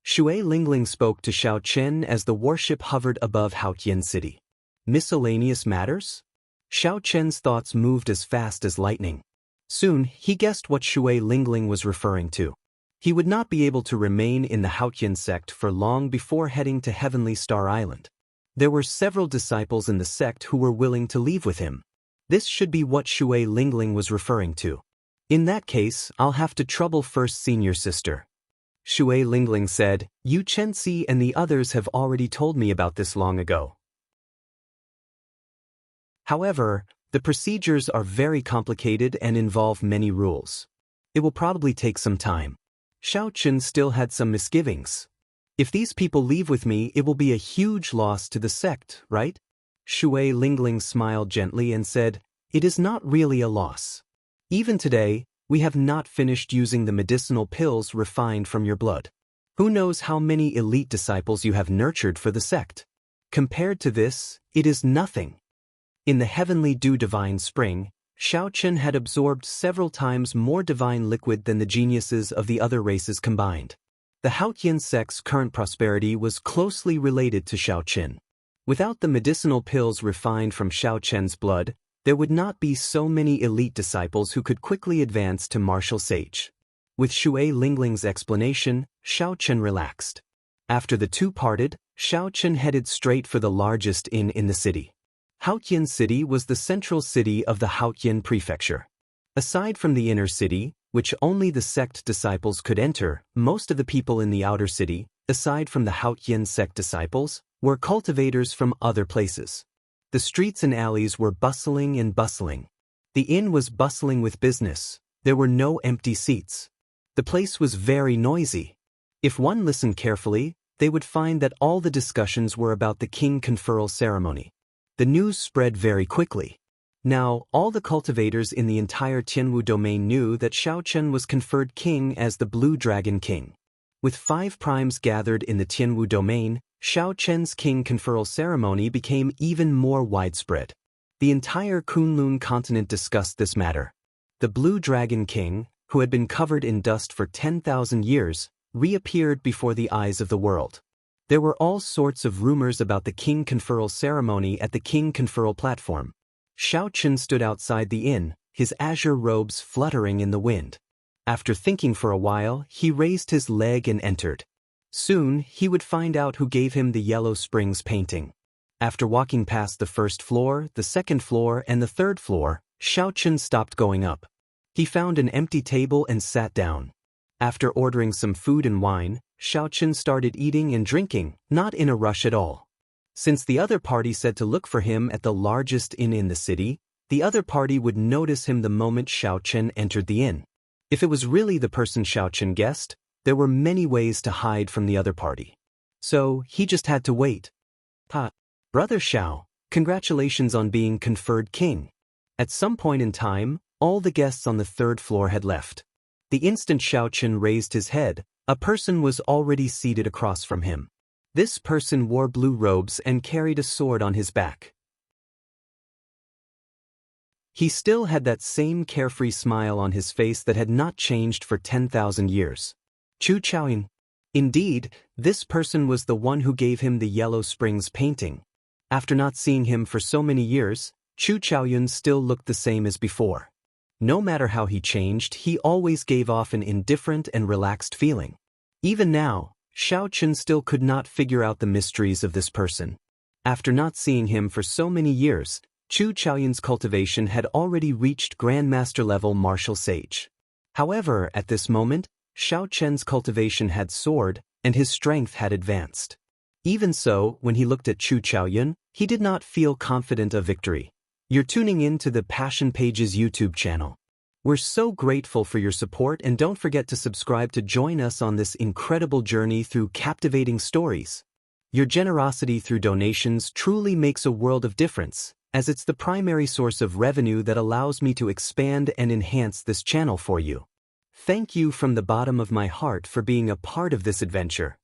Speaker 1: Shui Lingling spoke to Xiao Chen as the warship hovered above Haotian City. Miscellaneous matters? Xiao Chen's thoughts moved as fast as lightning. Soon, he guessed what Shui Lingling was referring to. He would not be able to remain in the Haotian sect for long before heading to Heavenly Star Island. There were several disciples in the sect who were willing to leave with him. This should be what Shui Lingling was referring to. In that case, I'll have to trouble first senior sister. Shui Lingling said, Yu Chenxi and the others have already told me about this long ago. However, the procedures are very complicated and involve many rules. It will probably take some time. Xiao Chen still had some misgivings. If these people leave with me, it will be a huge loss to the sect, right? Shui Lingling smiled gently and said, It is not really a loss. Even today, we have not finished using the medicinal pills refined from your blood. Who knows how many elite disciples you have nurtured for the sect? Compared to this, it is nothing. In the heavenly dew divine spring, Xiao Chen had absorbed several times more divine liquid than the geniuses of the other races combined. The Haotian sect's current prosperity was closely related to Xiao Chen. Without the medicinal pills refined from Xiao Chen's blood, there would not be so many elite disciples who could quickly advance to martial sage. With Shui Lingling's explanation, Xiao Chen relaxed. After the two parted, Xiao Chen headed straight for the largest inn in the city. Haotian City was the central city of the Haotian prefecture. Aside from the inner city, which only the sect disciples could enter, most of the people in the outer city, aside from the Haotian sect disciples, were cultivators from other places. The streets and alleys were bustling and bustling. The inn was bustling with business. There were no empty seats. The place was very noisy. If one listened carefully, they would find that all the discussions were about the king conferral ceremony. The news spread very quickly. Now, all the cultivators in the entire Tianwu domain knew that Xiao Chen was conferred king as the Blue Dragon King. With 5 primes gathered in the Tianwu domain, Xiao Chen's king conferral ceremony became even more widespread. The entire Kunlun continent discussed this matter. The Blue Dragon King, who had been covered in dust for 10,000 years, reappeared before the eyes of the world. There were all sorts of rumors about the king conferral ceremony at the king conferral platform. Xiao Chen stood outside the inn, his azure robes fluttering in the wind. After thinking for a while, he raised his leg and entered. Soon, he would find out who gave him the Yellow Springs painting. After walking past the first floor, the second floor, and the third floor, Xiao Chen stopped going up. He found an empty table and sat down. After ordering some food and wine, Xiao Chen started eating and drinking, not in a rush at all. Since the other party said to look for him at the largest inn in the city, the other party would notice him the moment Xiao Chen entered the inn. If it was really the person Xiao Chen guessed, there were many ways to hide from the other party. So, he just had to wait. Brother Xiao, congratulations on being conferred king. At some point in time, all the guests on the third floor had left. The instant Xiao Chen raised his head, a person was already seated across from him. This person wore blue robes and carried a sword on his back. He still had that same carefree smile on his face that had not changed for 10,000 years. Chu Chaoyun. Indeed, this person was the one who gave him the Yellow Springs painting. After not seeing him for so many years, Chu Chaoyun still looked the same as before. No matter how he changed, he always gave off an indifferent and relaxed feeling. Even now, Xiao Chen still could not figure out the mysteries of this person. After not seeing him for so many years, Chu Chaoyun's cultivation had already reached Grandmaster level martial sage. However, at this moment, Xiao Chen's cultivation had soared, and his strength had advanced. Even so, when he looked at Chu Chaoyun, he did not feel confident of victory. You're tuning in to the Passion Pages YouTube channel. We're so grateful for your support, and don't forget to subscribe to join us on this incredible journey through captivating stories. Your generosity through donations truly makes a world of difference, as it's the primary source of revenue that allows me to expand and enhance this channel for you. Thank you from the bottom of my heart for being a part of this adventure.